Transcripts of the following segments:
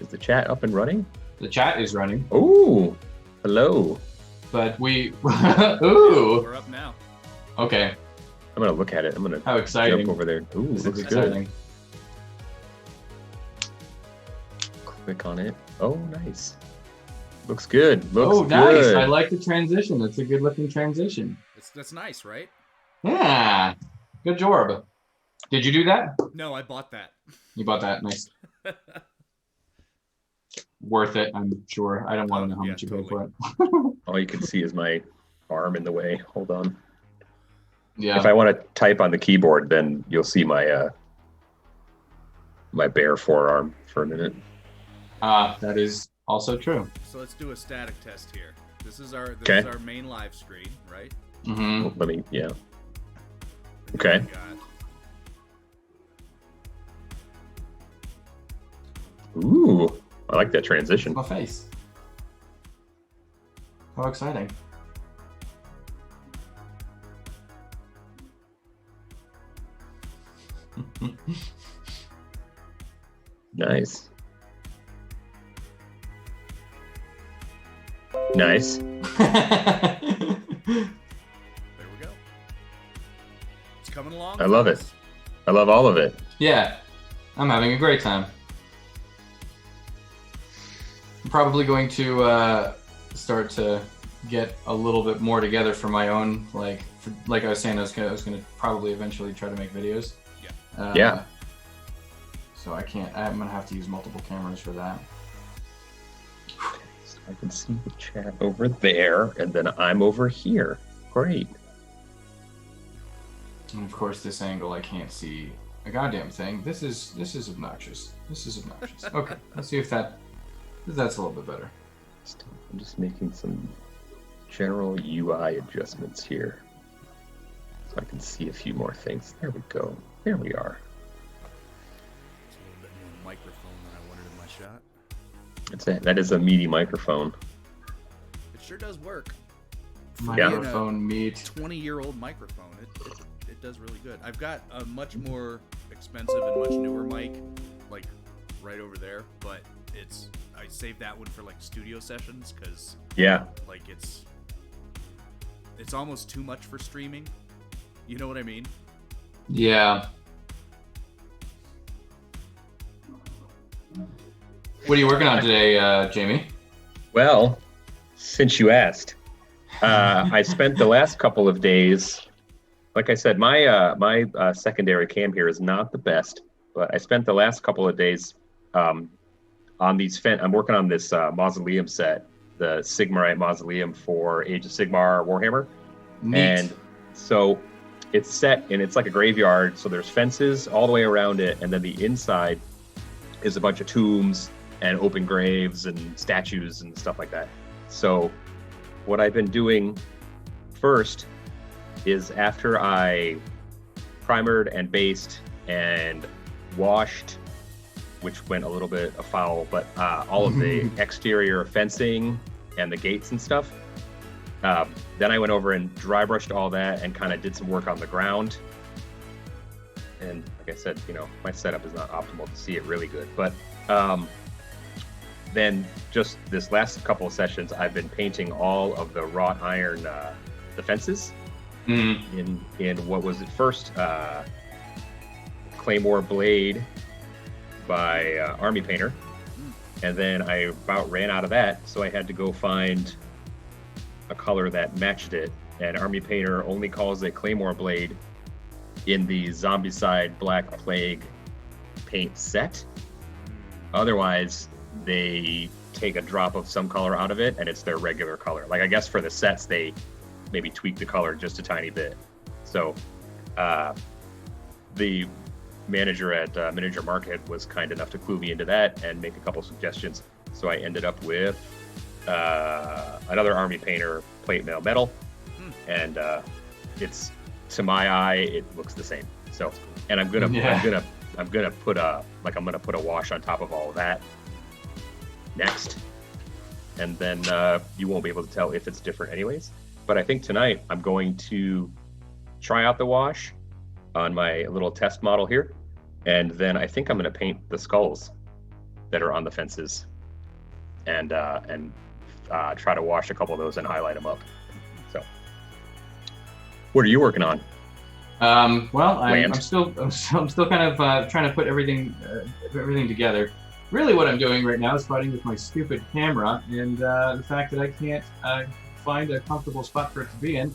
Is the chat up and running? The chat is running. Ooh, hello. But we, ooh. We're up now. Okay. I'm gonna look at it. I'm gonna How exciting. Jump over there. Ooh, this looks is exciting. Good. Click on it. Oh, nice. Looks good. Looks oh, nice. good. I like the transition. That's a good looking transition. That's nice, right? Yeah. Good job. Did you do that? No, I bought that. You bought that. Nice. Worth it, I'm sure. I don't want to know how much you paid for it. All you can see is my arm in the way. Hold on. Yeah. If I want to type on the keyboard, then you'll see my my bare forearm for a minute. That is also true. So let's do a static test here. This is our main live screen, right? Mm-hmm. Let me, yeah. Okay. Ooh, I like that transition. My face. How exciting. Nice. Nice. There we go. It's coming along. I love it. I love all of it. Yeah, I'm having a great time. I'm probably going to start to get a little bit more together for my own, like I was saying, I was gonna probably eventually try to make videos. Yeah. Yeah. So I'm gonna have to use multiple cameras for that. So I can see the chat over there, and then I'm over here. Great. And of course, this angle, I can't see a goddamn thing. This is obnoxious. This is obnoxious. Okay, let's see if that's a little bit better. I'm just making some general UI adjustments here, so I can see a few more things. There we go. There we are. It's a little bit more microphone than I wanted in my shot. That's it. That is a meaty microphone. It sure does work. Microphone meat. 20-year-old microphone. It does really good. I've got a much more expensive and much newer mic, like right over there, but I saved that one for like studio sessions because like it's almost too much for streaming. You know what I mean? Yeah. What are you working on today, Jamie? Well, since you asked, I spent the last couple of days, like I said, my secondary cam here is not the best, but I spent the last couple of days on these I'm working on this mausoleum set, the Sigmarite mausoleum for Age of Sigmar Warhammer. Neat. And so it's set, and it's like a graveyard, so there's fences all the way around it, and then the inside is a bunch of tombs and open graves and statues and stuff like that. So what I've been doing first is after I primered and based and washed, which went a little bit afoul, but all of the exterior fencing and the gates and stuff. Then I went over and dry brushed all that and kind of did some work on the ground. And like I said, my setup is not optimal to see it really good, but then just this last couple of sessions, I've been painting all of the wrought iron the fences in what was at first Claymore Blade by Army Painter, and then I about ran out of that, so I had to go find a color that matched it, and Army Painter only calls it Claymore Blade in the Zombicide Black Plague paint set. Otherwise, they take a drop of some color out of it and it's their regular color. Like, I guess for the sets, they maybe tweak the color just a tiny bit. So the manager at Miniature Market was kind enough to clue me into that and make a couple suggestions. So I ended up with another Army Painter plate mail metal, and it's, to my eye, it looks the same. So, and I'm gonna put a wash on top of all of that next, and then you won't be able to tell if it's different anyways. But I think tonight I'm going to try out the wash on my little test model here, and then I think I'm going to paint the skulls that are on the fences, and try to wash a couple of those and highlight them up. So, what are you working on? Well, I'm still kind of trying to put everything together. Really, what I'm doing right now is fighting with my stupid camera and the fact that I can't find a comfortable spot for it to be in,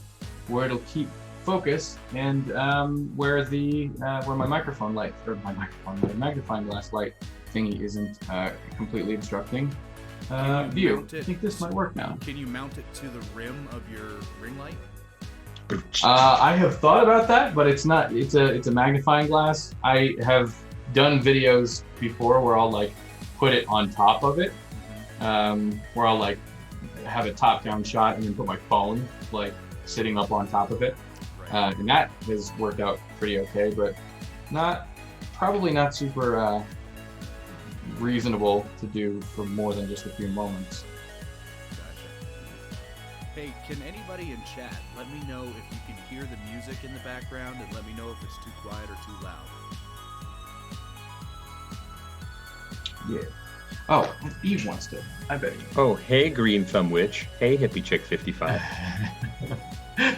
where it'll keep focus, and where my magnifying glass light thingy isn't completely obstructing view. I think this might work now. Can you mount it to the rim of your ring light? I have thought about that, but it's not. It's a magnifying glass. I have done videos before where I'll like put it on top of it, where I'll like have a top-down shot and then put my phone like sitting up on top of it, and that has worked out pretty okay, but probably not super reasonable to do for more than just a few moments. Hey, can anybody in chat let me know if you can hear the music in the background, and let me know if it's too quiet or too loud? Yeah. Oh, Eve wants to. I bet. Oh, hey, Green Thumb Witch. Hey, Hippie Chick 55. Yeah.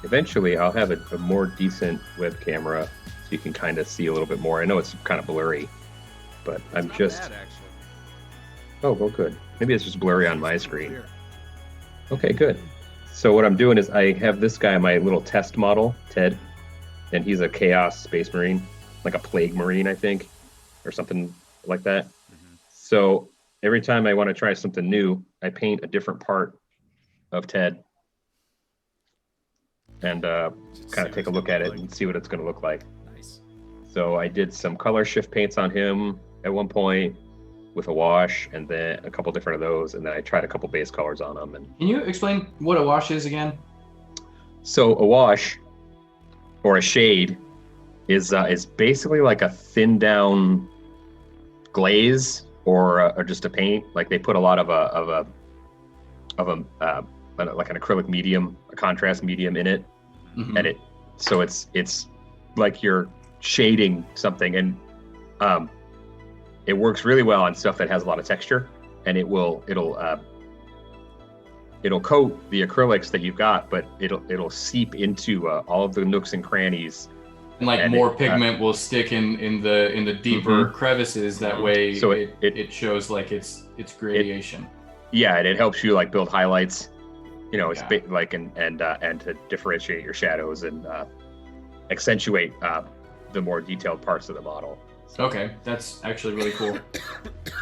Eventually, I'll have a more decent web camera, so you can kind of see a little bit more. I know it's kind of blurry, but I'm just... Bad, actually. Oh, well, good. Maybe it's just blurry on my screen. Okay, good. So what I'm doing is I have this guy, my little test model, Ted, and he's a Chaos Space Marine, like a Plague Marine, I think, or something like that. Mm-hmm. So every time I want to try something new, I paint a different part of Ted and kind of take a look at it and see what it's going to look like. Nice. So I did some color shift paints on him at one point with a wash, and then a couple different of those, and then I tried a couple base colors on them. And can you explain what a wash is again? So a wash or a shade is basically like a thin down glaze or just a paint. Like they put a lot of like an acrylic medium, a contrast medium in it, and it's like you're shading something, and it works really well on stuff that has a lot of texture, and it'll coat the acrylics that you've got, but it'll seep into all of the nooks and crannies. And more pigment will stick in the deeper crevices. That way, so it shows like it's gradation. And it helps you like build highlights. It's like and to differentiate your shadows and accentuate the more detailed parts of the model. Okay, that's actually really cool.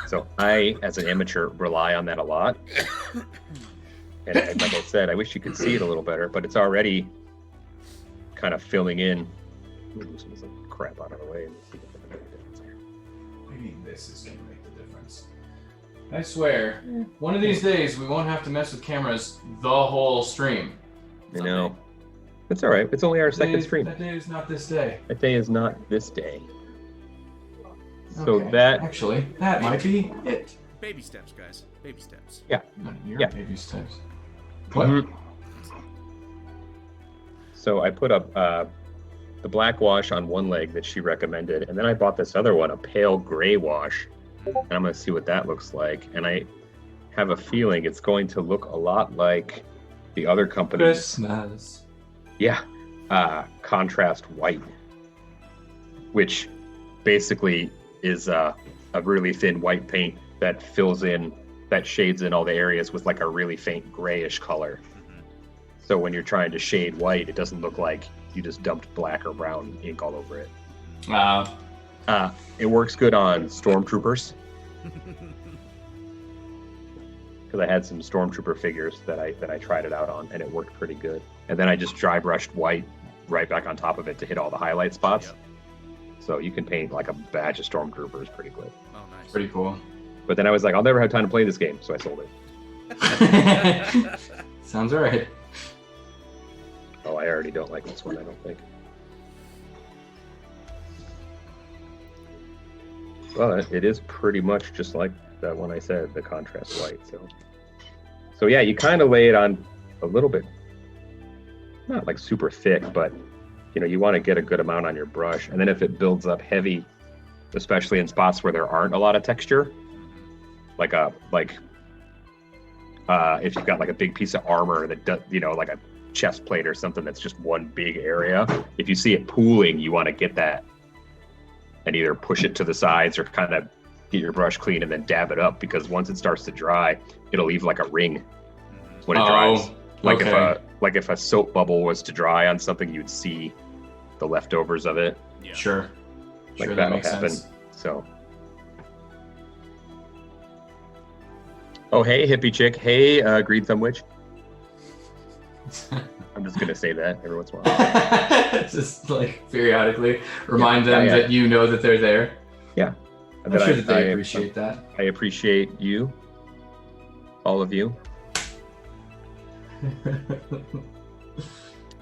So I, as an amateur, rely on that a lot. And like I said, I wish you could see it a little better, but it's already kind of filling in. Move some crap out of the way and see if there's any difference here. maybe this is going to make the difference. I swear, one of these days we won't have to mess with cameras the whole stream. I know. It's all right. It's only our second stream. That day is not this day. That day is not this day. So Okay. that Actually, that might be it. Baby steps, guys. Baby steps. Yeah. Your Yeah. baby steps. What? Mhm. So I put up the black wash on one leg that she recommended, and then I bought this other one, a pale gray wash, and I'm gonna see what that looks like. And I have a feeling it's going to look a lot like the other company's, Christmas. contrast white, which basically is a really thin white paint that shades in all the areas with like a really faint grayish color. So when you're trying to shade white, it doesn't look like you just dumped black or brown ink all over it. It works good on stormtroopers. Because I had some stormtrooper figures that I tried it out on, and it worked pretty good. And then I just dry brushed white right back on top of it to hit all the highlight spots. Yep. So you can paint like a batch of stormtroopers pretty quick. Oh, nice. Pretty cool. But then I was like, I'll never have time to play this game, so I sold it. Sounds alright. Oh, I already don't like this one, I don't think. Well, it is pretty much just like that one I said, the contrast white. So yeah, you kind of lay it on a little bit, not like super thick, but you want to get a good amount on your brush. And then if it builds up heavy, especially in spots where there aren't a lot of texture, like if you've got like a big piece of armor that does, like a chest plate or something that's just one big area, if you see it pooling, you want to get that and either push it to the sides or kind of get your brush clean and then dab it up, because once it starts to dry, it'll leave like a ring when it dries. Like if a soap bubble was to dry on something, you'd see the leftovers of it. Yeah. Sure. Like Sure, that that'll makes happen. sense. So. Oh, hey, hippie chick. Hey, green thumb witch. I'm just gonna say that every once in a while. Just like periodically remind them that you know that they're there. Yeah. I'm sure that they appreciate that. I appreciate you, all of you.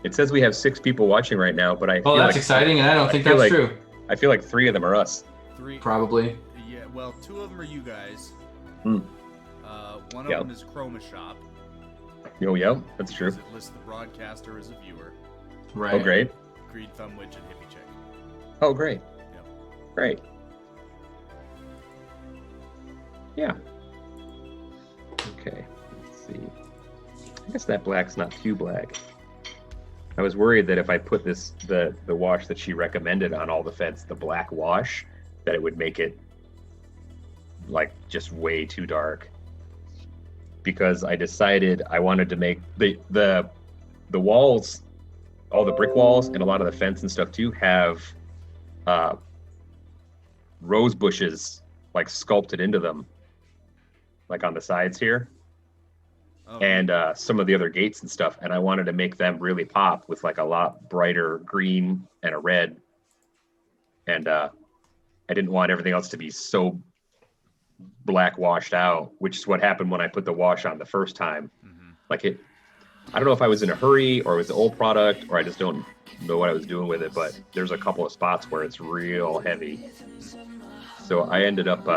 It says we have 6 people watching right now, but I feel that's like, exciting, and I don't think feel that's like- true. I feel like 3 of them are us. 3. Probably. Yeah, well, 2 of them are you guys. Hmm. One of Yep. them is Chroma Shop. Oh, yeah, that's true. It lists the broadcaster as a viewer. Right. Oh, great. Green Thumb Witch and Hippie Chick. Oh, great. Yep. Great. Yeah. Okay. Let's see. I guess that black's not too black. I was worried that if I put the wash that she recommended on all the feds, the black wash, that it would make it like just way too dark. Because I decided I wanted to make the walls, all the brick walls and a lot of the fence and stuff too, have rose bushes like sculpted into them, like on the sides here. Oh, And some of the other gates and stuff, and I wanted to make them really pop with like a lot brighter green and a red, and I didn't want everything else to be so black washed out, which is what happened when I put the wash on the first time. Like I don't know if I was in a hurry or it was the old product, or I just don't know what I was doing with it, but there's a couple of spots where it's real heavy. So I ended up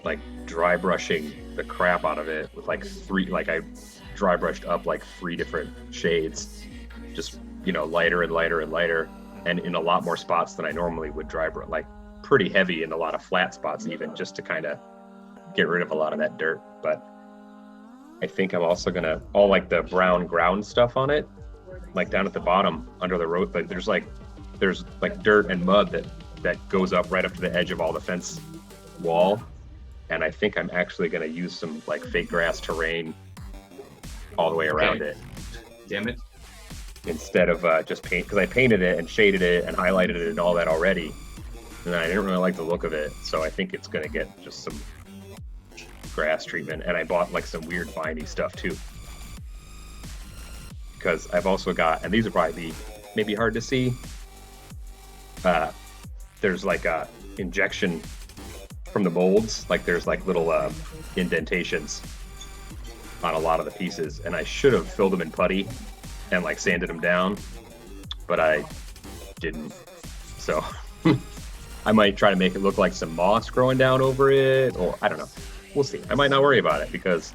like dry brushing the crap out of it with I dry brushed up like 3 different shades, just lighter and lighter and lighter, and in a lot more spots than I normally would dry brush, like pretty heavy in a lot of flat spots even, just to kind of get rid of a lot of that dirt. But I think I'm also gonna, all like the brown ground stuff on it, like down at the bottom under the road, like there's dirt and mud that goes up right up to the edge of all the fence wall. And I think I'm actually going to use some like fake grass terrain all the way around it. Damn it. Instead of just paint, because I painted it and shaded it and highlighted it and all that already. And I didn't really like the look of it. So I think it's going to get just some grass treatment. And I bought like some weird viney stuff too. Because I've also got, and these will probably be maybe hard to see. There's like injection from the molds. Like there's like little indentations on a lot of the pieces, and I should have filled them in putty and like sanded them down, but I didn't. So I might try to make it look like some moss growing down over it, or I don't know. We'll see. I might not worry about it because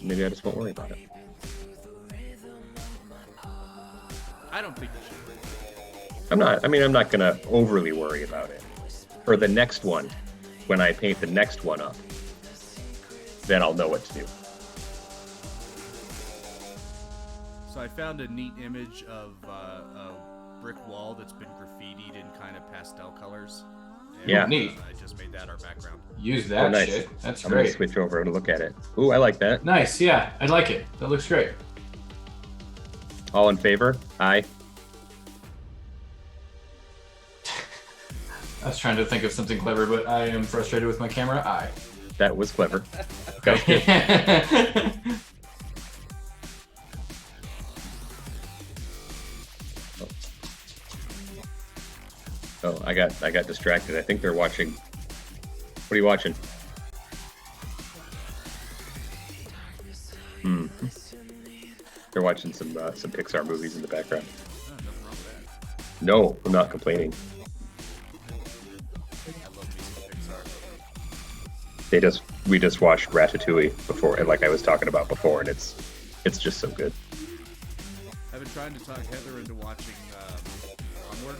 maybe I just won't worry about it. I don't think you should. I'm not gonna overly worry about it. For the next one, when I paint the next one up, then I'll know what to do. So I found a neat image of a brick wall that's been graffitied in kind of pastel colors. And, Yeah. Neat. I just made that our background. Use that nice. shit. That's I'm gonna great. switch over and look at it. Ooh, I like that. Nice. Yeah, I like it. That looks great. All in favor? Aye. I was trying to think of something clever, but I am frustrated with my camera. Aye. That was clever. Okay. Oh, I got distracted. I think they're watching. What are you watching? They're watching some Pixar movies in the background. Oh, nothing wrong with that. No, I'm not complaining. I love me some Pixar. We just watched Ratatouille before, and like I was talking about before, and it's just so good. I've been trying to talk Heather into watching Onward.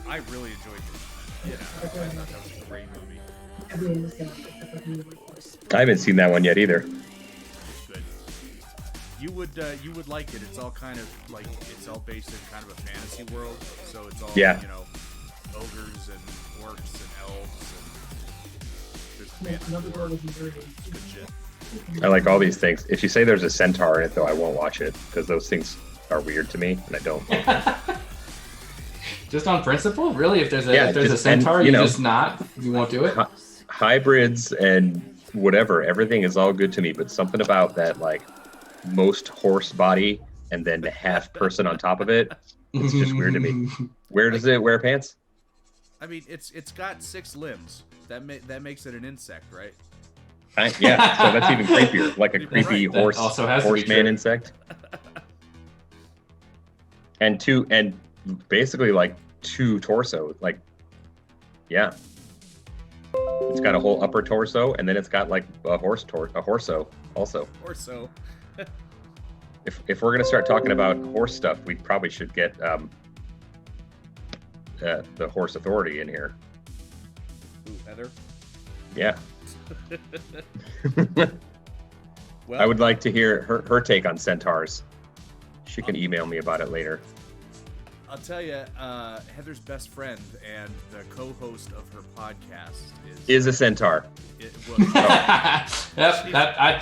I really enjoyed it. Yeah, I thought that was a great movie. I haven't seen that one yet either. It's good. You would like it. It's all kind of like it's all based in kind of a fantasy world. So it's all Yeah. ogres and orcs and elves and there's it's good shit. I like all these things. If you say there's a centaur in it, though, I won't watch it because those things are weird to me, and I don't. Just on principle, really? If there's a just- centaur, and, you won't do it. Hybrids and whatever, everything is all good to me, but something about that, like most horse body and then the half person on top of it, it's just weird to me. Where does it wear pants? I mean, it's got 6 limbs. That makes it an insect, right? Yeah, so that's even creepier, like a creepy Right, that also has to be horseman true. insect. And basically like 2 torso, like, yeah. It's got a whole upper torso, and then it's got like a horso also. Or so. If we're gonna start talking about horse stuff, we probably should get the horse authority in here. Ooh, Heather. Yeah. Well, I would like to hear her take on centaurs. She can email me about it later. I'll tell you, Heather's best friend and the co-host of her podcast Is a centaur. That's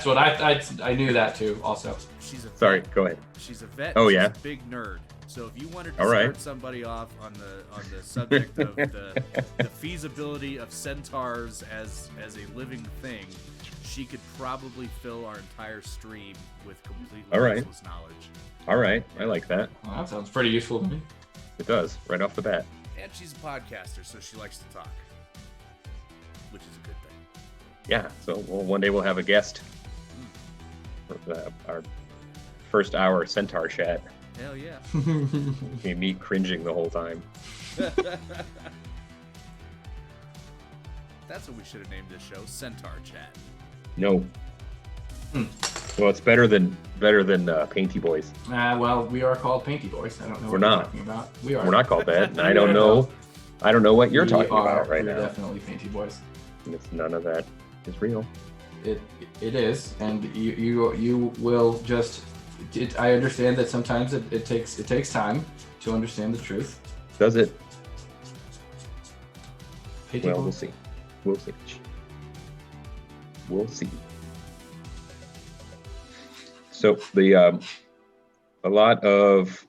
what I knew that too. Also, she's a Sorry, vet. go ahead. She's a vet. Oh, she's yeah? a big nerd. So if you wanted to All right. start somebody off on the subject of the feasibility of centaurs as a living thing, she could probably fill our entire stream with completely All right. useless knowledge. All right, I like that. well, that sounds pretty useful to me. It does, right off the bat. And she's a podcaster, so she likes to talk, which is a good thing. Yeah, so one day we'll have a guest for our first hour centaur chat. Hell yeah. Me cringing the whole time. That's what we should have named this show, Centaur Chat. No. Well, it's better than Painty Boys. Well, we are called Painty Boys. I don't know We're what not. you're talking about. We are. We're not called that. And I don't know what you're We talking are. about right We're now. definitely Painty Boys. And it's none of that is real. It is, and you will just. I understand that sometimes it takes time to understand the truth. Does it? Painty Well, Boys. we'll see. We'll see. We'll see. So a lot of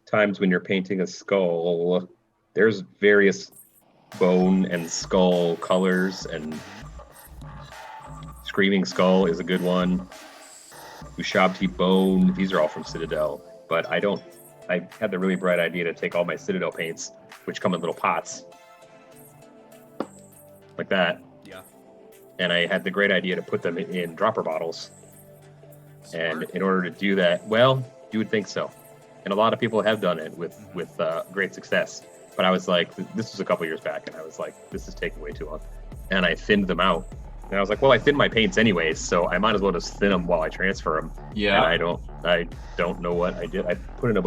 times when you're painting a skull, there's various bone and skull colors, and Screaming Skull is a good one. Ushabti Bone, these are all from Citadel, but I don't I had the really bright idea to take all my Citadel paints, which come in little pots, like that. Yeah. And I had the great idea to put them in dropper bottles. Smart. And in order to do that, well, you would think so. And a lot of people have done it with great success. But I was like, this was a couple years back, and I was like, this is taking way too long. And I thinned them out. And I was like, well, I thinned my paints anyways, so I might as well just thin them while I transfer them. Yeah. And I don't know what I did. I put in I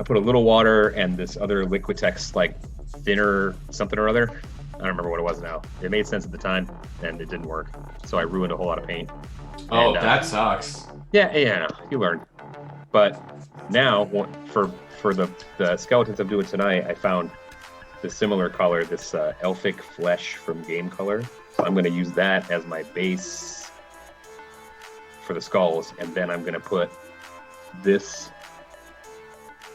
put a little water and this other Liquitex like thinner something or other. I don't remember what it was now. It made sense at the time, and it didn't work. So I ruined a whole lot of paint. Oh, that sucks. Yeah, you learn. But now, for the skeletons I'm doing tonight, I found the similar color, this Elfic Flesh from Game Color. So I'm going to use that as my base for the skulls, and then I'm going to put this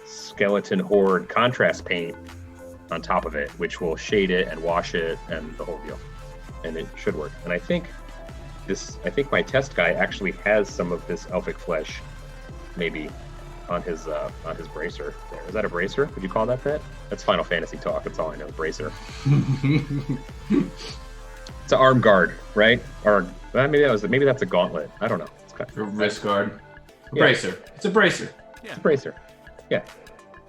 Skeleton Horde contrast paint on top of it, which will shade it and wash it and the whole deal. And it should work. And I think my test guy actually has some of this Elfic Flesh, maybe, on his bracer. There. Is that a bracer? Would you call that? That's Final Fantasy talk. That's all I know. Bracer. It's an arm guard, right? Or maybe that's a gauntlet. I don't know. It's kind A wrist guard. Yeah. Bracer. It's a bracer. Yeah. It's a bracer. Yeah.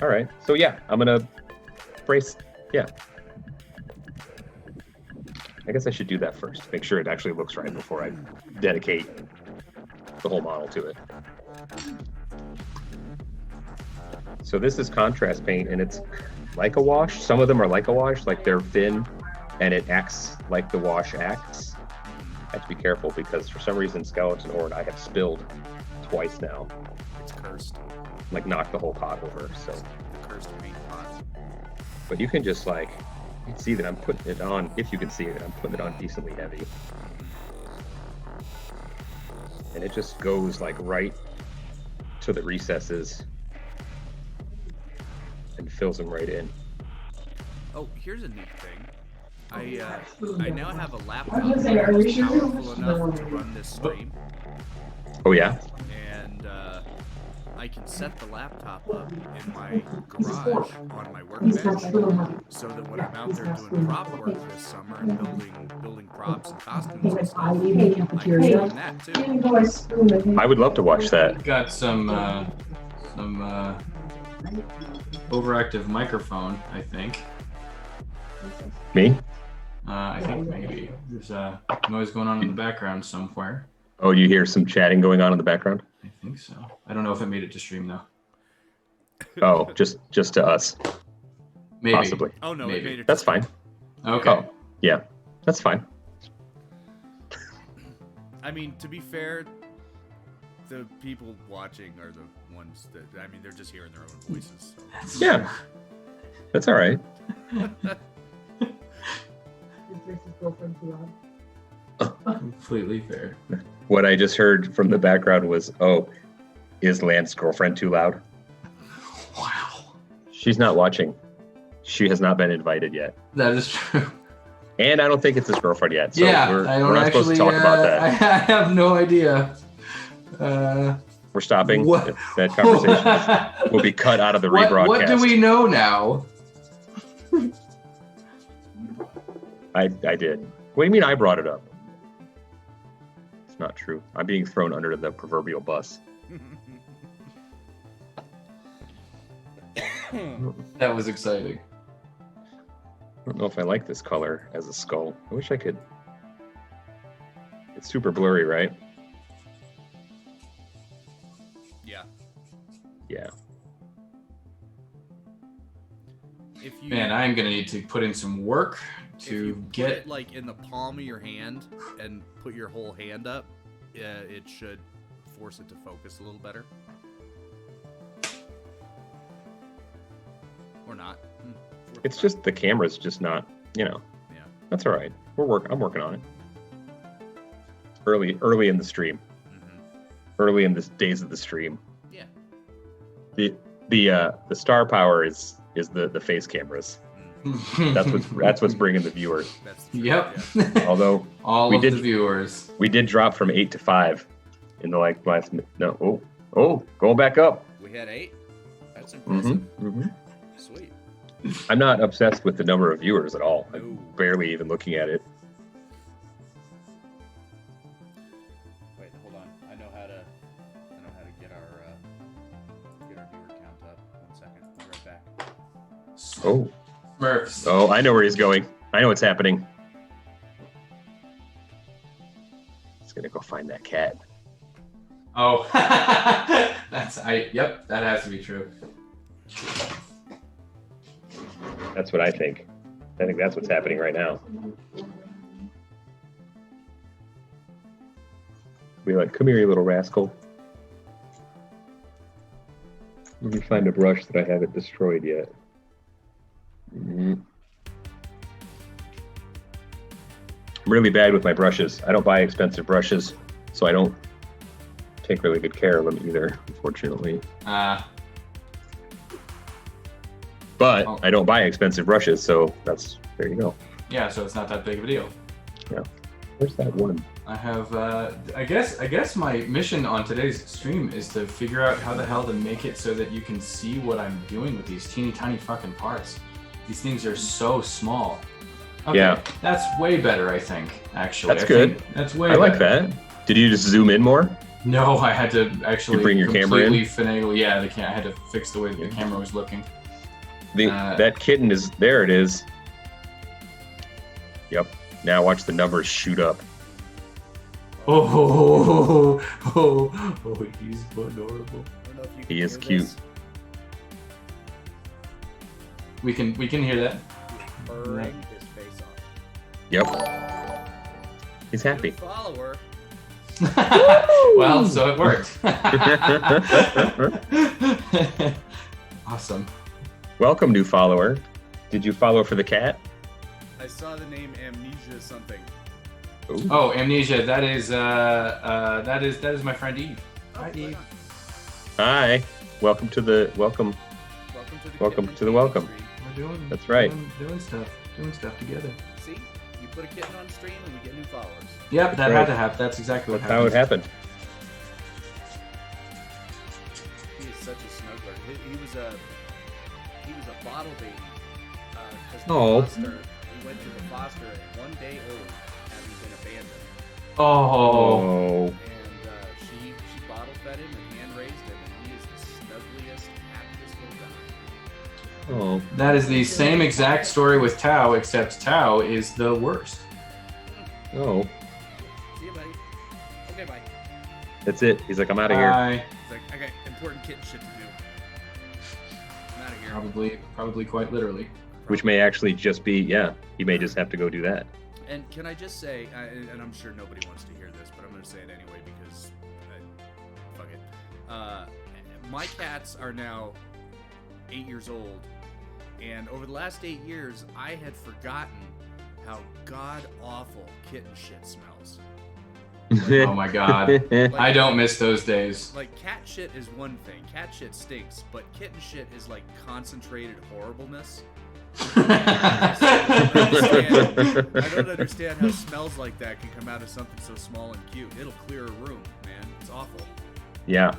All right. So yeah, I'm gonna brace. Yeah. I guess I should do that first. Make sure it actually looks right before I dedicate the whole model to it. So this is contrast paint, and it's like a wash. Some of them are like a wash, like they're thin, and it acts like the wash acts. I have to be careful because for some reason Skeleton Horde I have spilled twice now. It's cursed. Like knocked the whole pot over. So, The cursed paint pot. but you can just like see that I'm putting it on. If you can see it, I'm putting it on decently heavy, and it just goes like right to the recesses and fills them right in. Oh, here's a neat thing. I now have a laptop that is powerful enough to run this stream, Oh yeah. and I can set the laptop up in my garage on my workbench, so that when I'm out there doing prop work this summer and building props and costumes and stuff, I can stream that too. I would love to watch that. Got some overactive microphone, I think. Me? I think maybe there's a noise going on in the background somewhere. Oh, you hear some chatting going on in the background? I think so. I don't know if it made it to stream though. Oh, just to us, Maybe. possibly. Oh no, Maybe. it made it. That's fine. Okay. Oh, yeah, that's fine. I mean, to be fair, the people watching are the ones that, I mean, they're just hearing their own voices. So. Yeah, that's all right. Completely fair. What I just heard from the background was, "Oh, is Lance's girlfriend too loud?" Wow. She's not watching. She has not been invited yet, That is true. and I don't think it's his girlfriend yet. So Yeah, we're, I don't we're not actually, supposed to talk about that. I have no idea. We're stopping What? that conversation. Will be cut out of the rebroadcast. What do we know now? I did. What do you mean I brought it up? It's not true. I'm being thrown under the proverbial bus. That was exciting. I don't know if I like this color as a skull. I wish I could. It's super blurry, right? Yeah. Yeah. If you Man, I'm gonna need to put in some work if to you put get. it like in the palm of your hand and put your whole hand up, it should force it to focus a little better. Or not. It's just the camera's just not, Yeah. That's all right. I'm working on it. Early in the stream. Early in the days of the stream. Yeah. The star power is the face cameras. That's what's bringing the viewers. That's the truth, Yep. yeah. Although All we of did- the viewers. we did drop from 8 to 5 in the last no going back up. We had 8. That's impressive. Mm-hmm. Sweet. I'm not obsessed with the number of viewers at all. No. I'm barely even looking at it. Wait, hold on. I know how to get our viewer count up. 1 second. I'll be right back. Oh. Smurfs. Oh, I know where he's going. I know what's happening. He's gonna go find that cat. Oh, yep, that has to be true. That's what I think. I think that's what's happening right now. Be like, come here, you little rascal. Let me find a brush that I haven't destroyed yet. I'm really bad with my brushes. I don't buy expensive brushes, so I don't take really good care of them either, unfortunately. But I don't buy expensive brushes, so there you go. Yeah, so it's not that big of a deal. Yeah. Where's that one? I have, I guess my mission on today's stream is to figure out how the hell to make it so that you can see what I'm doing with these teeny tiny fucking parts. These things are so small. Okay, yeah. That's way better, I think, actually. That's good. That's way I like better. that. Did you just zoom in more? No, I had to actually bring your camera in? completely finagle. Yeah, I had to fix the way that the camera was looking. That kitten is, there it is. Yep. Now watch the numbers shoot up. Oh, he's adorable. I don't know if you can He is hear cute. this. We can hear that. Burring his face off. Yep. He's happy. New follower. Well, so it worked. Awesome. Welcome, new follower. Did you follow for the cat? I saw the name Amnesia something. Ooh. Oh, Amnesia. That is my friend Eve. Oh, Hi, Eve. Hi. Welcome to the welcome. Welcome To the welcome. Stream. We're doing. That's right. Doing stuff together. See, you put a kitten on stream and we get new followers. Yep, that right. had to happen. That's exactly what That's how it happened. happened. He is such a snuggler. He was a bottle baby. 'Cause the Oh. foster, he went to the foster at 1 day old, having been abandoned. Oh. Oh. And she bottle fed him and hand raised him, and he is the snuggliest, happiest little guy. Oh. That is the same exact story with Tao, except Tao is the worst. Oh. See you, buddy. Okay, bye. That's it. He's like, I'm out of here. Bye. He's like, I got important kitten shit to do. I'm out of here. Probably quite literally. Which may actually just be, yeah, he may just have to go do that. And can I just say, and I'm sure nobody wants to hear this, but I'm going to say it anyway because, fuck it. My cats are now 8 years old, and over the last 8 years, I had forgotten how god-awful kitten shit smells. Oh my god. I don't miss those days. Like, cat shit is one thing. Cat shit stinks, but kitten shit is like concentrated horribleness. I don't understand how smells like that can come out of something so small and cute. It'll clear a room, man. It's awful. Yeah.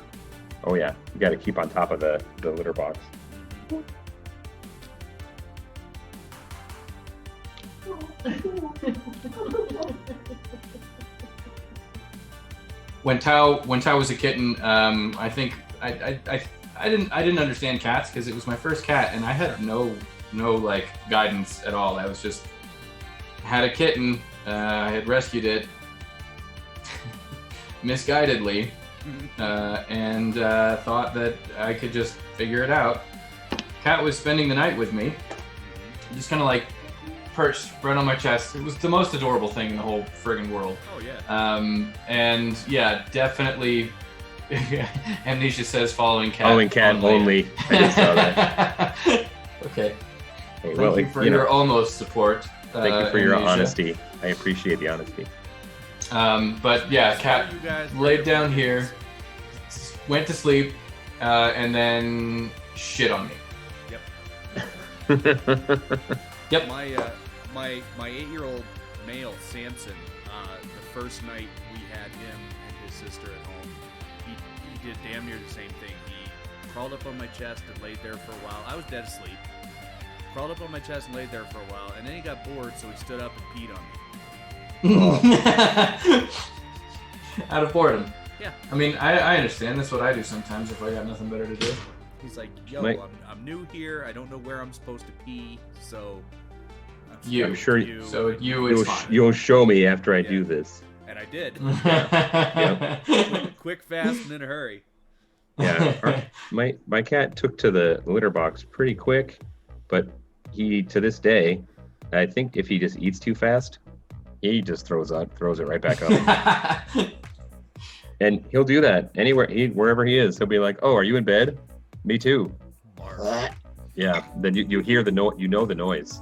Oh, yeah. You got to keep on top of the litter box. When Tao was a kitten, I think I didn't understand cats because it was my first cat and I had no like guidance at all. I was just had a kitten. I had rescued it misguidedly and thought that I could just figure it out. Cat was spending the night with me, just kind of like perched right on my chest. It was the most adorable thing in the whole friggin' world. Oh yeah. And yeah, definitely. Amnesia says following cat. Following cat only. I just saw that. Okay. Hey, Thank you for your almost support. Thank you for your Amnesia. honesty. I appreciate the honesty. But yeah, cat You guys laid down here, went to sleep, and then shit on me. Yep. My 8-year-old male Samson, the first night we had him and his sister at home, he did damn near the same thing. He crawled up on my chest and laid there for a while. I was dead asleep. Crawled up on my chest and laid there for a while, and then he got bored, so he stood up and peed on me. Out of boredom. Yeah. I mean, I understand. That's what I do sometimes if I got nothing better to do. He's like, yo, I'm new here. I don't know where I'm supposed to pee, so... I'm sure you. So it's fine. You'll show me after I do this. And I did. Yep. Quick, fast, and in a hurry. Yeah. My cat took to the litter box pretty quick, but he, to this day, I think if he just eats too fast, he just throws it right back up. And he'll do that anywhere, wherever he is. He'll be like, "Oh, are you in bed? Me too." Yeah. Then you hear the noise. You know the noise.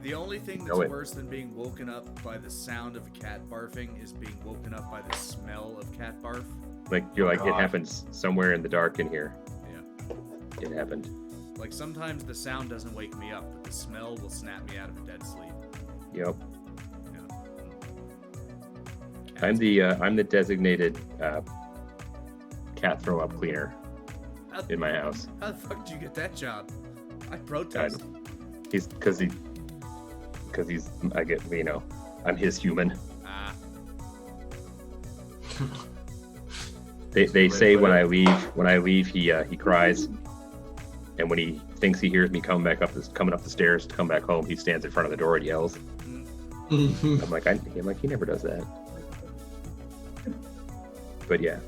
The only thing that's worse than being woken up by the sound of a cat barfing is being woken up by the smell of cat barf. Like you're like, it happens somewhere in the dark in here. Yeah. It happened. Like sometimes the sound doesn't wake me up, but the smell will snap me out of a dead sleep. Yep. Yeah. I'm the designated cat throw up cleaner in my house. How the fuck did you get that job? I protest. I'm his human. Ah. They say when I leave he cries, and when he thinks he hears me coming up the stairs to come back home, he stands in front of the door and yells. I'm like he never does that. But yeah.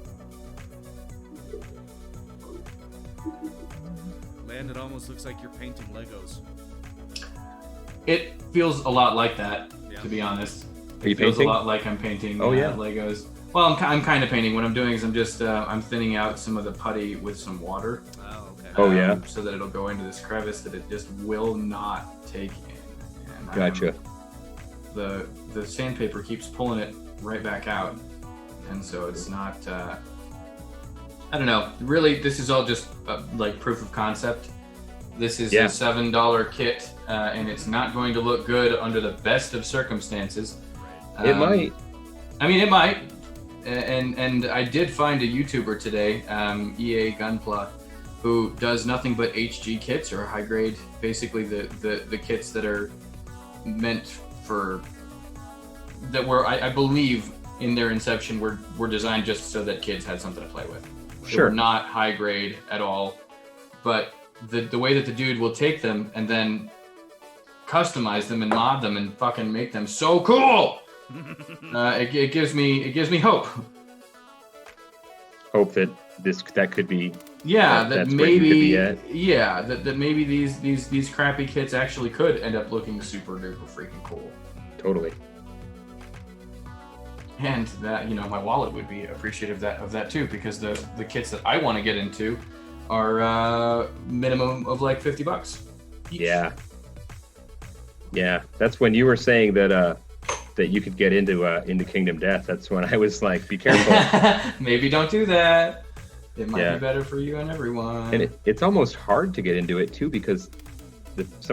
Land, it almost looks like you're painting Legos. It feels a lot like that, Yeah. to be honest. Are you It feels painting? a lot like I'm painting Yeah. Legos. Well, I'm kind of painting. What I'm doing is I'm just I'm thinning out some of the putty with some water. Oh, okay. Oh, yeah. So that it'll go into this crevice that it just will not take in. And Gotcha. The sandpaper keeps pulling it right back out, and so it's not. I don't know. Really, this is all just like proof of concept. This is a $7 kit, and it's not going to look good under the best of circumstances. Right. It might. I mean, it might. And I did find a YouTuber today, EA Gunpla, who does nothing but HG kits or high grade, basically the kits that are meant for, that were, I believe in their inception were designed just so that kids had something to play with. Sure. They were not high grade at all, but the way that the dude will take them and then customize them and mod them and fucking make them so cool. It gives me hope. Hope that could be. Yeah, that that's where you could maybe. be at. Yeah, that maybe these crappy kits actually could end up looking super duper freaking cool. Totally. And that, my wallet would be appreciative of that too, because the kits that I want to get into are minimum of like $50. Yeah. Yeah, that's when you were saying that you could get into Kingdom Death. That's when I was like, be careful. Maybe don't do that. It might Yeah. be better for you and everyone. And it's almost hard to get into it too, because most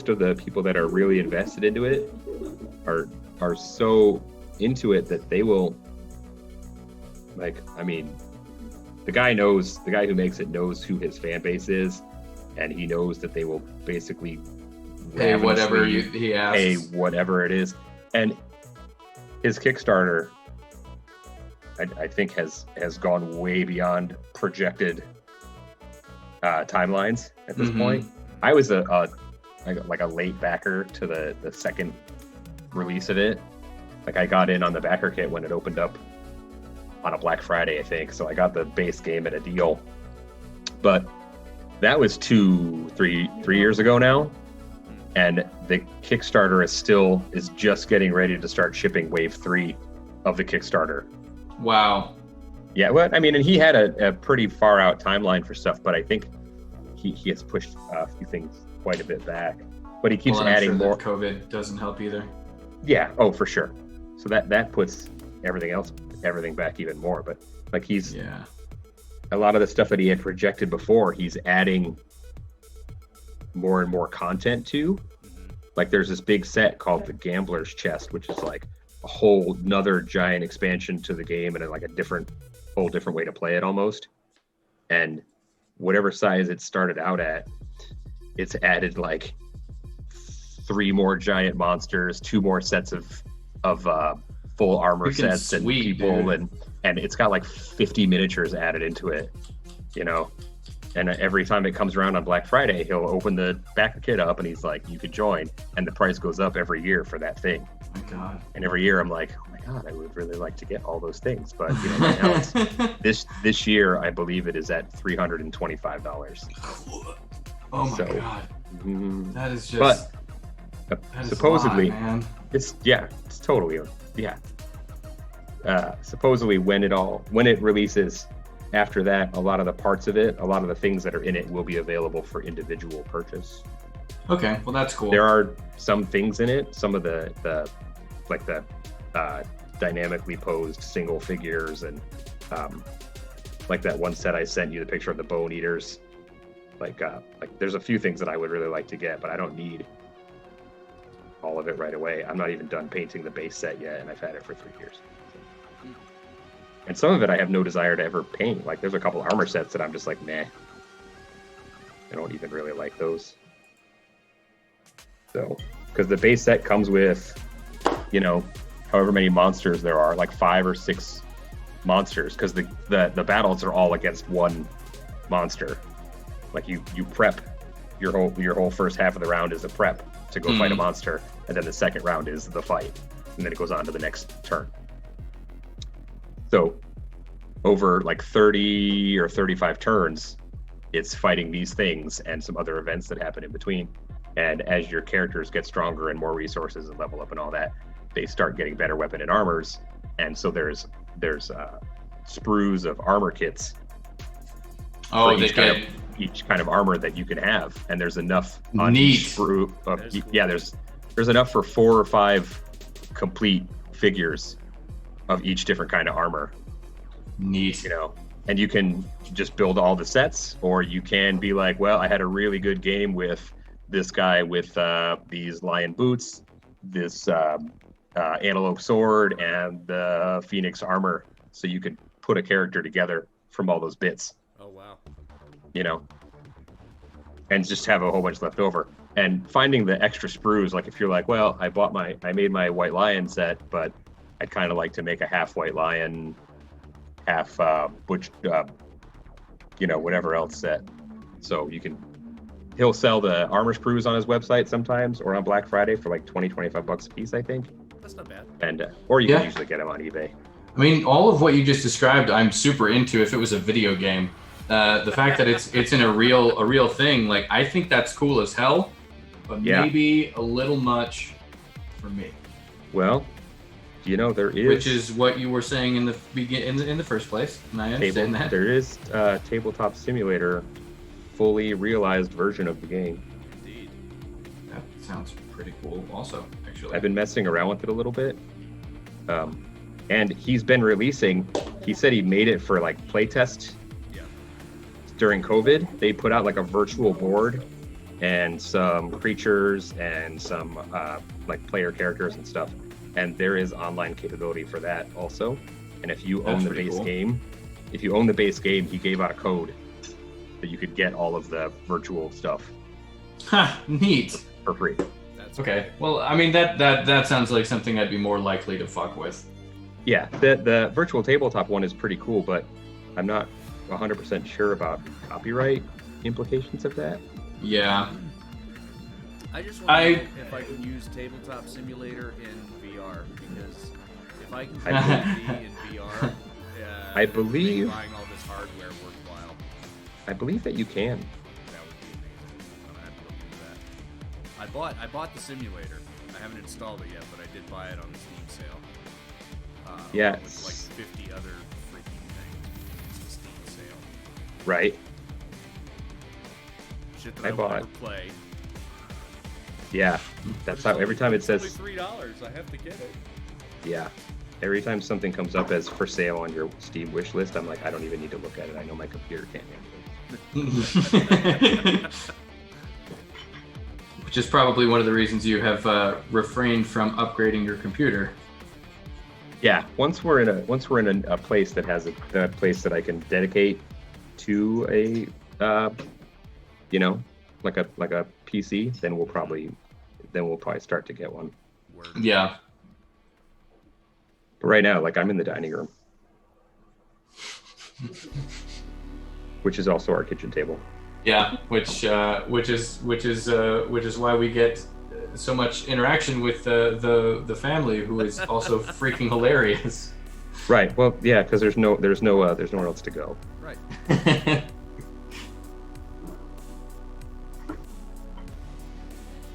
of the people that are really invested into it are so into it that they will, like, I mean, the guy who makes it knows who his fan base is, and he knows that they will basically pay whatever he asks. Pay whatever it is. And his Kickstarter, I think has gone way beyond projected timelines at this point. I was a late backer to the second release of it. Like, I got in on the backer kit when it opened up on a Black Friday, I think. So I got the base game at a deal. But that was 3 years ago now. And the Kickstarter is just getting ready to start shipping wave 3 of the Kickstarter. Wow. Yeah, well, I mean, and he had a pretty far out timeline for stuff, but I think he has pushed a few things quite a bit back. But he keeps adding more. COVID doesn't help either. Yeah, oh, for sure. So that puts everything back even more. But like a lot of the stuff that he had projected before, he's adding more and more content to. Like, there's this big set called the Gambler's Chest, which is like a whole another giant expansion to the game and like a whole different way to play it almost. and whatever size it started out at, it's added like 3 more giant monsters, 2 more sets of full armor sets and people, dude. and it's got like 50 miniatures added into it, you know. And every time it comes around on Black Friday, he'll open the back kit up and he's like, you could join, and the price goes up every year for that thing. Oh my God. And every year I'm like, oh my God, I would really like to get all those things, but you know, right now it's this year I believe it is at $325. Oh my God. That is just. But that is supposedly, a lot, man. it's totally supposedly when it releases, after that, a lot of the parts of it, a lot of the things that are in it will be available for individual purchase. Okay, well that's cool. There are some things in it, some of the dynamically posed single figures, and like that one set I sent you the picture of the bone eaters. Like there's a few things that I would really like to get, but I don't need all of it right away. I'm not even done painting the base set yet, and I've had it for 3 years. And some of it I have no desire to ever paint. Like there's a couple armor sets that I'm just like, meh. I don't even really like those. So, because the base set comes with, you know, however many monsters there are, like 5 or 6 monsters, because the battles are all against one monster. Like you prep your whole first half of the round is a prep to go fight a monster, and then the second round is the fight, and then it goes on to the next turn. So over like 30 or 35 turns, it's fighting these things and some other events that happen in between. And as your characters get stronger and more resources and level up and all that, they start getting better weapon and armors. And so there's sprues of armor kits. Oh, each kind of armor that you can have, and there's enough on Neat. each sprue of there's enough for 4 or 5 complete figures of each different kind of armor. Neat. You know, and you can just build all the sets, or you can be like, well, I had a really good game with this guy with these lion boots, this antelope sword, and the phoenix armor. So you could put a character together from all those bits. Oh, wow. You know, and just have a whole bunch left over. And finding the extra sprues, like if you're like, well, I made my white lion set, but I'd kind of like to make a half white lion, half butch, you know, whatever else set. So he'll sell the armor sprues on his website sometimes, or on Black Friday for like $20-25 a piece, I think. That's not bad. And or you can usually get them on eBay. I mean, all of what you just described, I'm super into. If it was a video game, the fact that it's in a real thing, like I think that's cool as hell, but maybe a little much for me. Well, you know, there is, which is what you were saying in the first place, and I understand that. There is a tabletop simulator, fully realized version of the game. Indeed. That sounds pretty cool. Also, actually, I've been messing around with it a little bit, and he's been releasing. He said he made it for like playtest. Yeah. During COVID, they put out like a virtual board and some creatures and some like player characters and stuff. And there is online capability for that also. And if you own the base game, he gave out a code that you could get all of the virtual stuff. Neat. For free. That's okay. Well, I mean that sounds like something I'd be more likely to fuck with. Yeah, the virtual tabletop one is pretty cool, but I'm not 100% sure about copyright implications of that. Yeah. I just want to know if I can use Tabletop Simulator in VR, because if I can play D&D in VR, I believe buying all this hardware worthwhile. I believe that you can. That would be amazing. I'm gonna have to look into that. I bought the simulator. I haven't installed it yet, but I did buy it on the Steam sale. Yeah. With like 50 other freaking things. It's a Steam sale. Right. Shit that I will never play. Yeah, that's how every time it says $3, I have to get it. Yeah, every time something comes up as for sale on your Steam wish list, I'm like, I don't even need to look at it. I know my computer can't handle it. Which is probably one of the reasons you have refrained from upgrading your computer. Yeah, once we're in a place that has a place that I can dedicate to a, like a PC, then we'll probably start to get one. Word. Yeah. But right now, like I'm in the dining room, which is also our kitchen table. Yeah, which is why we get so much interaction with the family, who is also freaking hilarious. Right. Well, yeah, because there's nowhere else to go. Right.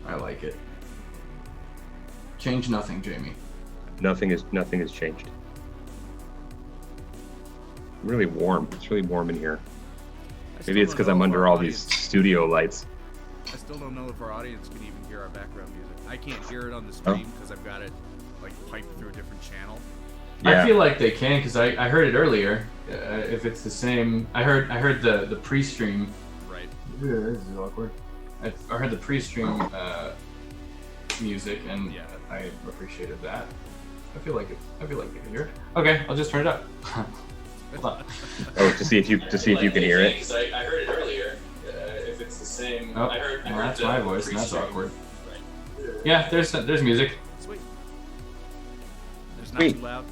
I like it. Change nothing, Jamie. Nothing has changed. Really warm. It's really warm in here. Maybe it's because I'm under all these studio lights. I still don't know if our audience can even hear our background music. I can't hear it on the stream because I've got it like piped through a different channel. Yeah. I feel like they can, because I heard it earlier. If it's the same, I heard the pre-stream. Right. This is awkward. I heard the pre-stream music, and yeah, I appreciated that. I feel like they can hear it. Okay, I'll just turn it up. Hold on. Oh, to see if you can hear it. I heard it earlier. If it's the same, I heard that's my voice, and that's awkward. Right. Yeah, there's music. Sweet. There's not too loud.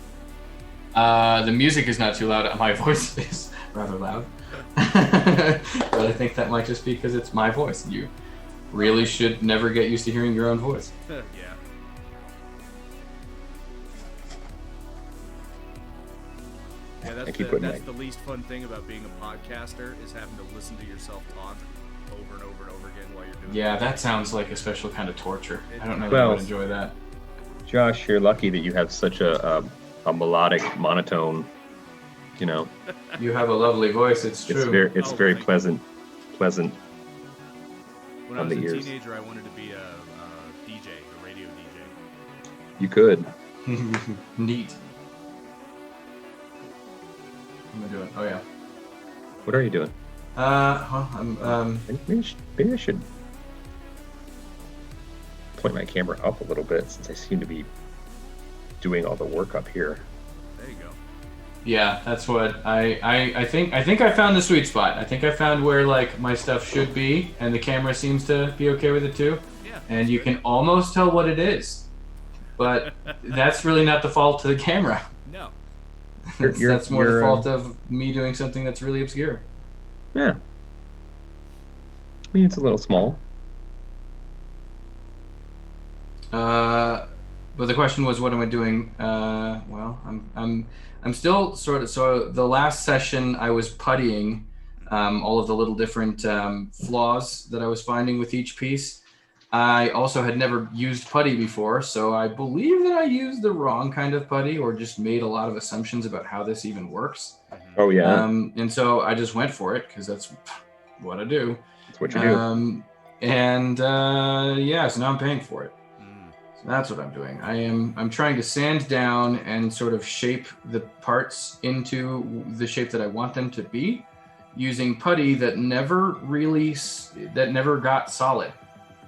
The music is not too loud. My voice is rather loud. But I think that might just be because it's my voice. You really should never get used to hearing your own voice. Yeah. Yeah, that's the least fun thing about being a podcaster, is having to listen to yourself talk over and over and over again while you're doing it. Yeah, that sounds like a special kind of torture. I don't know if Well, I would enjoy that. Josh, you're lucky that you have such a melodic monotone, You have a lovely voice, it's true. It's very pleasant. When I on was the a ears. teenager, I wanted to be a DJ, a radio DJ. You could. Neat. What am I doing? Oh yeah. What are you doing? Well, I'm Maybe I should point my camera up a little bit, since I seem to be doing all the work up here. There you go. Yeah, that's what I think. I think I found the sweet spot. I think I found where like my stuff should be, and the camera seems to be okay with it too. Yeah. And you can almost tell what it is, but that's really not the fault of the camera. No. That's more the fault of me doing something that's really obscure. Yeah. I mean, it's a little small. But the question was, what am I doing? Well, I'm still sort of. So the last session, I was puttying all of the little different flaws that I was finding with each piece. I also had never used putty before, so I believe that I used the wrong kind of putty, or just made a lot of assumptions about how this even works. Oh yeah. And so I just went for it, because that's what I do. That's what you do. Yeah, so now I'm paying for it. So that's what I'm doing. I'm trying to sand down and sort of shape the parts into the shape that I want them to be, using putty that never got solid.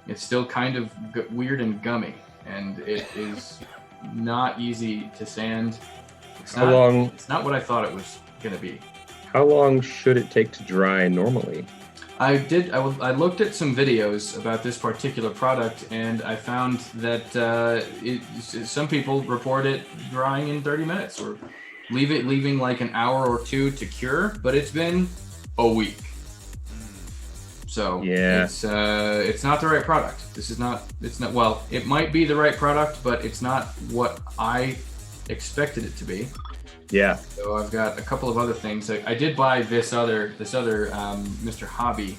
It's still kind of weird and gummy, and it is not easy to sand. It's not what I thought it was going to be. How long should it take to dry normally? I looked at some videos about this particular product, and I found that some people report it drying in 30 minutes, or leaving like an hour or two to cure, but it's been a week. So yeah, it's not the right product. Well, it might be the right product, but it's not what I expected it to be. Yeah. So I've got a couple of other things. I did buy this other Mr. Hobby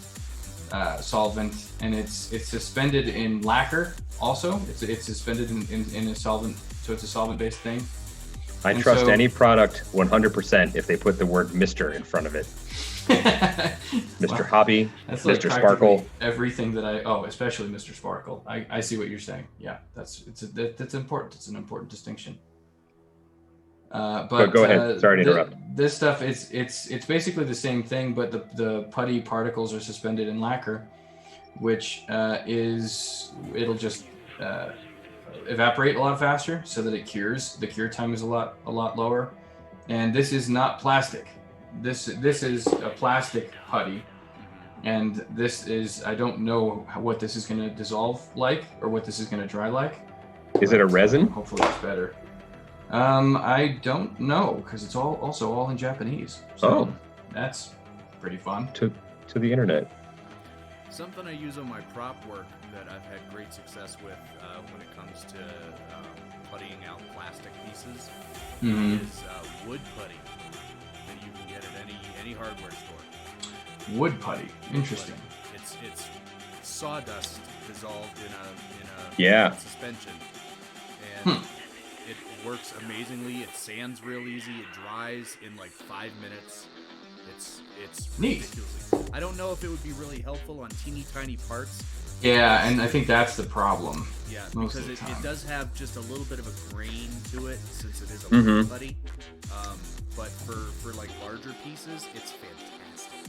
solvent, and it's suspended in lacquer. Also, it's suspended in a solvent, so it's a solvent-based thing. I trust any product 100% if they put the word Mr. in front of it. Mr. Hobby, that's Mr. Like Sparkle. Everything that especially Mr. Sparkle. I see what you're saying. Yeah, that's important. It's an important distinction. But go ahead. Sorry to interrupt. This stuff it's basically the same thing, but the putty particles are suspended in lacquer, which it'll just evaporate a lot faster, so that it cures. The cure time is a lot lower, and this is not plastic. this is a plastic putty, and this is, I don't know what this is going to dissolve like or what this is going to dry like. Is it a resin? Hopefully it's better. I don't know because it's also all in Japanese. So that's pretty fun. To the internet. Something I use on my prop work that I've had great success with when it comes to puttying out plastic pieces is wood putty that you can get at any hardware store. Wood putty, interesting. It's sawdust dissolved in a suspension, and it works amazingly. It sands real easy. It dries in like 5 minutes. It's neat. Ridiculously. I don't know if it would be really helpful on teeny tiny parts. Yeah, and I think that's the problem. Yeah, because it does have just a little bit of a grain to it since it is a wood putty. But for like larger pieces, it's fantastic.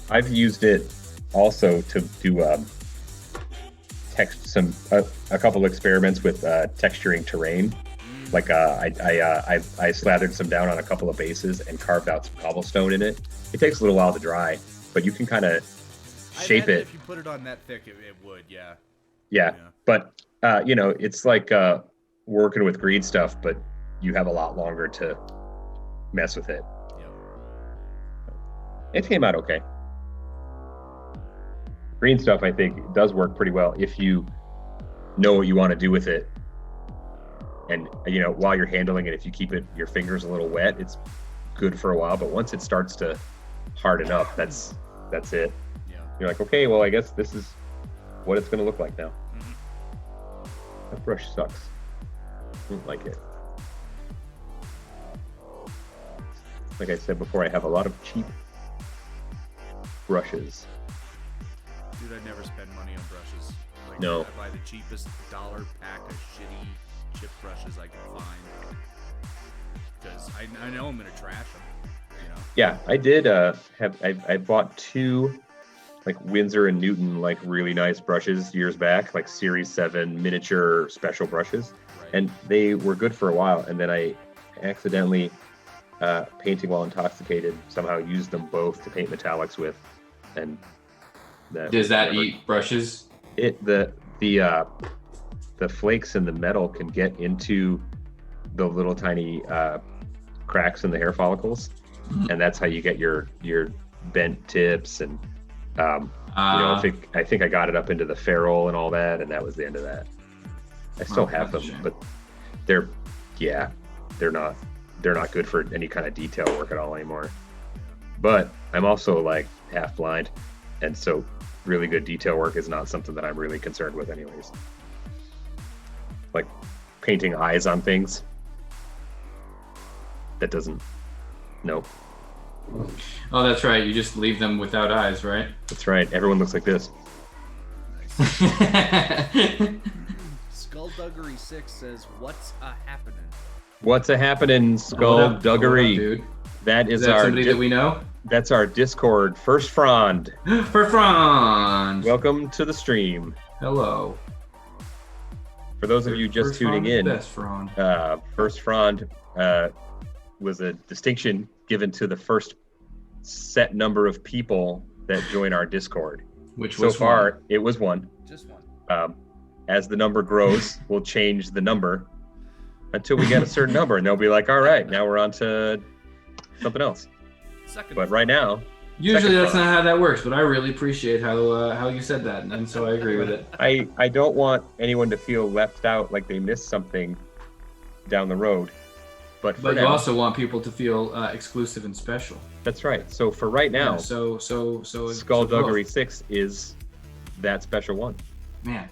I've used it also to do a couple experiments with texturing terrain. Like I slathered some down on a couple of bases and carved out some cobblestone in it. It takes a little while to dry, but you can kind of shape it. If you put it on that thick, it would, yeah. Yeah, but it's like working with green stuff, but you have a lot longer to mess with it. Yep. It came out okay. Green stuff, I think, does work pretty well if you know what you want to do with it. And, while you're handling it, if you keep your fingers a little wet, it's good for a while. But once it starts to harden up, that's it. Yeah. You're like, okay, well, I guess this is what it's going to look like now. That brush sucks. I don't like it. Like I said before, I have a lot of cheap brushes. Dude, I never spend money on brushes. Like, No. I buy the cheapest $1 pack of shitty chip brushes I can find because I know I'm gonna trash them. Yeah, I did I bought 2 like Winsor and Newton like really nice brushes years back, like Series 7 miniature special brushes, and they were good for a while, and then I accidentally painting while intoxicated somehow used them both to paint metallics with, and does that eat brushes? The flakes in the metal can get into the little tiny cracks in the hair follicles, and that's how you get your bent tips. And I think I got it up into the ferrule and all that, and that was the end of that. I still have them, but they're not good for any kind of detail work at all anymore. But I'm also like half blind, and so really good detail work is not something that I'm really concerned with anyways. Like painting eyes on things, that doesn't, no. Oh, that's right. You just leave them without eyes, right? That's right. Everyone looks like this. Skullduggery 6 says, "What's a happening?" What's a happening, Skullduggery? Dude. That is that somebody that we know? That's our Discord. First Frond. First Frond. Welcome to the stream. Hello. For those of you just tuning in, Best Frond. First Frond was a distinction given to the first set number of people that join our Discord. Which so was far, one. it was one. Just one. As the number grows, we'll change the number until we get a certain number, and they'll be like, all right, now we're on to something else. But right now, usually that's not how that works, but I really appreciate how you said that, and so I agree with it. I don't want anyone to feel left out, like they missed something down the road. But you also want people to feel exclusive and special. That's right. So for right now, yeah, so Skullduggery 6 is that special one. Man,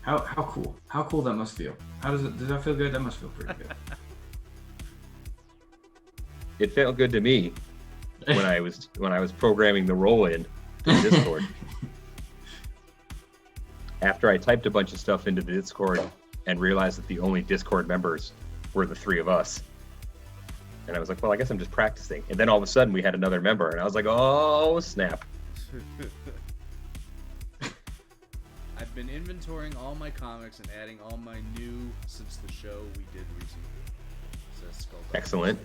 how cool! How cool that must feel. Does that feel good? That must feel pretty good. It felt good to me when I was programming the roll-in to Discord. After I typed a bunch of stuff into the Discord and realized that the only Discord members were the 3 of us. And I was like, well, I guess I'm just practicing. And then all of a sudden we had another member, and I was like, oh, snap. I've been inventorying all my comics and adding all my new since the show we did recently. Says Skullduggery. Excellent.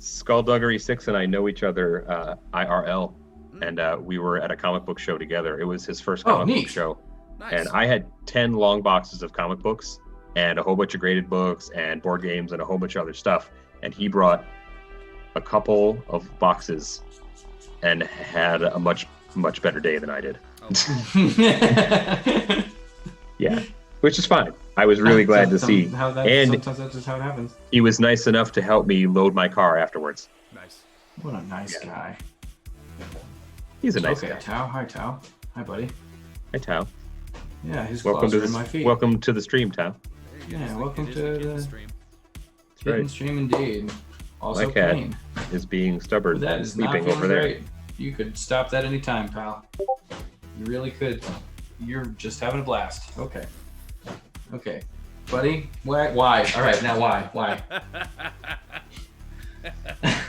Skullduggery 6 and I know each other IRL, and we were at a comic book show together. It was his first comic book show. Nice. And I had 10 long boxes of comic books and a whole bunch of graded books and board games and a whole bunch of other stuff. And he brought a couple of boxes and had a much better day than I did. Oh. Yeah, which is fine. I was really glad to see. And sometimes that's just how it happens. he was nice enough to help me load my car afterwards. Nice. What a nice guy. He's a nice Okay, guy. Tao. Hi, Tao. Hi, buddy. Hi, Tao. Yeah, his Welcome claws to are in my feet. welcome to the stream, Tao. There you go. Yeah, It's welcome it is to Kitten the- stream. That's Hidden right. stream indeed. Also My cat clean. is being stubborn That and is not sleeping feeling over there. great. You could stop that anytime, pal. You really could. You're just having a blast. Okay. Okay. Buddy? Why? All right, now why? I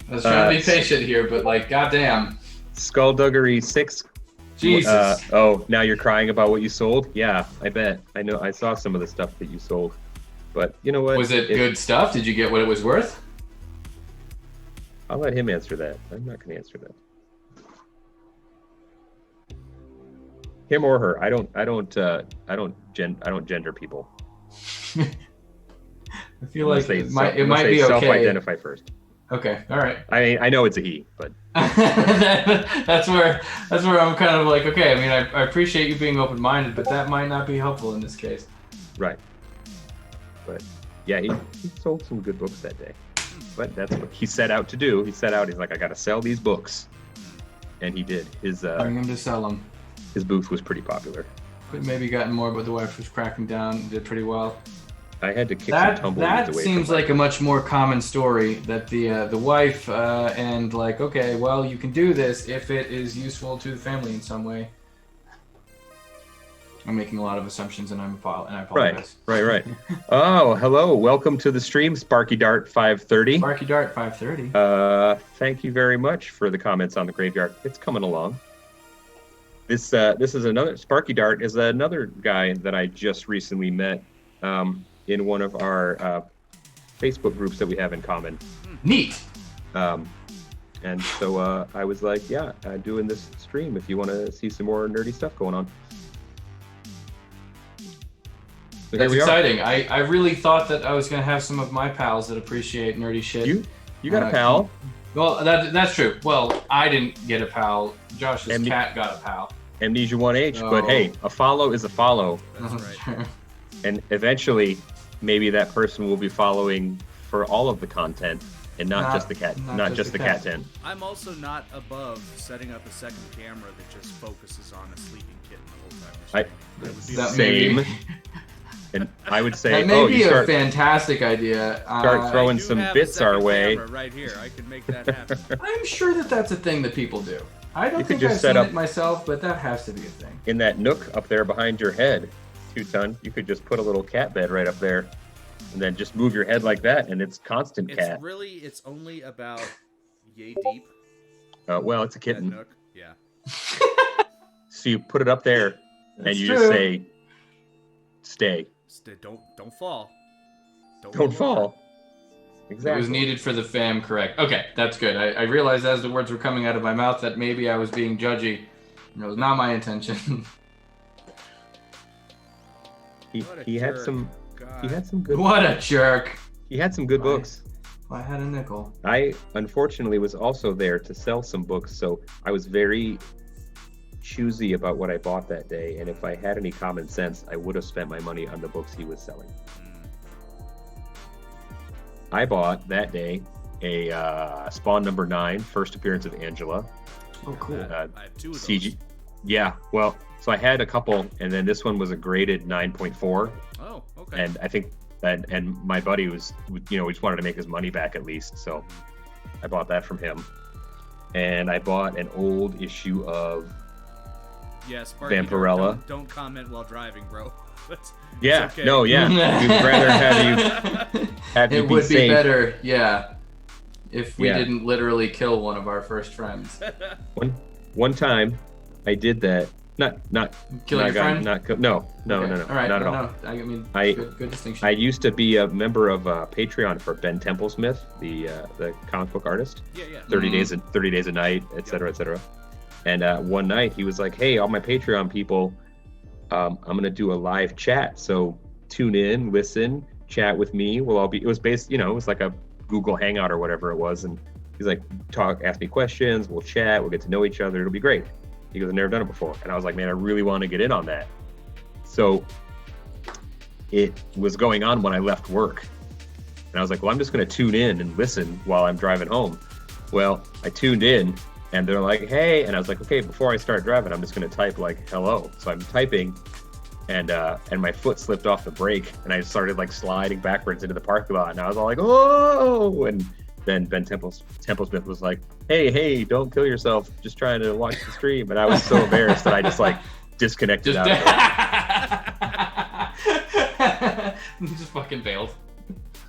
was trying to be patient here, but like, goddamn. Skullduggery 6. Jesus. Oh, now you're crying about what you sold? Yeah, I bet. I know. I saw some of the stuff that you sold. But you know what? Was it good stuff? Did you get what it was worth? I'll let him answer that. I'm not going to answer that. Him or her. I don't gender people. I feel like Unless it might be okay. Self-identify first. Okay, all right. I mean, I know it's a he, but that's where I'm kind of like, okay. I mean, I appreciate you being open-minded, but that might not be helpful in this case. right. But yeah, he sold some good books that day. But that's what he set out to do. He's like, I got to sell these books, and he did. Bring them to sell them. His booth was pretty popular. But maybe gotten more, but the wife was cracking down. Did pretty well. I had to kick some tumbleweeds That away. seems from like a much more common story. That the wife and like, okay, well, you can do this if it is useful to the family in some way. I'm making a lot of assumptions, and I apologize. Right. Oh, hello. Welcome to the stream, Sparky Dart 530. Sparky Dart 530. Thank you very much for the comments on the graveyard. It's coming along. This is another Sparky Dart is another guy that I just recently met in one of our Facebook groups that we have in common. Neat. And so I was like, yeah, doing this stream if you want to see some more nerdy stuff going on. So That's exciting. I really thought that I was going to have some of my pals that appreciate nerdy shit. You got a pal. Well, that's true. Well, I didn't get a pal. Josh's cat got a pal. Amnesia 1H, but hey, a follow is a follow. That's right. And eventually, maybe that person will be following for all of the content and not just the cat, not just the cat tent. I'm also not above setting up a second camera that just focuses on a sleeping kitten the whole time. Same. And I would say, that may be a fantastic idea. Start throwing some bits our way. Right here, I can make that happen. I'm sure that that's a thing that people do. I don't think I've seen it myself, but that has to be a thing. In that nook up there behind your head, 2-ton, you could just put a little cat bed right up there, and then just move your head like that, and it's constant cat. It's only about yay deep. Well, it's a kitten. That nook. Yeah. So you put it up there, and you just say, "Stay." Don't fall. Don't fall. Exactly. It was needed for the fam, correct. Okay, that's good. I realized as the words were coming out of my mouth that maybe I was being judgy. It was not my intention. He had some good. What a jerk. He had some good books. If I had a nickel. I unfortunately was also there to sell some books, so I was very choosy about what I bought that day, and if I had any common sense, I would have spent my money on the books he was selling. I bought that day a Spawn number 9, first appearance of Angela. Oh, cool. I have 2 of those. CG. Yeah, well, so I had a couple, and then this one was a graded 9.4. Oh, okay. And I think and my buddy was, we just wanted to make his money back at least, so I bought that from him. And I bought an old issue of Vampirella. Don't comment while driving, bro. Yeah, okay. no, yeah. We'd rather have you it be would safe. be better, yeah, if we didn't literally kill one of our first friends. One time, I did that, not Killing your friend? No, Okay. All right. not at all. No. I mean, good distinction. I used to be a member of Patreon for Ben Templesmith, the comic book artist. Yeah. 30 days a night, et cetera, et cetera. And one night he was like, "Hey, all my Patreon people, I'm gonna do a live chat. So tune in, listen, chat with me. We'll all be." It was based, it was like a Google Hangout or whatever it was, and he's like, ask me questions, we'll chat, we'll get to know each other, it'll be great. He goes, I've never done it before. And I was like, man, I really want to get in on that. So it was going on when I left work. And I was like, well, I'm just going to tune in and listen while I'm driving home. Well, I tuned in and they're like, hey, and I was like, okay, before I start driving, I'm just going to type like, hello. So I'm typing and my foot slipped off the brake and I started like sliding backwards into the parking lot. And I was all like, oh, and then Ben Templesmith was like, hey, don't kill yourself, just trying to watch the stream. And I was so embarrassed that I just like disconnected out of it. Just fucking bailed.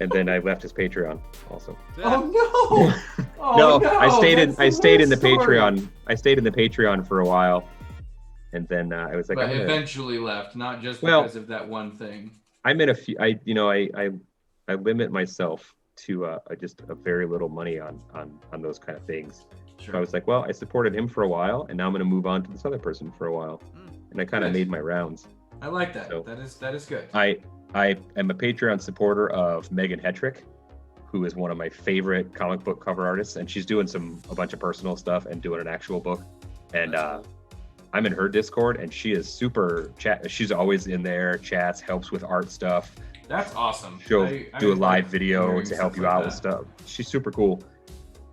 And then I left his Patreon also. Oh no! No, I stayed in the Patreon. I stayed in the Patreon for a while. And then I was like, but eventually left, not just because of that one thing. I'm in a few, I limit myself to just a very little money on those kind of things. Sure. So I was like, well, I supported him for a while, and now I'm going to move on to this other person for a while, and I kind of made my rounds. I like that. So that is good. I am a Patreon supporter of Megan Hetrick, who is one of my favorite comic book cover artists, and she's doing a bunch of personal stuff and doing an actual book, and I'm in her Discord, and she is super she's always in there, chats, helps with art stuff. That's awesome. She'll do a live video to help you out with stuff. She's super cool.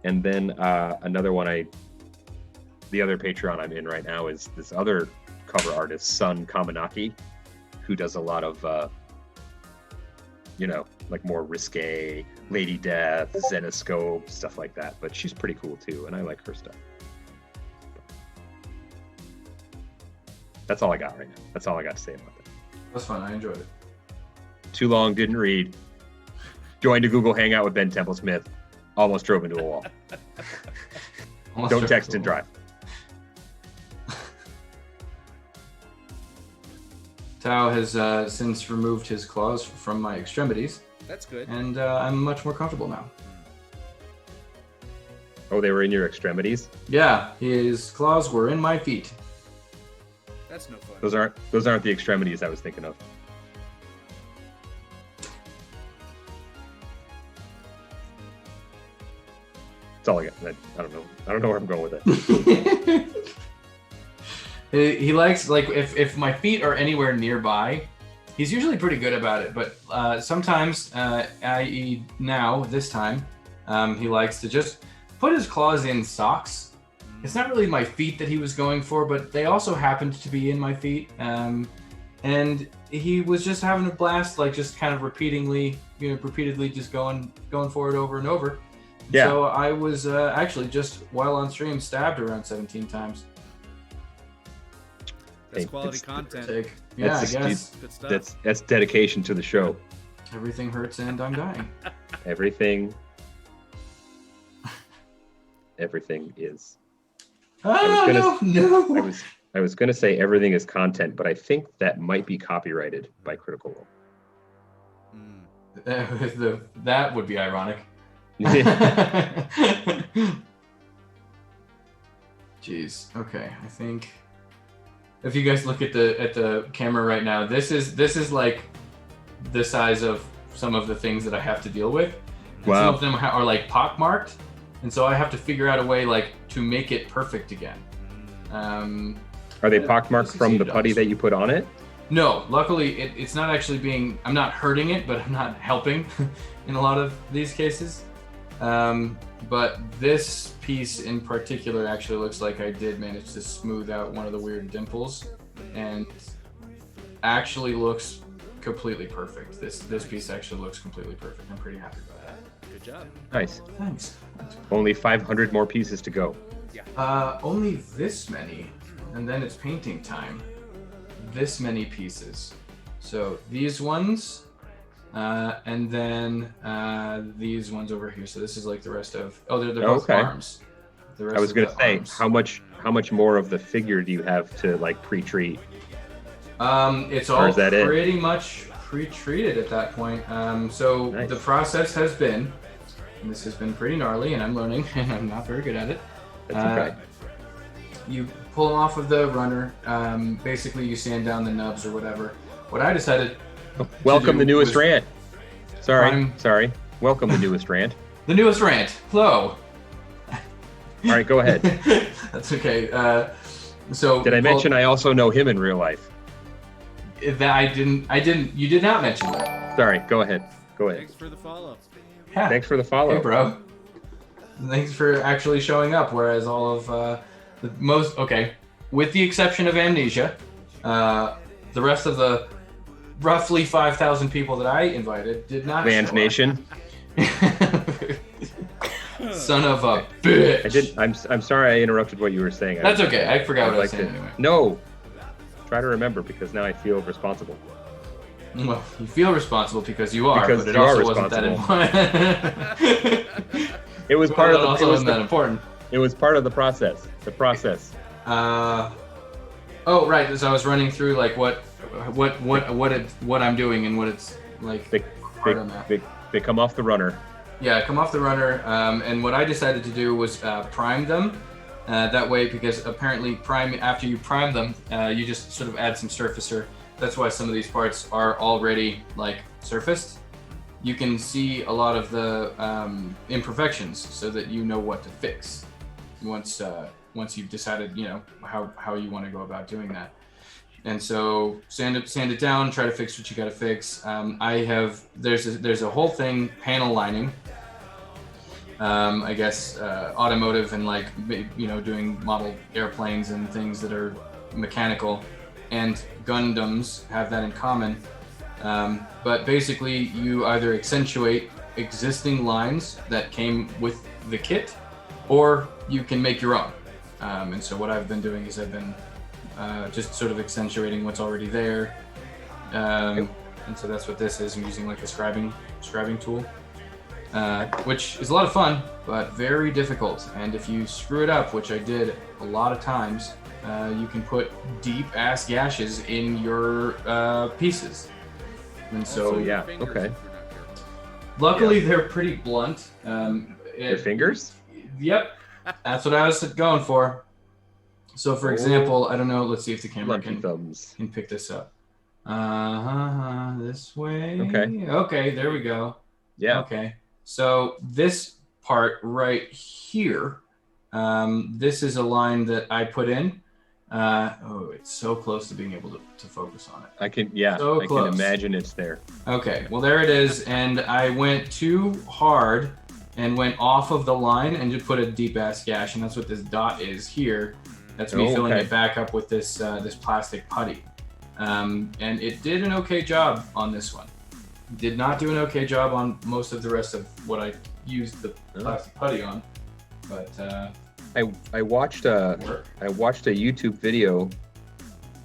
And then another one, the other Patreon I'm in right now is this other cover artist, Sun Kamanaki, who does a lot of, like more risque, Lady Death, Zenoscope, stuff like that. But she's pretty cool too, and I like her stuff. That's all I got right now. That's all I got to say about that. That's fun. I enjoyed it. Too long, didn't read. Joined a Google Hangout with Ben Templesmith. Almost drove into a wall. Don't text and drive. Tao has since removed his claws from my extremities. That's good. And I'm much more comfortable now. Oh, they were in your extremities? Yeah, his claws were in my feet. That's no fun. Those aren't the extremities I was thinking of. That's all I got. I don't know where I'm going with it. He likes, like, if my feet are anywhere nearby, he's usually pretty good about it. But sometimes, i.e. now, this time, he likes to just put his claws in socks. It's not really my feet that he was going for, but they also happened to be in my feet. And he was just having a blast, like just kind of repeatedly just going for it over and over. Yeah. So I was actually just while on stream stabbed around 17 times. That's quality content. Yeah, I guess. Good stuff. That's dedication to the show. Everything hurts and I'm dying. Everything is. No. I was gonna say everything is content, but I think that might be copyrighted by Critical Role. That would be ironic. Jeez. Okay. I think if you guys look at the camera right now, this is like the size of some of the things that I have to deal with. And wow. Some of them are like pockmarked, and so I have to figure out a way like to make it perfect again. Are they pockmarked from the putty that you put on it? No, luckily it's not actually being. I'm not hurting it, but I'm not helping in a lot of these cases. But this piece in particular actually looks like I did manage to smooth out one of the weird dimples, and actually looks completely perfect. This piece actually looks completely perfect. I'm pretty happy about that. Good job. Nice. Thanks. Only 500 more pieces to go. Yeah. Only this many, and then it's painting time. This many pieces. So these ones. And then these ones over here. So this is like the rest of. Oh, they're both arms. I was gonna say, how much how much more of the figure do you have to like pre-treat? It's Or all is that it? pretty much pre-treated at that point. So Nice. the process has been, and this has been pretty gnarly, and I'm learning, and I'm not very good at it. That's okay. You pull them off of the runner. Basically, you sand down the nubs or whatever. What I decided. Welcome do the newest was rant. Sorry, prime- sorry. Welcome the newest rant. The newest rant. Hello. All right, go ahead. That's okay. So Did I mention I also know him in real life? that I didn't. You did not mention that. Sorry, go ahead. Go ahead. Thanks for the follow. Yeah. Thanks for the follow. Hey, bro. Thanks for actually showing up. Whereas all of the most, okay, with the exception of Amnesia, the rest of the roughly 5,000 people that I invited did not. Land show Nation. up. Son of a bitch. I'm sorry I interrupted what you were saying. That's okay. I forgot what I was I'd saying like to- anyway. No. Try to remember because now I feel responsible. Well, you feel responsible because you are, Because but it you are also wasn't that important. It was part of the. also It was, wasn't that important. it was part of the process. The process. Oh, right. So I was running through like what I'm doing and what it's like. They, hard on that. they come off the runner. Yeah, come off the runner. And what I decided to do was prime them. That way, because apparently after you prime them, you just sort of add some surfacer. That's why some of these parts are already like surfaced. You can see a lot of the imperfections, so that you know what to fix once you've decided, you know, how you want to go about doing that. And so sand it down, try to fix what you got to fix. There's a whole thing, panel lining. I guess automotive and like, you know, doing model airplanes and things that are mechanical, and Gundams have that in common. But basically, you either accentuate existing lines that came with the kit, or you can make your own. And so what I've been doing is I've been just sort of accentuating what's already there. And so that's what this is. I'm using like a scribing tool, which is a lot of fun, but very difficult. And if you screw it up, which I did a lot of times, you can put deep ass gashes in your pieces. And so, Yeah. Fingers Okay. if you're not careful. luckily they're pretty blunt. Your fingers? Yep, that's what I was going for. So, for example, I don't know. Let's see if the camera Lucky thumbs. can pick this up. This way. Okay. Okay, there we go. Yeah. Okay. So this part right here, this is a line that I put in. It's so close to being able to focus on it. I can. Yeah. So I close. can imagine it's there. Okay, well there it is, and I went too hard and went off of the line and just put a deep ass gash, and that's what this dot is here. That's me filling okay. it back up with this this plastic putty, and it did an okay job on this one. Did not do an okay job on most of the rest of what I used the plastic putty on, but I watched a YouTube video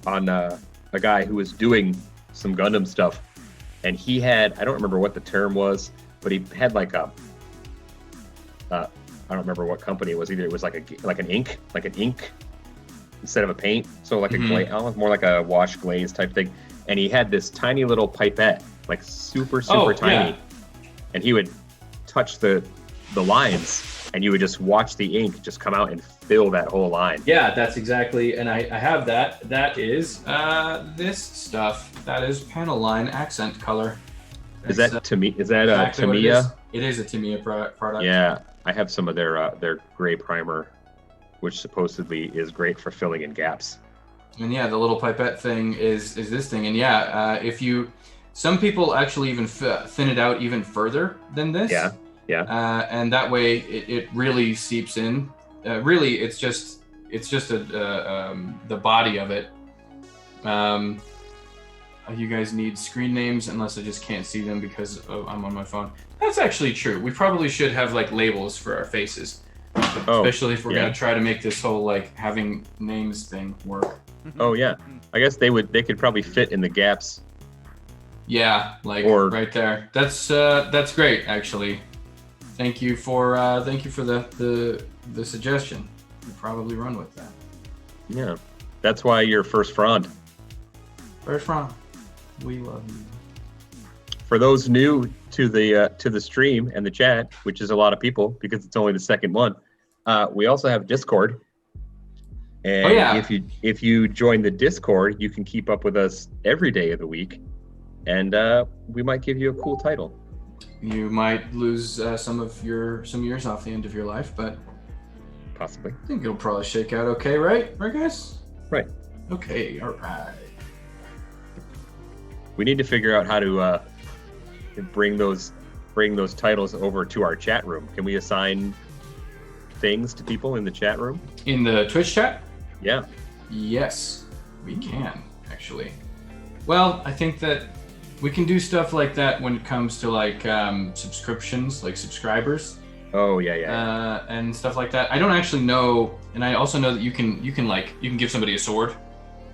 on a guy who was doing some Gundam stuff, and he had, I don't remember what the term was, but he had like a I don't remember what company it was either. It was like an ink instead of a paint, so like a glaze, almost more like a wash glaze type thing. And he had this tiny little pipette, like super tiny, yeah. and he would touch the lines, and you would just watch the ink just come out and fill that whole line. yeah, that's exactly, and I have that. That is this stuff. That is panel line accent color. Is that Tamiya? Is that exactly what it Tamiya? is. It is a Tamiya product. Yeah, I have some of their gray primer, which supposedly is great for filling in gaps. And yeah, the little pipette thing is this thing. And yeah, some people actually even thin it out even further than this. Yeah. And that way it really seeps in. Really, it's just the body of it. You guys need screen names, unless I just can't see them because I'm on my phone. That's actually true. We probably should have like labels for our faces, especially if we're gonna try to make this whole like having names thing work. Oh yeah, I guess they could probably fit in the gaps. Yeah, like right there. That's great actually. Thank you for the suggestion. We'll probably run with that. Yeah, that's why you're first front. First round. We love you. For those new to the stream and the chat, which is a lot of people because it's only the second one, we also have Discord. And if you join the Discord, you can keep up with us every day of the week, and we might give you a cool title. You might lose some years off the end of your life, but Possibly. I think it'll probably shake out okay, right? Right, guys? Right. Okay, all right. We need to figure out how to bring those titles over to our chat room. Can we assign things to people in the chat room? In the Twitch chat? Yeah. Yes, we can, actually. Well, I think that we can do stuff like that when it comes to like subscriptions, like subscribers. Oh yeah. And stuff like that. I don't actually know, and I also know that you can give somebody a sword,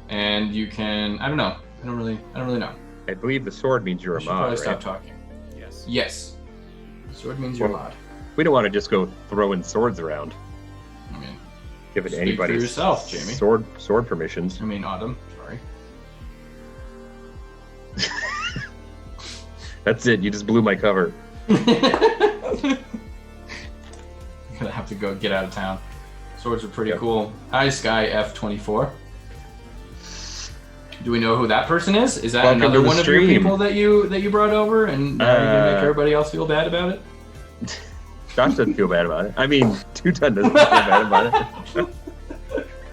and you can. I don't know. I don't really know. I believe the sword means you're a mod, probably right? Stop talking. Yes. Yes. Sword means you're a mod. We don't want to just go throwing swords around. I mean, Giving speak anybody for yourself, Jamie. sword permissions. I mean, Autumn. Sorry. That's it. You just blew my cover. I'm gonna have to go get out of town. Swords are pretty cool. Hi, Sky F24. Do we know who that person is? Is that Welcome another to the one of your stream. people that you brought over, and now you're gonna make everybody else feel bad about it? Josh doesn't feel bad about it. I mean, Ktten doesn't feel bad about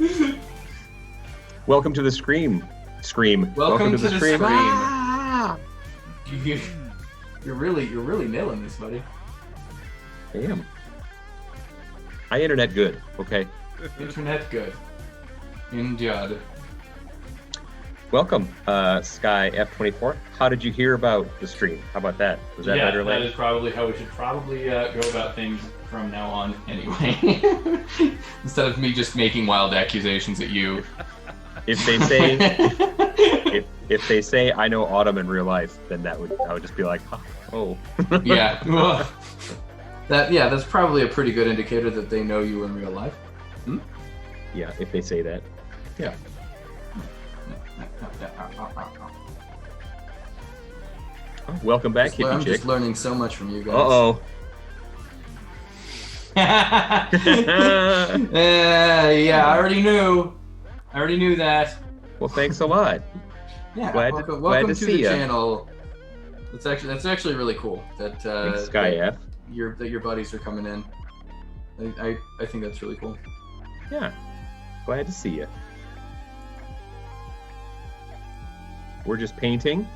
it. Welcome to the Scream. Welcome to the Scream. Scream. You're really nailing this, buddy. I am. I internet good, okay? Internet good. Indeed. Welcome, Sky F24. How did you hear about the stream? How about that? Was that better? That is probably how we should go about things from now on, anyway. Instead of me just making wild accusations at you. If they say, if they say I know Autumn in real life, then I would just be like, oh. Yeah. Well, that's probably a pretty good indicator that they know you in real life. Hmm? Yeah, if they say that. Yeah. Oh, welcome back, hippie I'm chick. just learning so much from you guys. Uh-oh. Yeah, I already knew that. Well, thanks a lot. Yeah, welcome to see the ya. channel. That's actually really cool that Thanks, Sky F. your buddies are coming in. I think that's really cool. Yeah, glad to see you. We're just painting.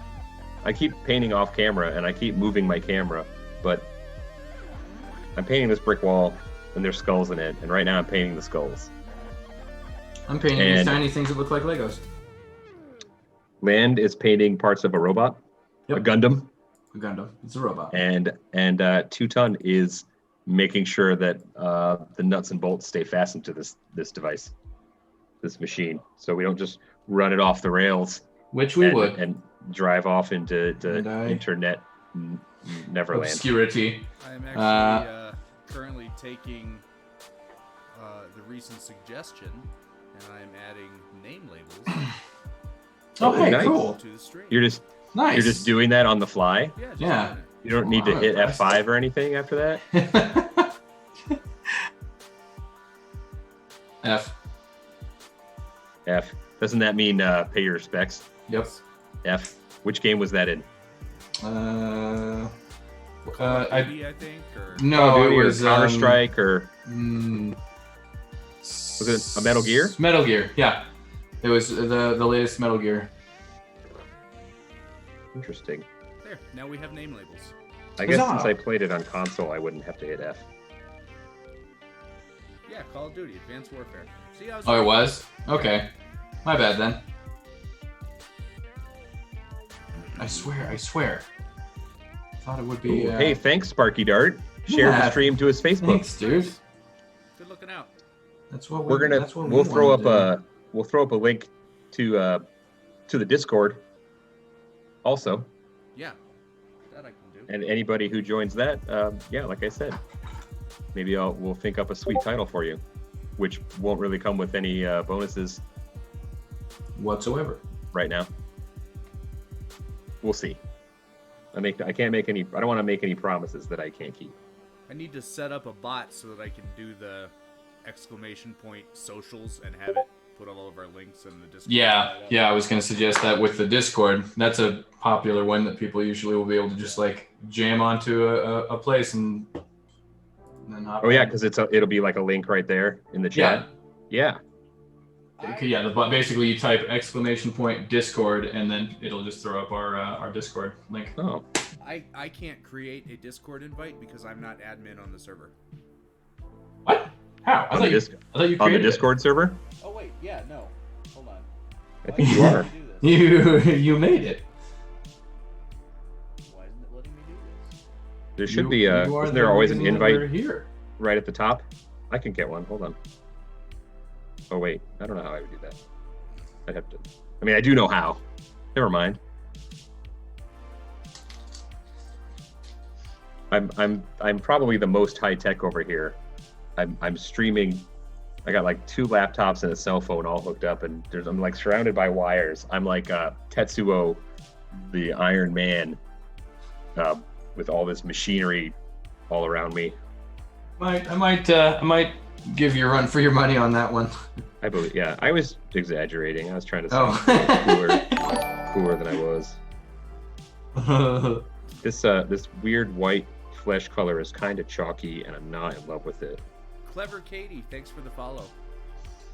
I keep painting off camera and I keep moving my camera, but I'm painting this brick wall and there's skulls in it, and right now I'm painting the skulls. I'm painting these tiny things that look like Legos. Land is painting parts of a robot, Yep. a Gundam. A Gundam. It's a robot. And Ktten is making sure that the nuts and bolts stay fastened to this device, this machine, so we don't just run it off the rails. Which we would. And drive off into internet neverland. Obscurity. I'm actually currently taking the recent suggestion, and I'm adding name labels. Oh, hey, nice. cool. To the stream. You're just doing that on the fly. Yeah. Yeah. You don't need to hit F5 or anything after that. F. Doesn't that mean pay your respects? Yep. F. Which game was that in? Call of Duty, I think, or No, it was Counter Strike or was it a Metal Gear? Metal Gear, yeah. It was the latest Metal Gear. Interesting. there. Now we have name labels. I guess Huzzah. since I played it on console, I wouldn't have to hit F. Yeah, Call of Duty, Advanced Warfare. See, I was Oh, it right. was? Okay. My bad then. I swear. I thought it would be. Ooh, hey, thanks, Sparky Dart. Shared the stream to his Facebook. Thanks, dude. Good looking out. That's what We'll throw up a link to the Discord. Also, Yeah, that I can do. and anybody who joins that, yeah, like I said, maybe we'll think up a sweet title for you. which won't really come with any bonuses whatsoever right now. We'll see. I can't make any. I don't want to make any promises that I can't keep. I need to set up a bot so that I can do the exclamation point socials and have it put all of our links in the Discord. Yeah, I was going to suggest that with the Discord. That's a popular one that people usually will be able to just like jam onto a place and then hop Oh yeah, in. because it'll be like a link right there in the chat. Yeah. Yeah, basically you type exclamation point Discord and then it'll just throw up our Discord link. Oh. I can't create a Discord invite because I'm not admin on the server. What? How? I thought you created on the Discord server? Oh wait, yeah, no. Hold on. I think you are. You made it. Why isn't it letting me do this? There should be isn't there always an invite here right at the top? I can get one. Hold on. Oh wait, I don't know how I would do that. I'd have to. I mean, I do know how. Never mind. I'm probably the most high tech over here. I'm streaming. I got like 2 laptops and a cell phone all hooked up, and I'm like surrounded by wires. I'm like Tetsuo, the Iron Man, with all this machinery all around me. I might give you a run for your money on that one. I believe. Yeah, I was exaggerating. I was trying to sound cooler than I was. This weird white flesh color is kind of chalky, and I'm not in love with it. Clever Katie, thanks for the follow.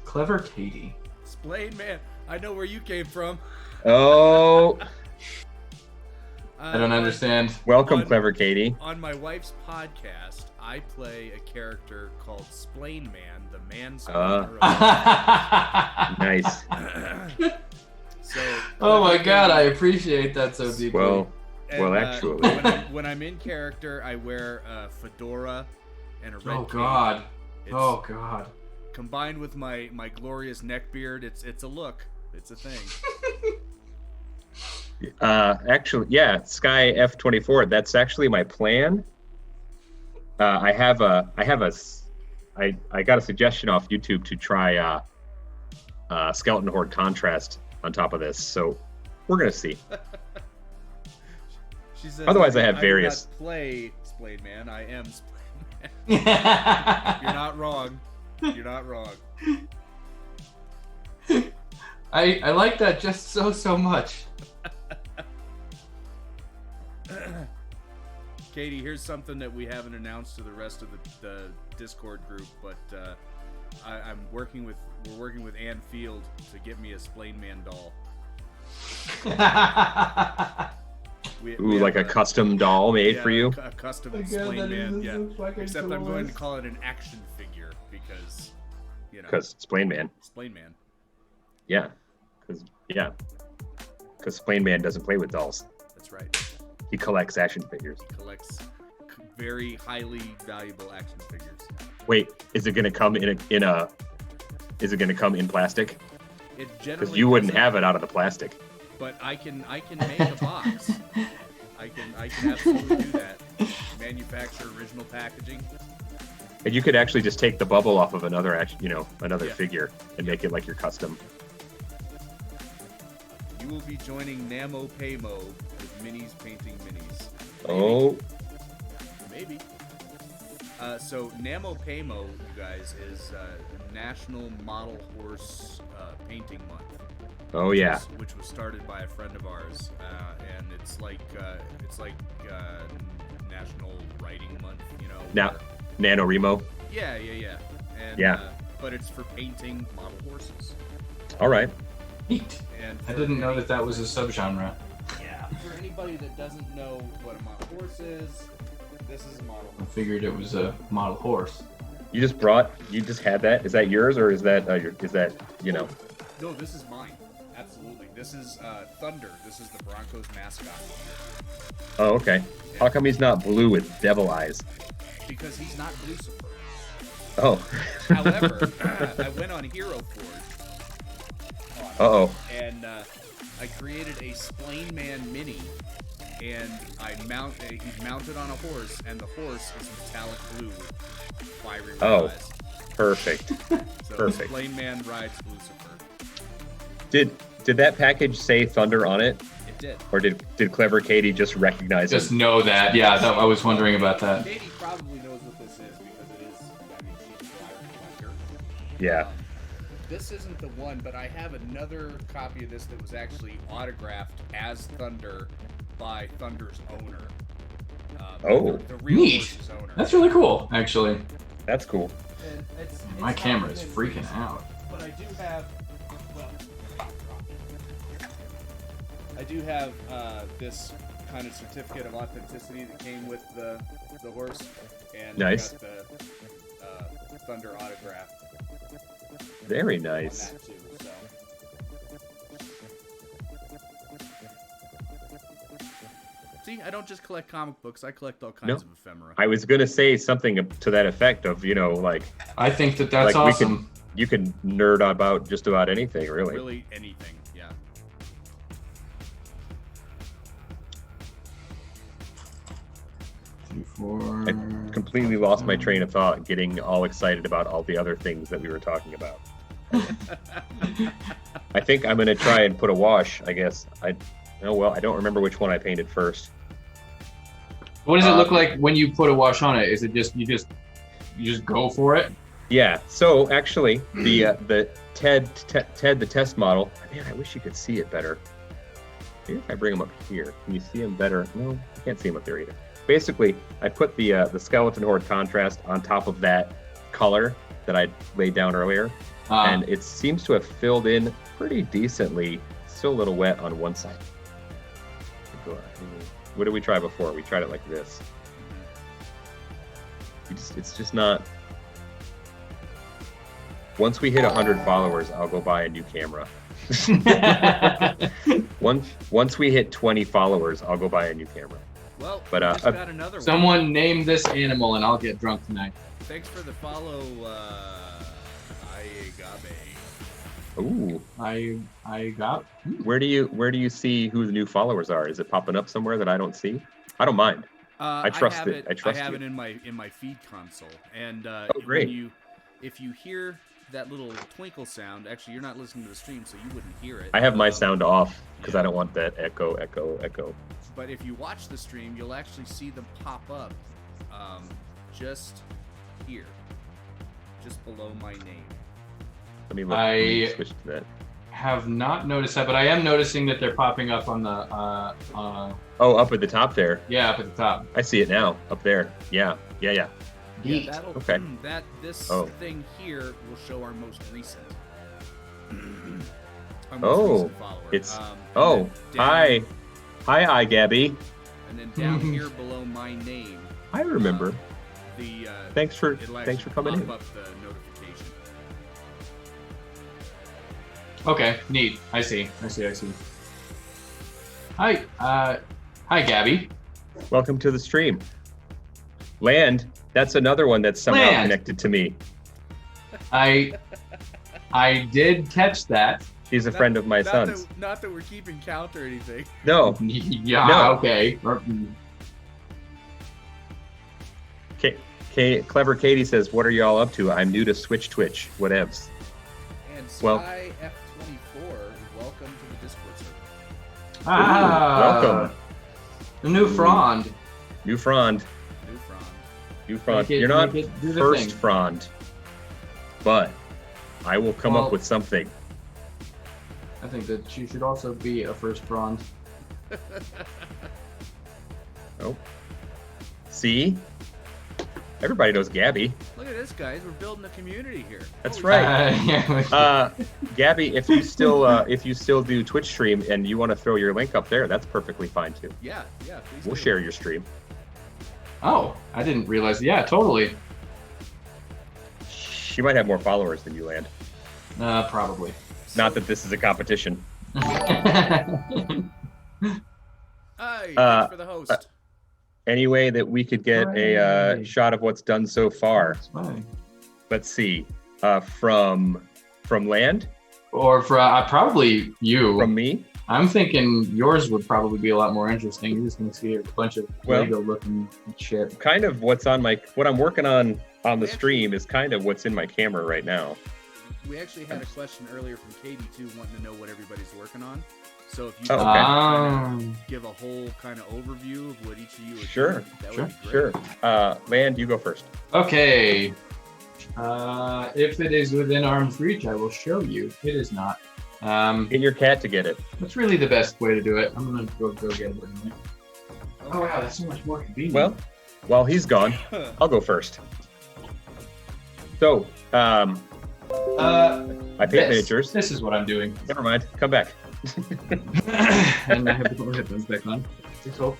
Clever Katie. Splain Man, I know where you came from. Oh. I don't understand. Welcome, Clever Katie. On my wife's podcast, I play a character called Splain Man, the mansplainer. Nice. So. Oh my God, I appreciate that so deeply. Well, actually, when I'm in character, I wear a fedora and a red cape. God. Oh God. Combined with my glorious neck beard, it's a look. It's a thing. Actually, yeah, Sky F24. That's actually my plan. I got a suggestion off YouTube to try Skeleton Horde contrast on top of this, so we're gonna see. She says, otherwise, I have various. Do not play Splain Man. I am Splain Man. You're not wrong. You're not wrong. I like that just so much. Katie, here's something that we haven't announced to the rest of the Discord group, but we're working with Ann Field to get me a Splain Man doll. We like a custom doll made for you? A custom Splain Man, yeah. Except I'm going to call it an action figure because, Because Splain Man. Splain Man. Yeah. Because Splain Man doesn't play with dolls. That's right. He collects action figures. He collects very highly valuable action figures. Wait, is it going to come in Is it going to come in plastic? It generally because you wouldn't have it out of the plastic. But I can make a box. I can absolutely do that. Manufacture original packaging. And you could actually just take the bubble off of another figure and make it like your custom. You will be joining Namo Paymo with Minis painting minis. Maybe. Oh. Maybe. So Namo Paymo, you guys, is National Model Horse Painting Month. Oh yeah. Which was started by a friend of ours, and it's like National Writing Month, Now, NaNoWriMo. Yeah. And, yeah. But it's for painting model horses. All right. Neat. And I didn't know that was a subgenre. Yeah. For anybody that doesn't know what a model horse is, this is a model horse. I figured it was a model horse. You just had that? Is that yours or is that No, this is mine. Absolutely. This is Thunder. This is the Broncos mascot. Oh, okay. How come he's not blue with devil eyes? Because he's not Lucifer. Oh. However, I went on Hero Forge. Uh-oh. And I created a Splain Man mini, and he's mounted on a horse, and the horse is metallic blue with fiery red eyes. Perfect. So Perfect. Flame Man rides Lucifer. Did that package say Thunder on it? It did. Or did Clever Katie just recognize Just it? know that. Yeah, I was wondering about that. Katie probably knows what this is because it is. I mean, she's a fire collector. Yeah. This isn't the one, but I have another copy of this that was actually autographed as Thunder by Thunder's owner. The real Neat. horse's owner. That's really cool, actually. That's cool. And it's My not camera is been freaking recent, out. But I do have this kind of certificate of authenticity that came with the horse, and Nice. I got the Thunder autograph Very on nice. that too. So. See, I don't just collect comic books; I collect all kinds of ephemera. I was gonna say something to that effect of, like I think that's like awesome. you can nerd about just about anything, really. Really, anything. Yeah. I completely lost my train of thought, getting all excited about all the other things that we were talking about. I think I'm gonna try and put a wash. I guess I don't remember which one I painted first. What does it look like when you put a wash on it? Is it just you just go for it? Yeah. So actually, the Ted the test model. Man, I wish you could see it better. Maybe if I bring him up here, can you see him better? No, you can't see him up there either. Basically, I put the skeleton horde contrast on top of that color that I laid down earlier, and it seems to have filled in pretty decently. Still a little wet on one side. What did we try before? We tried it like this. It's just not. Once we hit 100 followers, I'll go buy a new camera. Once we hit 20 followers, I'll go buy a new camera. Well, but just got another someone one. name this animal and I'll get drunk tonight. Thanks for the follow, Aigabe. Ooh. I got. Where do you see who the new followers are? Is it popping up somewhere that I don't see? I don't mind. I trust it. I trust have you. it in my feed console, and great. if you hear that little twinkle sound, actually you're not listening to the stream, so you wouldn't hear it. I have my sound off because I don't want that echo. But if you watch the stream, you'll actually see them pop up, just here, just below my name. Let me look. Let me switch to that. Have not noticed that, but I am noticing that they're popping up on the. Up at the top there. Yeah, up at the top. I see it now. Up there. Yeah. Neat. Okay. This thing here will show our most recent. Recent follower. It's hi, Gabby. And then down here below my name. I remember. Thanks for coming in. Up the notification. Okay, neat. I see. Hi, Gabby. Welcome to the stream. Land. That's another one that's somehow connected to me. I did catch that. She's a friend of my son's. Not that we're keeping count or anything. No. Yeah. No. Okay. Clever Katie says, "What are y'all up to? I'm new to Twitch. Whatevs." And Spy F24, welcome to the Discord server. Welcome. The new Frond. New Frond. You're not first Frond, but I will come up with something. I think that she should also be a first Frond. Oh. See? Everybody knows Gabby. Look at this, guys. We're building a community here. That's right. Gabby, if you still do Twitch stream and you want to throw your link up there, that's perfectly fine too. Yeah, please. We'll share your stream. Oh, I didn't realize. Yeah, totally. She might have more followers than you, Land. Probably. Not that this is a competition. Hi, thanks for the host. Any way that we could get a shot of what's done so far? Let's see. From Land? Or probably you. From me? I'm thinking yours would probably be a lot more interesting. You're just going to see a bunch of Lego looking shit. Kind of what I'm working on on the stream is kind of what's in my camera right now. We actually had a question earlier from Katie too, wanting to know what everybody's working on. So if you Oh, could okay. kind of give a whole kind of overview of what each of you are Sure, doing, that would be Sure. great. Land, you go first. Okay. If it is within arm's reach, I will show you. It is not. Get your cat to get it. That's really the best way to do it. I'm gonna go get it. Oh wow, that's so much more convenient. Well, while he's gone, I'll go first. So, I paint miniatures. This is what I'm doing. Never mind. Come back. And I have to put my headphones back on. Just hope.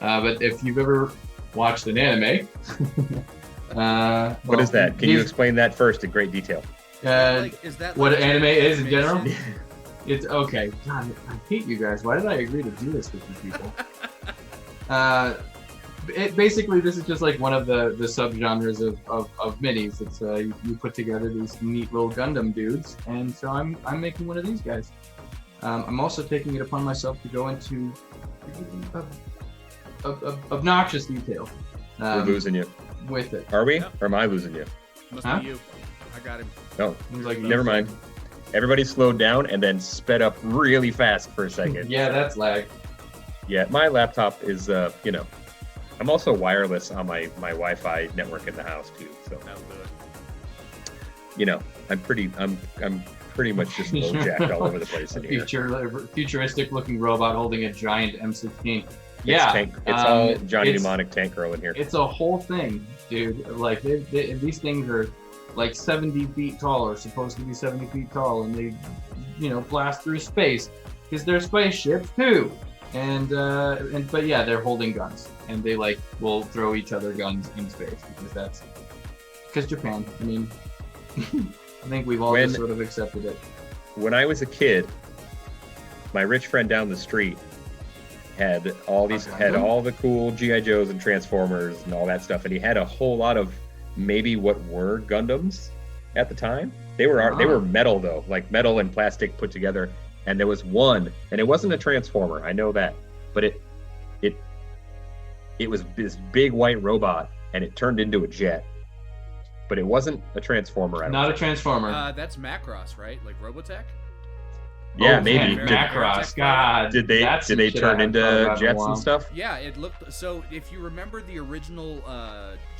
But if you've ever watched an anime, What is that? Can you explain that first in great detail? Is that what like anime is in animation? general? It's okay. God, I hate you guys. Why did I agree to do this with you people? Basically, this is just like one of the subgenres of minis. It's you put together these neat little Gundam dudes, and so I'm making one of these guys. I'm also taking it upon myself to go into obnoxious detail. We're losing you. With it. Are we? Yep. Or am I losing you? Must Huh? be you. I got him. No. It's like Never mind. Everybody slowed down and then sped up really fast for a second. Yeah, that's lag. Yeah, my laptop is, I'm also wireless on my Wi-Fi network in the house too. So, That'll do it. I'm pretty much just low jacked all over the place in here. Futuristic looking robot holding a giant M16. It's Yeah, all Johnny it's- Mnemonic Tank Girl in here. It's a whole thing, dude. Like these things are like 70 feet tall, or supposed to be 70 feet tall, and they, blast through space because they're spaceships too. But yeah, they're holding guns, and they will throw each other guns in space because Japan. I mean, I think we've all just sort of accepted it. When I was a kid, my rich friend down the street had all the cool G.I. Joes and Transformers and all that stuff, and he had a whole lot of maybe what were Gundams at the time. They were metal though, like metal and plastic put together, and there was one, and it wasn't a Transformer, I know that, but it was this big white robot, and it turned into a jet, but it wasn't a Transformer. Not a Transformer. That's Macross, right? Like Robotech? Yeah, maybe. Man, Macross. God. Did they turn into jets and stuff? Yeah, it looked. So if you remember the original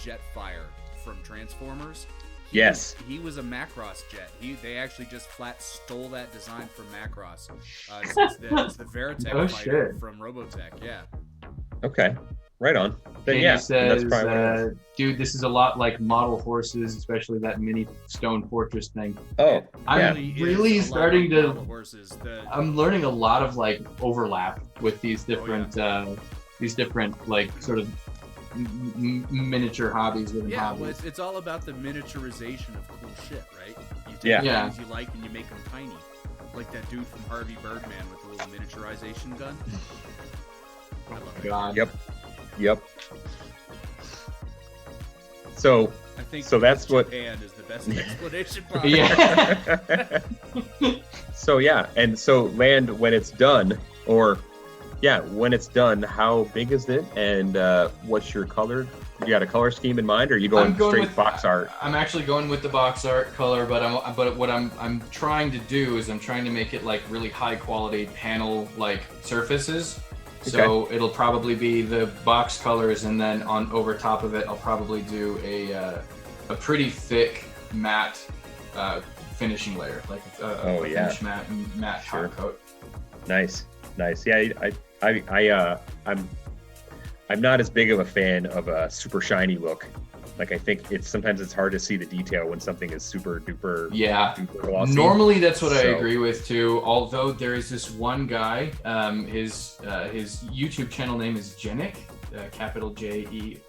Jetfire from Transformers, yes, he was a Macross jet. They actually just flat stole that design from Macross. It's the Veritech fighter from Robotech. Yeah. Okay. Right on. Then Kenny yeah, says, that's probably what it is. dude, this is a lot like model horses, especially that mini stone fortress thing. Oh, I'm yeah. really starting to. Horses. I'm learning a lot of overlap with these different, sort of miniature hobbies within hobbies. Well, it's all about the miniaturization of cool shit, right? You take Yeah. things you like and you make them tiny, like that dude from Harvey Birdman with the little miniaturization gun. I love that. God. Yep. So I think that's what. Japan is the best explanation. Yeah. So yeah, and so land when it's done, when it's done, how big is it, and what's your color? You got a color scheme in mind, or are you going straight with box art? I'm actually going with the box art color, but what I'm trying to do is I'm trying to make it really high quality panel surfaces. So it'll probably be the box colors, and then over top of it, I'll probably do a pretty thick matte finishing layer, a finish matte top coat. Nice. Yeah, I'm not as big of a fan of a super shiny look. I think sometimes it's hard to see the detail when something is super duper. Yeah. Duper glossy. Normally, that's what I agree with too. Although there is this one guy, his YouTube channel name is Genic, capital Jenic.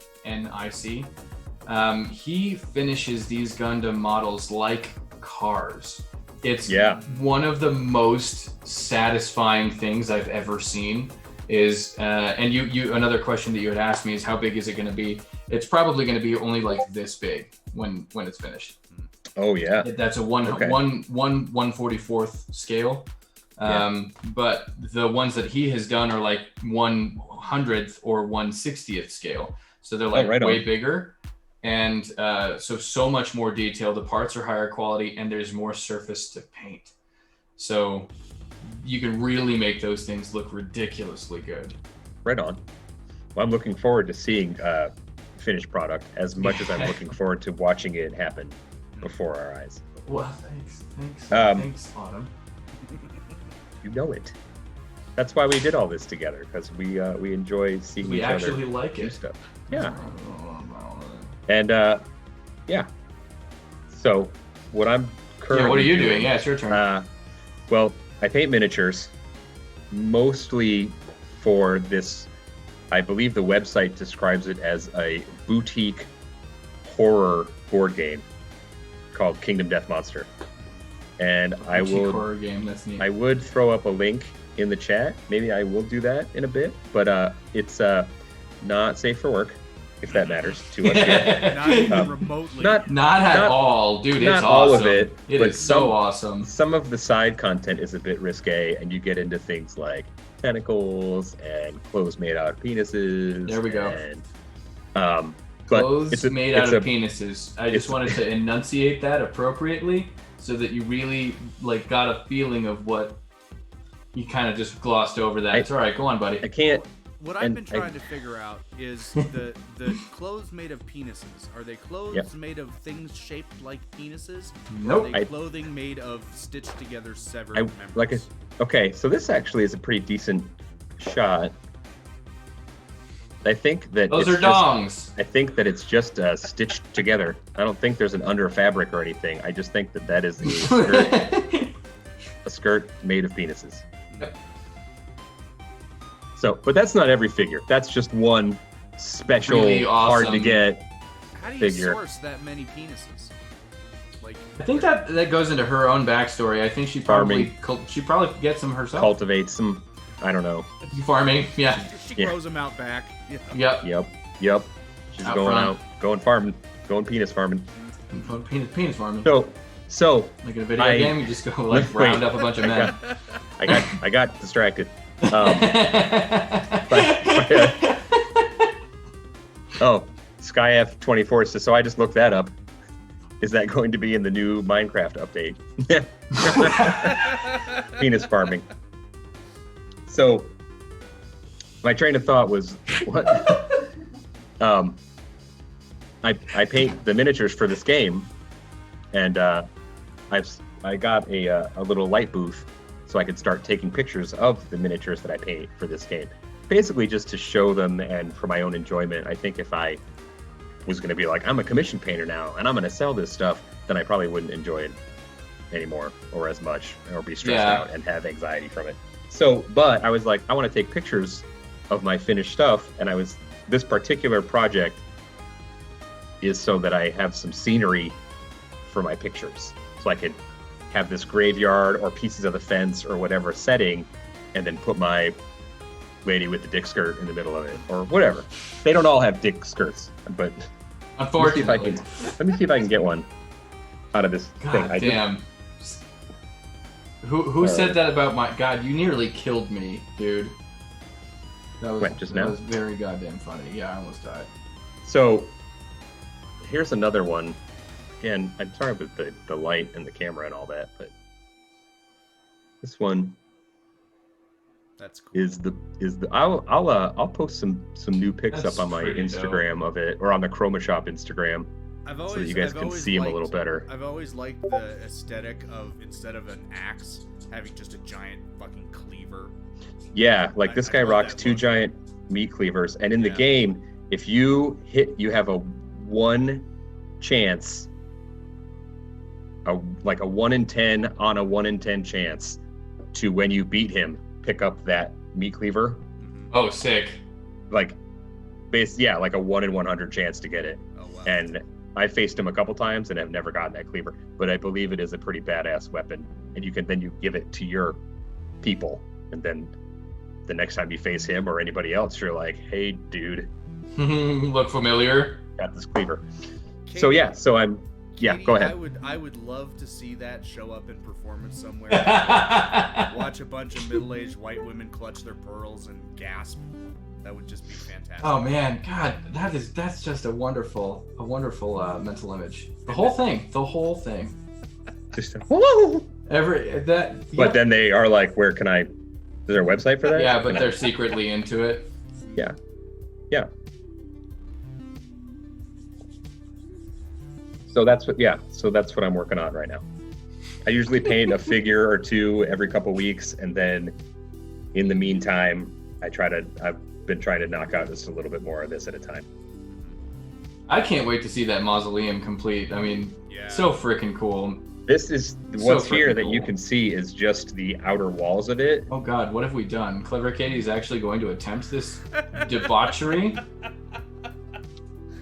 He finishes these Gundam models like cars. It's one of the most satisfying things I've ever seen. And you another question that you had asked me is how big is it going to be? It's probably going to be only this big when it's finished. Oh yeah. That's a 1/44th scale. But the ones that he has done are 1/100th or 1/60th scale. So they're way bigger. And so much more detail. The parts are higher quality, and there's more surface to paint. So you can really make those things look ridiculously good. Right on. Well, I'm looking forward to seeing finished product as much as I'm looking forward to watching it happen before our eyes. Well, thanks, Autumn. You know it. That's why we did all this together, because we enjoy seeing each other. We actually like do it. stuff. Yeah. And yeah. So what I'm currently what are you doing? Yeah, it's your turn. Well, I paint miniatures mostly for this. I believe the website describes it as a boutique horror board game called Kingdom Death Monster. And horror game. That's neat. I would throw up a link in the chat. Maybe I will do that in a bit, but it's not safe for work, if that matters too much. Not even remotely. Not at all, dude. Not it's all awesome. of it. It is so awesome. Some of the side content is a bit risque, and you get into things like tentacles and clothes made out of penises. There we go. And, clothes made out of penises. I just wanted to enunciate that appropriately so that you really got a feeling of what you kind of just glossed over that. It's all right. Go on, buddy. I can't. What I've been trying to figure out is the clothes made of penises. Are they clothes made of things shaped like penises? Nope. Or are they clothing made of stitched together severed members? Okay, so this actually is a pretty decent shot. I think that those are dongs. I think that it's just stitched together. I don't think there's an under fabric or anything. I just think that is a skirt made of penises. Yep. So, but that's not every figure. That's just one special, really awesome, hard to get How do you figure. source that many penises? I think that goes into her own backstory. I think she probably gets them herself. Cultivates them. I don't know. Farming, yeah. She grows them out back. Yeah. Yep. She's going farming, going penis farming. Penis farming. So like in a video game, you just go round up a bunch of men. I got distracted. Sky F24 says, so I just looked that up. Is that going to be in the new Minecraft update? Penis farming. So my train of thought was what? I paint the miniatures for this game, and I got a little light booth so I could start taking pictures of the miniatures that I paint for this game. Basically just to show them and for my own enjoyment. I think if I was going to be like, I'm a commission painter now and I'm going to sell this stuff, then I probably wouldn't enjoy it anymore or as much or be stressed out and have anxiety from it. So, but I was like, I want to take pictures of my finished stuff, and this particular project is so that I have some scenery for my pictures. So I could have this graveyard or pieces of the fence or whatever setting, and then put my lady with the dick skirt in the middle of it or whatever. They don't all have dick skirts, but unfortunately, let me see if I can get one out of this thing. Damn. Who said that about my God? You nearly killed me, dude. That was very goddamn funny. Yeah, I almost died. So here's another one. Again, I'm sorry about the light and the camera and all that, but this one is the I'll post some new pics up on my Instagram of it, or on the Chroma Shop Instagram, so that you guys can see them a little better. I've always liked the aesthetic of, instead of an axe, having just a giant fucking cleaver. Yeah, like this guy rocks two giant meat cleavers, and in the game, if you hit, you have a 1 chance, like a 1 in 10 on a 1 in 10 chance to, when you beat him, pick up that meat cleaver. Oh, sick. Like a 1 in 100 chance to get it. Oh, wow. And I faced him a couple times and have never gotten that cleaver, but I believe it is a pretty badass weapon, and you give it to your people, and then the next time you face him or anybody else, you're like, hey dude, look familiar, got this cleaver. Katie, so I'm go ahead. I would love to see that show up in performance somewhere. Watch a bunch of middle-aged white women clutch their pearls and gasp That would just be fantastic. Oh man, God, that's just a wonderful mental image. The whole thing. Just whoa. But then they are like, where can I? Is there a website for that? Yeah, but they're secretly into it. Yeah. So that's what I'm working on right now. I usually paint a figure or two every couple weeks, and then in the meantime, I've been trying to knock out just a little bit more of this at a time. I can't wait to see that mausoleum complete. I mean, so freaking cool. This is what's here that you can see is just the outer walls of it. Oh God, what have we done? Clever Katie is actually going to attempt this debauchery.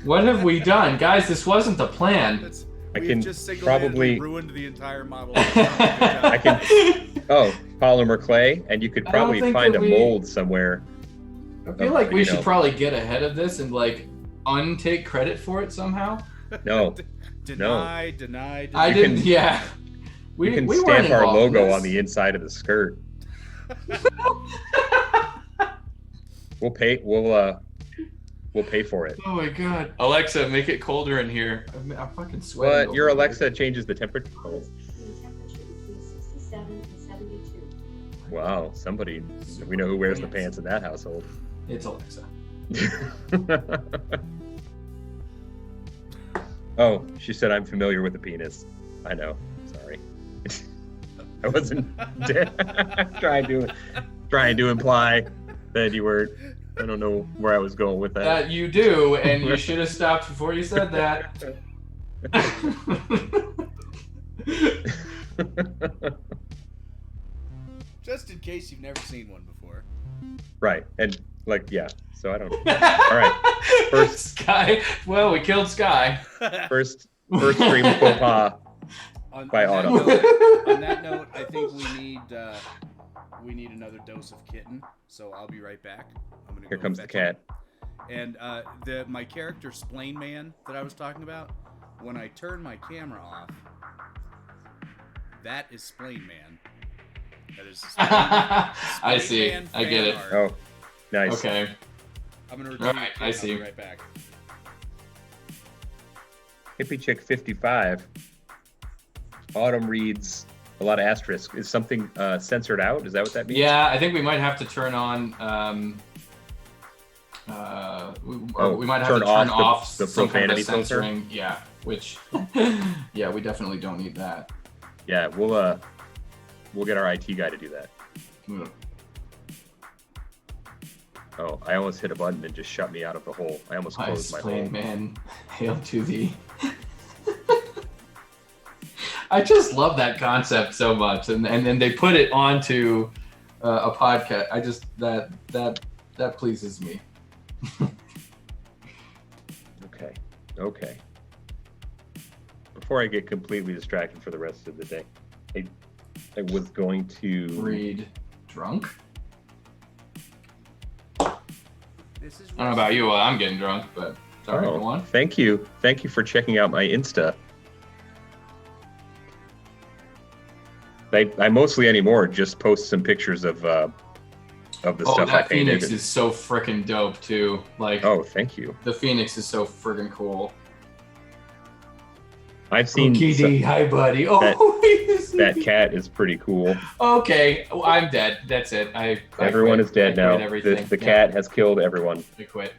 What have we done, guys? This wasn't the plan. I can just probably ruined the entire model. I can polymer clay, and you could probably find a mold somewhere. I feel like we should probably get ahead of this and like untake credit for it somehow. No. Deny. I didn't. Yeah. We can stamp our logo on the inside of the skirt. We'll pay for it. Oh my God. Alexa, make it colder in here. I'm fucking sweating. But your Alexa changes the temperature. The temperature between 67 and 72. Wow, we know who wears the pants in that household. It's Alexa. Oh, she said I'm familiar with the penis. I know. Sorry. I wasn't trying to imply that you were. I don't know where I was going with that. You do, and you should have stopped before you said that. Just in case you've never seen one before. Right, and so I don't. All right, first Sky. Well, we killed Sky. First stream faux pas by Autumn. On that note, I think we need another dose of Kitten. So I'll be right back. Here comes the cat. And my character Splain Man that I was talking about, when I turn my camera off, that is Splain Man. That is Splain I see. Man I get it. art. Oh, nice. Okay. I'm gonna retrieve All right, Kitten. I see. I'll be right back. Hippie Chick 55. Autumn reads a lot of asterisks. Is something censored out? Is that what that means? Yeah, I think we might have to turn on. We might have to turn off the some kind of profanity filter. censoring. Yeah, which yeah, we definitely don't need that. Yeah, we'll get our IT guy to do that. Oh, I almost hit a button and just shut me out of the hole. I almost closed my hole. Man, hail to thee. I just love that concept so much, and then they put it onto a podcast. I just that pleases me. Okay. Before I get completely distracted for the rest of the day, I was going to read drunk. This is I don't know about you while I'm getting drunk, but sorry, go on. Thank you for checking out my Insta. I mostly anymore just post some pictures of the stuff I that painted. Phoenix is so freaking dope too. Like, oh, thank you. The Phoenix is so freaking cool. I've seen hi buddy. Oh, that cat is pretty cool. Okay, I'm dead. That's it. Everyone is dead now. The cat has killed everyone. I quit.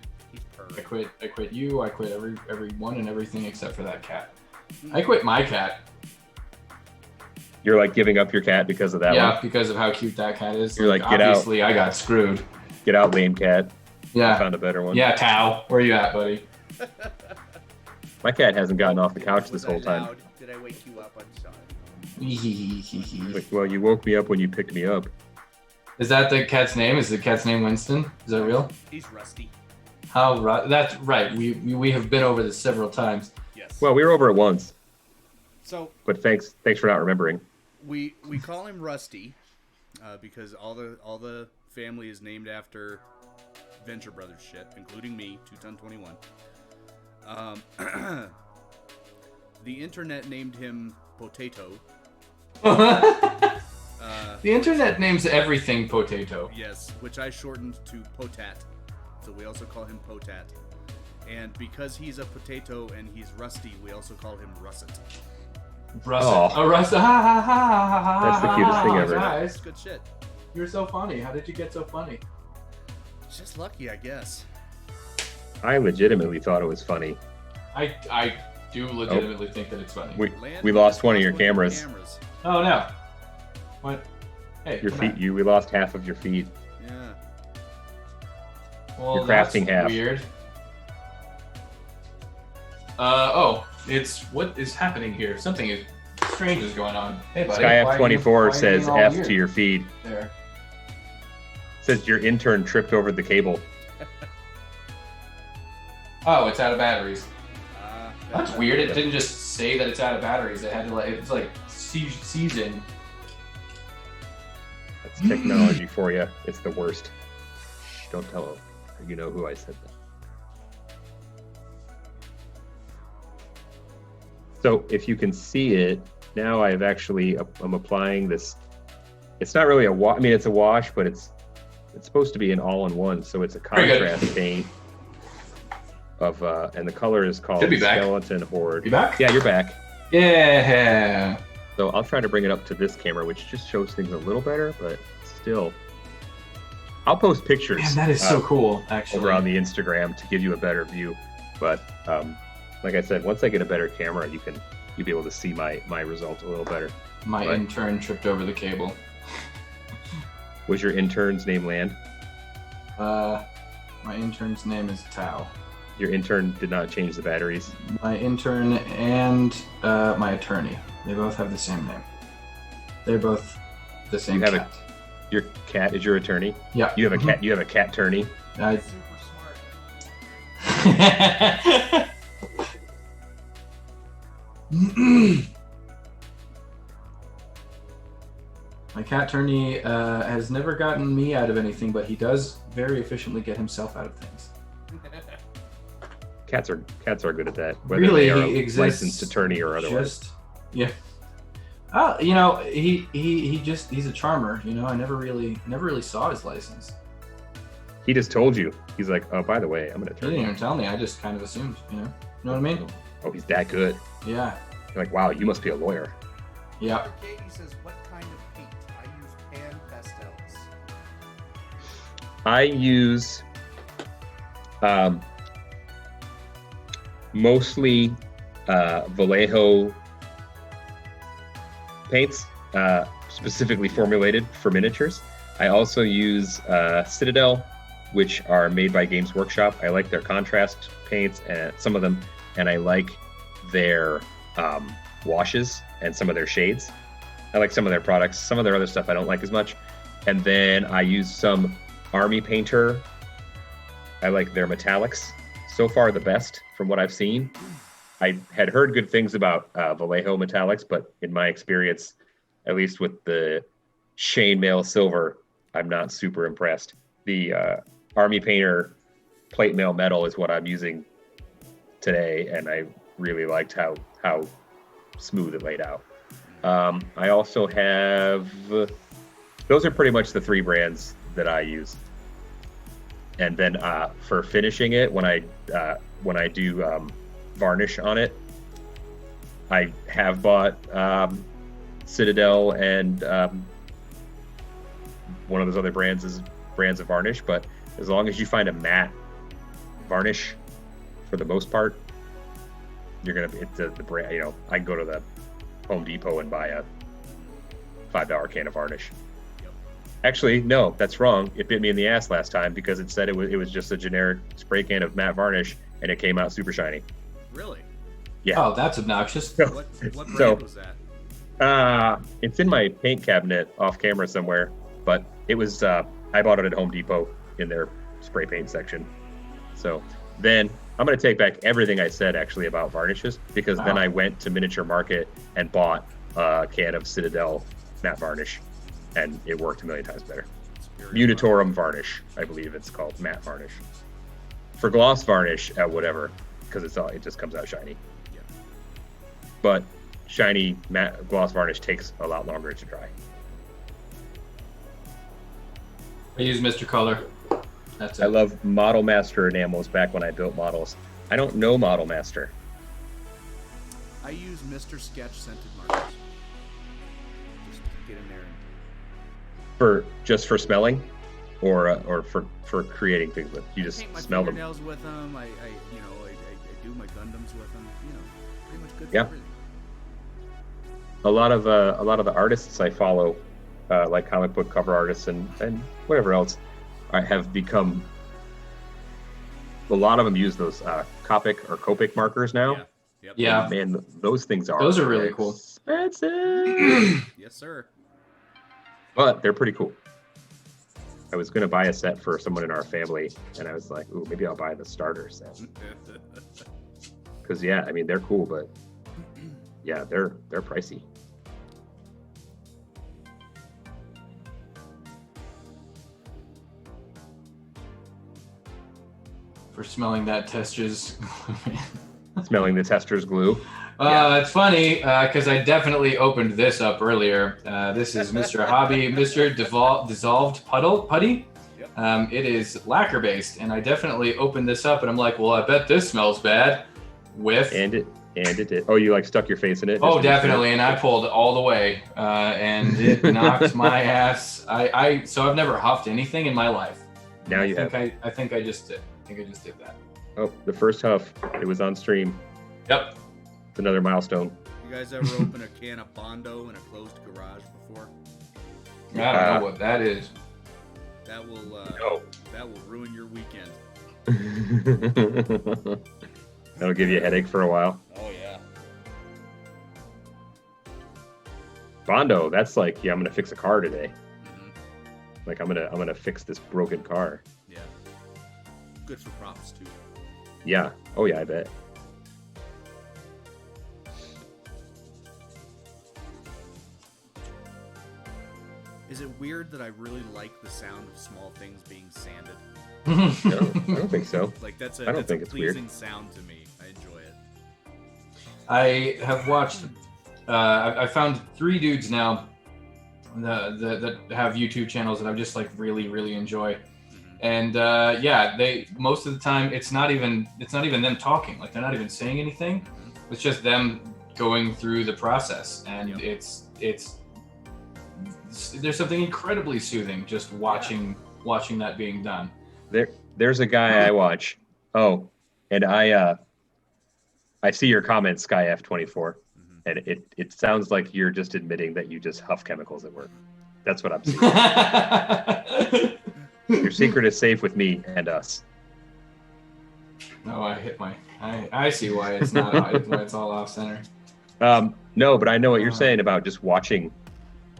I quit you. I quit everyone and everything except for that cat. I quit my cat. You're like giving up your cat because of that one? Yeah, because of how cute that cat is. You're like, get out. Obviously, I got screwed. Get out, lame cat. Yeah. I found a better one. Yeah, Tao. Where you at, buddy? My cat hasn't gotten off the couch this whole time. Did I wake you up? I'm sorry. Well, you woke me up when you picked me up. Is that the cat's name? Is the cat's name Winston? Is that real? He's Rusty. That's right. We have been over this several times. Yes. Well, we were over it once. So. But thanks for not remembering. We call him Rusty because all the family is named after Venture Brothers shit, including me, 2ton21. The internet named him Potato. The internet names everything Potato. Yes, which I shortened to Potat. so we also call him Potat. And because he's a potato and he's rusty, we also call him Russet. Russet. Oh, Russet. Ha ha ha ha ha. That's the cutest thing ever. Guys, That's good shit. you're so funny. How did you get so funny? It's just lucky, I guess. I legitimately thought it was funny. I do legitimately think that it's funny. We lost one of your cameras. Oh no. What? Hey, Your come feet. on. We lost half of your feed. Yeah. Well, You're crafting that's half. weird. It's what is happening here? Something strange is going on. Hey, buddy. SkyF24 says why are you F being all to your feed. there. Says your intern tripped over the cable. Oh, it's out of batteries. That's weird. It Yeah. didn't just say that it's out of batteries. It had to it's like season. That's technology for you. It's the worst. Shh, don't tell him. You know who I said that. So if you can see it, now I'm applying this. It's not really a wash. I mean, it's a wash, but it's supposed to be an all-in-one. So it's a Very good. contrast paint of, and the color is called Should be back. Skeleton Horde. You back? Yeah, you're back. Yeah. So I'll try to bring it up to this camera, which just shows things a little better, but still. I'll post pictures. Man, that is so cool, actually. Over on the Instagram to give you a better view. But like I said, once I get a better camera, you'll be able to see my results a little better. My But- intern tripped over the cable. Was your intern's name Land? My intern's name is Tao. Your intern did not change the batteries. My intern and my attorney. They both have the same name. They're both the same You have cat. Your cat is your attorney. Yeah. You have a cat. You have a cat attorney. I- My cat attorney has never gotten me out of anything, but he does very efficiently get himself out of things. Cats are good at that. Whether Really, they are he a exists licensed attorney or otherwise. Just, yeah. Oh, you know, he's a charmer. You know, I never really saw his license. He just told you. He's like, oh, by the way, I'm an He didn't attorney. even tell me. I just kind of assumed. You know what I mean? Oh, he's that good. Yeah. You're like, wow, you must be a lawyer. Yeah. Mr. Katie says, what kind of paint? I use pan pastels. I use mostly Vallejo paints, specifically formulated for miniatures. I also use Citadel, which are made by Games Workshop. I like their contrast paints and some of them, and I like their washes and some of their shades. I like some of their products. Some of their other stuff I don't like as much. And then I use some Army Painter. I like their metallics. So far, the best from what I've seen. I had heard good things about Vallejo metallics, but in my experience, at least with the chainmail silver, I'm not super impressed. The Army Painter plate mail metal is what I'm using today, and I really liked how smooth it laid out. I also have, those are pretty much the three brands that I use. And then for finishing it, when I do varnish on it, I have bought Citadel and one of those other brands of varnish. But as long as you find a matte varnish, for the most part, you're gonna it's the brand. You know, I can go to the Home Depot and buy a $5 can of varnish. Actually, no, that's wrong. It bit me in the ass last time because it said it was just a generic spray can of matte varnish, and it came out super shiny. Really? Yeah. Oh, that's obnoxious. What brand So- was that? It's in my paint cabinet off camera somewhere, but it was I bought it at Home Depot in their spray paint section. So then I'm going to take back everything I said actually about varnishes, because then Wow. I went to Miniature Market and bought a can of Citadel matte varnish, and it worked a million times better. Superior Unitorum varnish, I believe it's called, matte varnish. For gloss varnish, whatever, because it just comes out shiny. Yeah. But shiny matte gloss varnish takes a lot longer to dry. I use Mr. Color. That's I it. love Model Master enamels back when I built models. I don't know Model Master. I use Mr. Sketch scented markers. Just get in there. For smelling, or for creating things with. You I just paint my smell them. fingernails with them. I do my Gundams with them. You know, pretty much good for Yeah. everything. A lot of the artists I follow, like comic book cover artists and whatever else, have become. A lot of them use those Copic or Copic markers now. Yeah. Yep. Yeah. And man, those things Those are really cool. expensive. Yes, sir. But they're pretty cool. I was going to buy a set for someone in our family, and I was like, ooh, maybe I'll buy the starter set. Because, yeah, I mean, they're cool, but, yeah, they're pricey. For smelling that Testra's. Smelling the tester's glue. It's funny because I definitely opened this up earlier. This is Mr. Hobby, Mr. Dissolved Putty. Yep. It is lacquer based, and I definitely opened this up, and I'm like, well, I bet this smells bad. Whiff. And it did. Oh, you like stuck your face in it? Oh, definitely, and I pulled all the way, and it knocked my ass. So I've never huffed anything in my life. Now you have. I think I just did. I think I just did that. Oh, the first huff. It was on stream. Yep. It's another milestone. You guys ever open a can of Bondo in a closed garage before? I don't know what that is. That will No. that will ruin your weekend. That'll give you a headache for a while. Oh yeah. Bondo, that's like, yeah, I'm gonna fix a car today. Hmm. Like I'm gonna fix this broken car. Yeah. Good for props too. Yeah. Oh yeah, I bet. Is it weird that I really like the sound of small things being sanded? No, I don't think so. Like that's I don't that's think a it's weird. pleasing sound to me. I enjoy it. I have watched. I found 3 dudes now that have YouTube channels that I just like really enjoy, and yeah, they most of the time it's not even them talking. Like they're not even saying anything. It's just them going through the process, and Yep. it's there's something incredibly soothing just watching that being done. There's a guy I watch. Oh, and I see your comment, SkyF24, and it sounds like you're just admitting that you just huff chemicals at work. That's what I'm seeing. Your secret is safe with me and us. No, I hit my. I see why it's not. Why it's all off center. No, but I know what you're saying about just watching.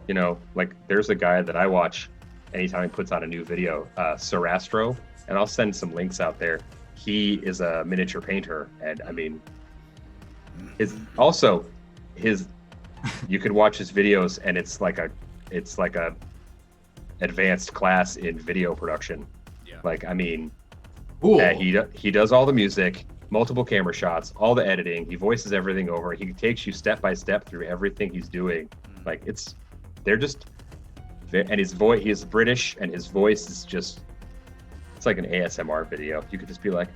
You know, like there's a guy that I watch anytime he puts on a new video, Sarastro, and I'll send some links out there. He is a miniature painter, and I mean, you could watch his videos, and it's like a advanced class in video production. Yeah. Like, I mean, Ooh. he does all the music, multiple camera shots, all the editing. He voices everything over. He takes you step by step through everything he's doing. Like and his voice, he is British, and his voice is just, it's like an ASMR video. You could just be like,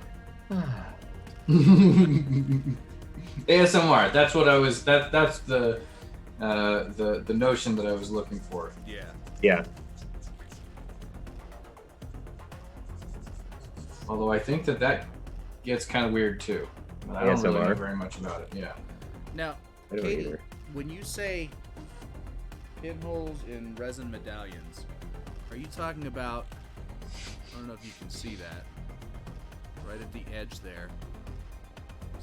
ASMR. That's what I was. That's the notion that I was looking for. Yeah. yeah. Although I think that gets kind of weird too. But I don't really know ASMR? very much about it. Yeah. Now, I don't Katie, either. when you say pinholes in resin medallions, are you talking about? I don't know if you can see that. Right at the edge there.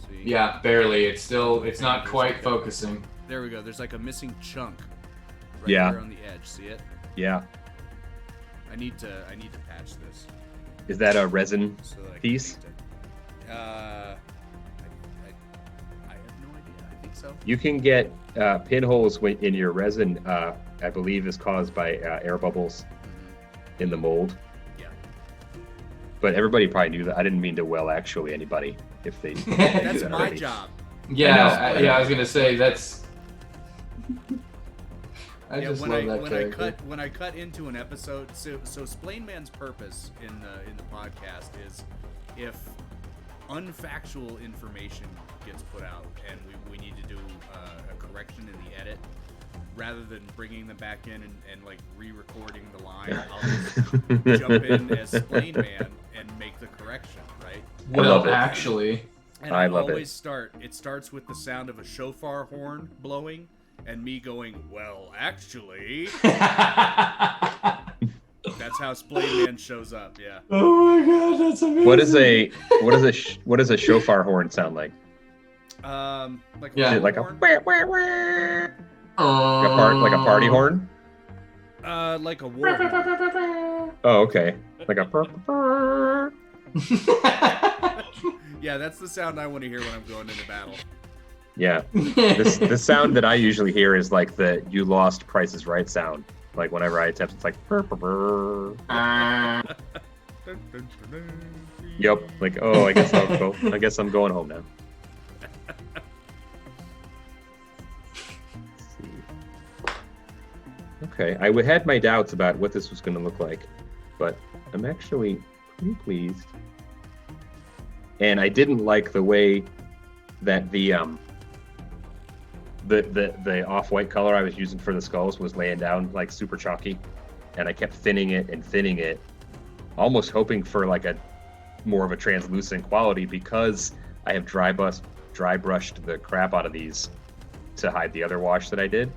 See? Yeah, barely. It's not quite Okay. focusing. There we go. There's like a missing chunk. Right Yeah. there on the edge. See it? Yeah. I need to patch this. Is that a resin So that I can piece? paint it. I have no idea. I think so. You can get pinholes in your resin, I believe is caused by air bubbles in the mold. Yeah. But everybody probably knew that. I didn't mean to actually anybody if they knew That's that my already. job. Yeah, I was gonna say that's. I just love that character. When I cut into an episode, so Splain Man's purpose in the podcast is if unfactual information gets put out and we need to do a correction in the edit, rather than bringing them back in and like re-recording the line, I'll just jump in as Splain Man and make the correction, right? Well, actually, and I always it starts with the sound of a shofar horn blowing and me going, well, actually. That's how Splain Man shows up. Yeah. Oh my god, that's amazing. What does a shofar horn sound like? Like Is it like horn? like a party horn? Like a war horn. Oh, okay. Like a. Yeah, that's the sound I want to hear when I'm going into battle. Yeah. The sound that I usually hear is like the "you lost Price is Right" sound. Like whenever I attempt, it's like. Yep. Like, oh, I guess I'll go. I guess I'm going home now. Okay, I had my doubts about what this was going to look like, but I'm actually pretty pleased. And I didn't like the way that the off-white color I was using for the skulls was laying down like super chalky, and I kept thinning it, almost hoping for like a more of a translucent quality because I have dry brushed the crap out of these to hide the other wash that I did.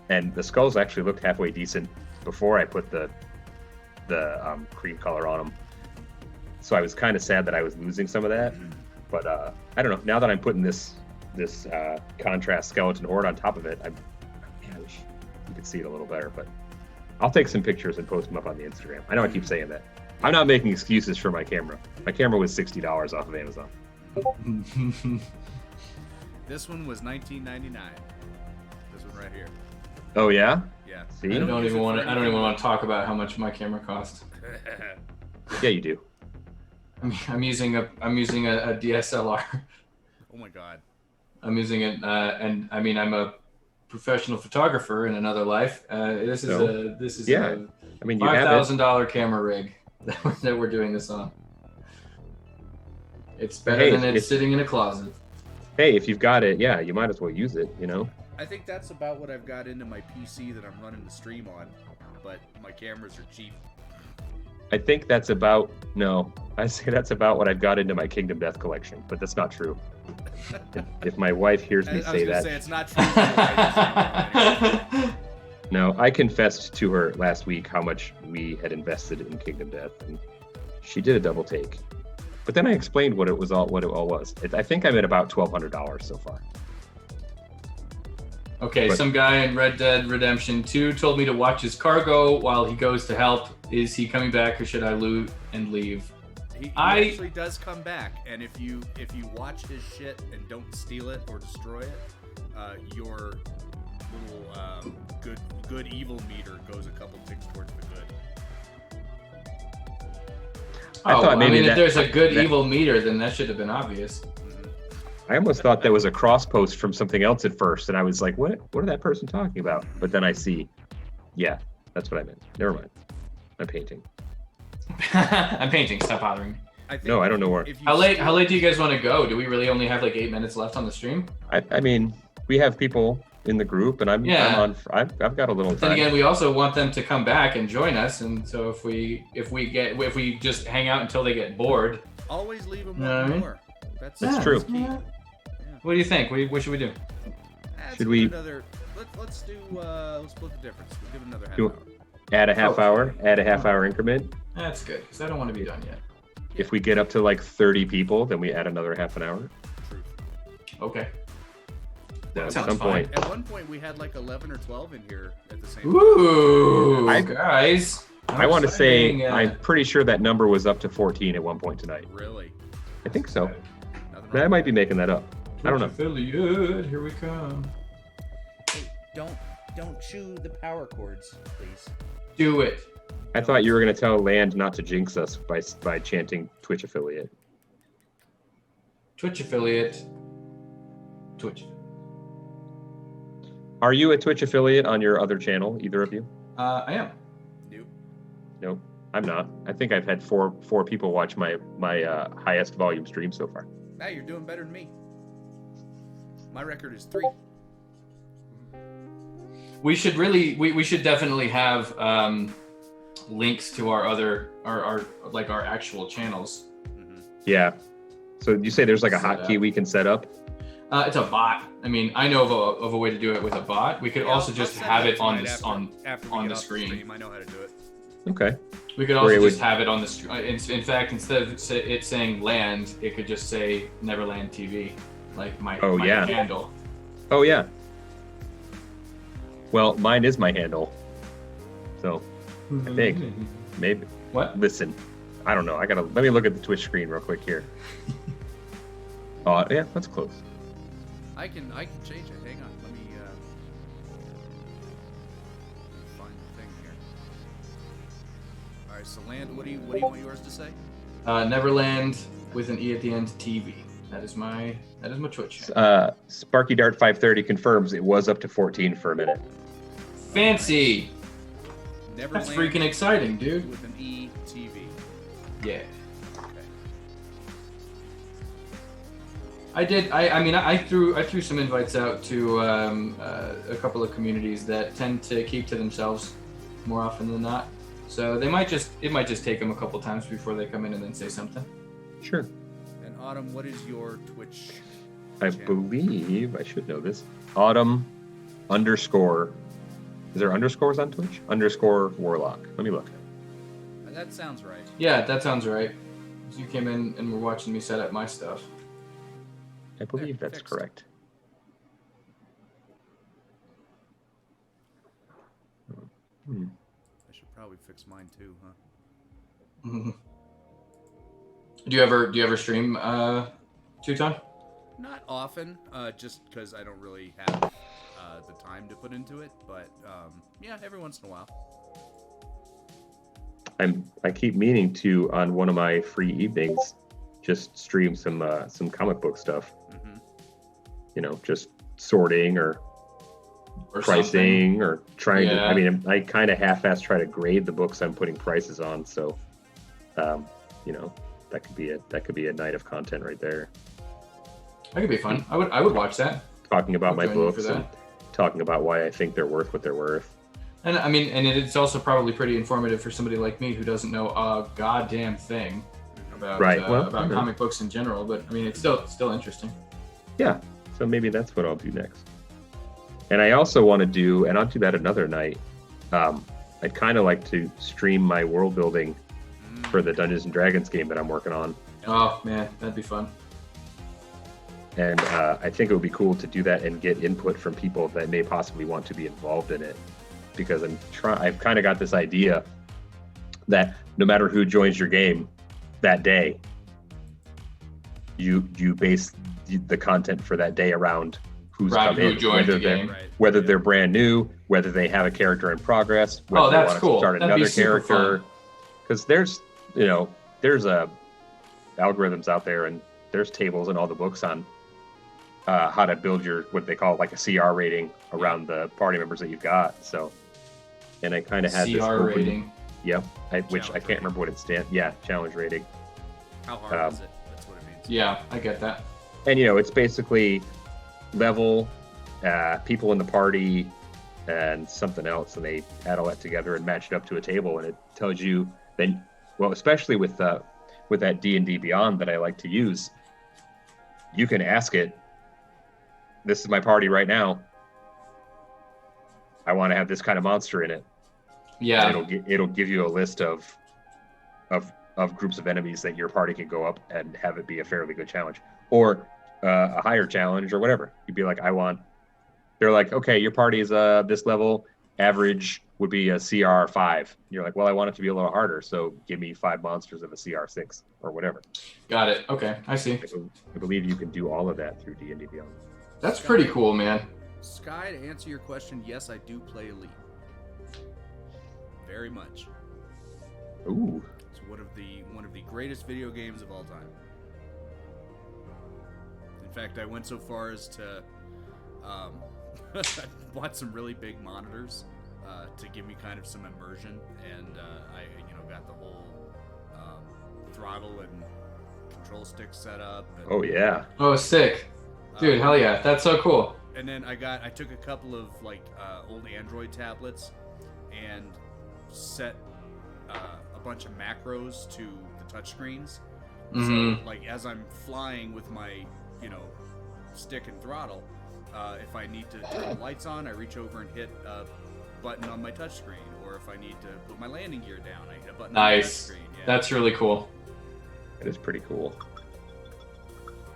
And the skulls actually looked halfway decent before I put the cream color on them. So I was kind of sad that I was losing some of that. But I don't know. Now that I'm putting this contrast skeleton horde on top of it, I wish you could see it a little better. But I'll take some pictures and post them up on the Instagram. I know I keep saying that. I'm not making excuses for my camera. My camera was $60 off of Amazon. This one was $19.99. This one right here. Oh yeah? Yeah. See? I don't even want to talk about how much my camera cost. Yeah, you do. I'm using a DSLR. Oh my god. I'm using it, and I mean I'm a professional photographer in another life. This is a $5,000 camera rig that we're doing this on. It's better than it's sitting in a closet. Hey, if you've got it, yeah, you might as well use it, you know? I think that's about what I've got into my PC that I'm running the stream on, but my cameras are cheap. I think I say that's about what I've got into my Kingdom Death collection, but that's not true. If my wife hears me say that. Say it's not true. No, I confessed to her last week how much we had invested in Kingdom Death, and she did a double take. But then I explained what it all was. I think I'm at about $1,200 so far. Okay, some guy in Red Dead Redemption 2 told me to watch his cargo while he goes to help. Is he coming back, or should I loot and leave? He actually does come back, and if you watch his shit and don't steal it or destroy it, your little good evil meter goes a couple ticks towards the good. If there's a good evil meter, then that should have been obvious. I almost thought that was a cross post from something else at first, and I was like, what is that person talking about? But then I see, yeah, that's what I meant. Never mind. I'm painting. I'm painting. Stop bothering me. I don't know where. How late do you guys want to go? Do we really only have like 8 minutes left on the stream? I mean, we have people in the group, and I've got a little time. Then again, we also want them to come back and join us, and so if we just hang out until they get bored, always leave them one more. That's true. Yeah. What do you think? What should we do? Should we? Let's split the difference. We'll give it another half hour. Add a half hour. Add a half hour increment. That's good because I don't want to be done yet. If we get up to like 30 people, then we add another half an hour. True. Okay. At some point. At one point, we had like 11 or 12 in here at the same time. Ooh, guys. I want to say I'm pretty sure that number was up to 14 at one point tonight. Really? I think so. I might be making that up. I don't know. Affiliate, here we come. Hey, don't chew the power cords, please. Do it. I thought you were going to tell Land not to jinx us by chanting Twitch affiliate. Twitch affiliate. Twitch. Are you a Twitch affiliate on your other channel, either of you? I am. Nope. No, I'm not. I think I've had four people watch my highest volume stream so far. Now you're doing better than me. My record is 3. We should we should definitely have links to our other our actual channels. Yeah. So you say there's like a Set hotkey up. we can set up? It's a bot. I mean, I know of a way to do it with a bot. We could also I'll just set have that it on tonight this after we on get the off screen. I know how to do it. Okay. We could Or also it just would- have it on the screen. In fact, instead of it saying land, it could just say Neverland TV, like my yeah. handle. Oh yeah. Well, mine is my handle. So I think maybe. What? Listen, I don't know. Let me look at the Twitch screen real quick here. Oh yeah, that's close. I can change it. Hang on. Let me find the thing here. All right. So land. What do you want yours to say? Neverland with an E at the end TV. That is my Twitch channel. Sparky Dart 530 confirms it was up to 14 for a minute. Fancy. Neverland. That's freaking exciting, dude. With an E TV. Yeah. Okay. I threw some invites out to a couple of communities that tend to keep to themselves more often than not. So it might just take them a couple times before they come in and then say something. Sure. And Autumn, what is your Twitch? I channel? believe I should know this. Autumn _ Is there underscores on Twitch? _ Warlock. Let me look. That sounds right. Yeah, that sounds right. You came in and were watching me set up my stuff. I believe that's fixed. correct. Hmm. I should probably fix mine too, huh? Mhm. Do you ever stream, Teuton? Not often, just because I don't really have the time to put into it. But yeah, every once in a while. I keep meaning to, on one of my free evenings, just stream some comic book stuff. Mm-hmm. You know, just sorting or Or pricing or trying to. Yeah. I mean, I kind of half-ass try to grade the books I'm putting prices on. So, you know, that could be a night of content right there. That could be fun. I would watch that. Talking about I'll my join you for books that. and talking about why I think they're worth what they're worth. And I mean, and it's also probably pretty informative for somebody like me who doesn't know a goddamn thing about Right, well, about okay. comic books in general. But I mean, it's still interesting. Yeah, so maybe that's what I'll do next. And I also want to do, and I'll do that another night. I'd kind of like to stream my world building for the Dungeons and Dragons game that I'm working on. Oh man, that'd be fun. And I think it would be cool to do that and get input from people that may possibly want to be involved in it. Because I've kind of got this idea that no matter who joins your game that day, you base the content for that day around who's Right, come who in, joined the they're game. Right. whether they're brand new, whether they have a character in progress, whether they that's want cool. to start That'd be another super character. fun. Because there's algorithms out there and there's tables in all the books on how to build your what they call like a CR rating around the party members that you've got. So, and I kind of had this CR open- rating. Yep, which I Challenge can't remember what it stands. Yeah, challenge rating. How hard Um, is it? That's what it means. Yeah, I get that. And it's basically level, people in the party, and something else, and they add all that together and match it up to a table, and it tells you then. Well, especially with that D&D Beyond that I like to use, you can ask it. This is my party right now. I want to have this kind of monster in it. Yeah, And it'll give you a list of groups of enemies that your party can go up and have it be a fairly good challenge, or a higher challenge, or whatever. You'd be like, they're like, okay, your party is this level. Average would be a CR 5. You're like, well, I want it to be a little harder, so give me 5 monsters of a CR 6 or whatever. got it. Okay, I see. I believe you can do all of that through D&D Beyond. That's pretty cool, man. Sky, to answer your question, yes, I do play Elite. Very much. Ooh, It's one of the greatest video games of all time. In fact, I went so far as to bought some really big monitors to give me kind of some immersion, and I got the whole throttle and control stick set up. And, Oh yeah. Oh, sick. Dude, hell yeah. That's so cool. And then I took a couple of old Android tablets and set a bunch of macros to the touchscreens. Mm-hmm. So as I'm flying with my stick and throttle, if I need to turn the lights on, I reach over and hit a button on my touchscreen, or if I need to put my landing gear down, I hit a button on my Nice. touchscreen. Yeah. That's really cool. It is pretty cool.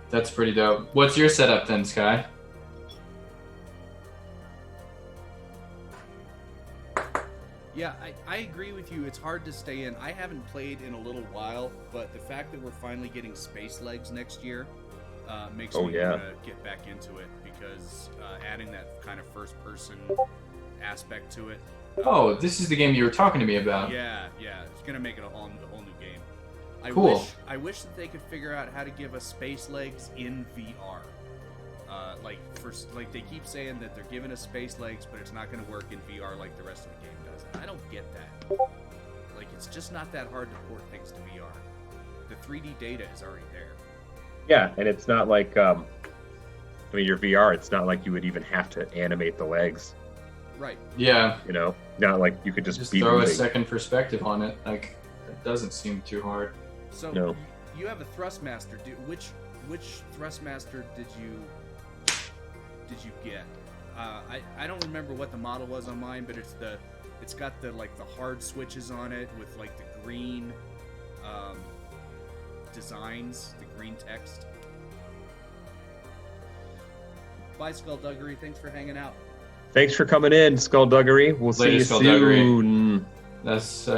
That's pretty dope. What's your setup then, Sky? Yeah, I agree with you. It's hard to stay in. I haven't played in a little while, but the fact that we're finally getting Space Legs next year makes me want to get back into it, because adding that kind of first-person aspect to it. Oh, this is the game you were talking to me about. Yeah, it's gonna make it a whole new game. Cool. I wish that they could figure out how to give us Space Legs in VR. They keep saying that they're giving us Space Legs, but it's not going to work in VR like the rest of the game does. And I don't get that. It's just not that hard to port things to VR. The 3D data is already there. Yeah, and it's not like your VR. It's not like you would even have to animate the legs. Right. Yeah. Not like you could just be throw moving. a second perspective on it. It doesn't seem too hard. So No. You have a Thrustmaster. Which Thrustmaster did you get? I don't remember what the model was on mine, but it's got the hard switches on it with the green designs, the green text. Bye, Skullduggery. Thanks for hanging out. Thanks for coming in, Skullduggery. We'll see you soon. That's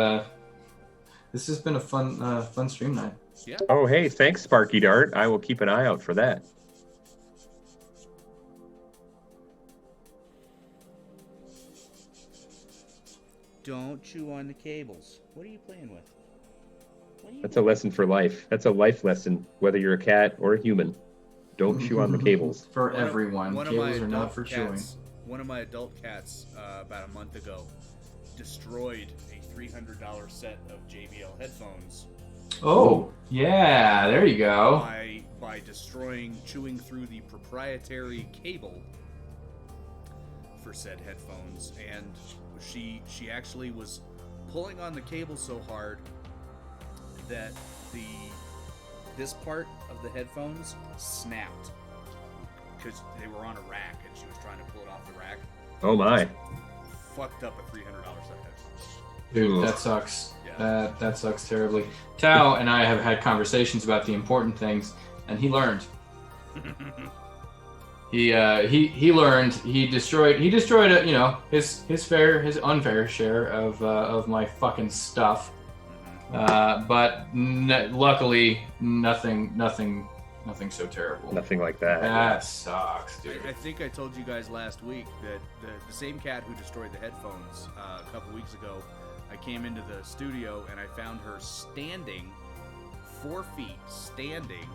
this has been a fun stream night. Yeah. Oh, hey, thanks, Sparky Dart. I will keep an eye out for that. Don't chew on the cables. What are you playing with? That's a lesson for life. That's a life lesson, whether you're a cat or a human. Don't chew on the cables. For everyone. Cables are not for chewing. One of my adult cats, about a month ago, destroyed a $300 set of JBL headphones. Oh, yeah, there you go. By chewing through the proprietary cable for said headphones, and she actually was pulling on the cable so hard that this part of the headphones snapped because they were on a rack and she was trying to pull it off the rack. Oh my! Fucked up a $300 set of headphones. Dude, that sucks. Yeah. That sucks terribly. Tao and I have had conversations about the important things, and he learned. He learned. He destroyed his unfair share of my fucking stuff. But luckily nothing so terrible. Nothing like that. That sucks, dude. I think I told you guys last week that the same cat who destroyed the headphones a couple weeks ago, I came into the studio and I found her standing 4 feet, standing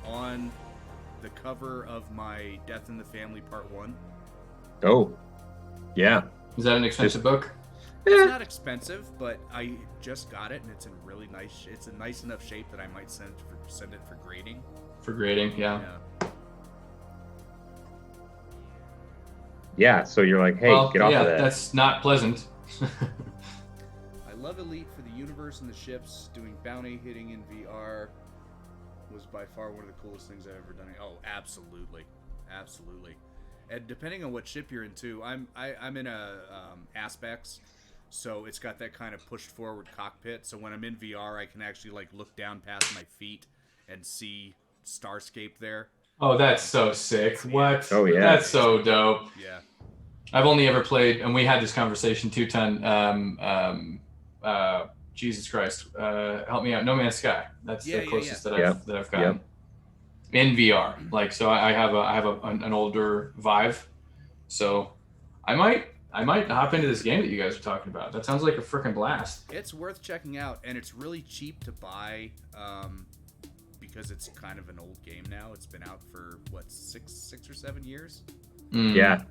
on the cover of my Death in the Family Part 1. Oh, yeah. Is that an expensive book? It's not expensive, but I just got it and it's in really nice. It's a nice enough shape that I might send it for grading. For grading, yeah. Yeah. So you're like, hey, get off of that. That's not pleasant. I love Elite for the universe and the ships. Doing bounty hitting in VR was by far one of the coolest things I've ever done. Oh, absolutely. And depending on what ship you're into, I'm in a Aspects, so it's got that kind of pushed forward cockpit. So when I'm in VR, I can actually look down past my feet and see Starscape there. Oh, that's so sick. What? Oh, yeah. That's so dope. Yeah. I've only ever played, and we had this conversation too, Jesus Christ, help me out. No Man's Sky. That's the closest that I've gotten in VR. So I have an older Vive, so I might hop into this game that you guys are talking about. That sounds like a freaking blast. It's worth checking out, and it's really cheap to buy because it's kind of an old game now. It's been out for what, six or 7 years. Yeah.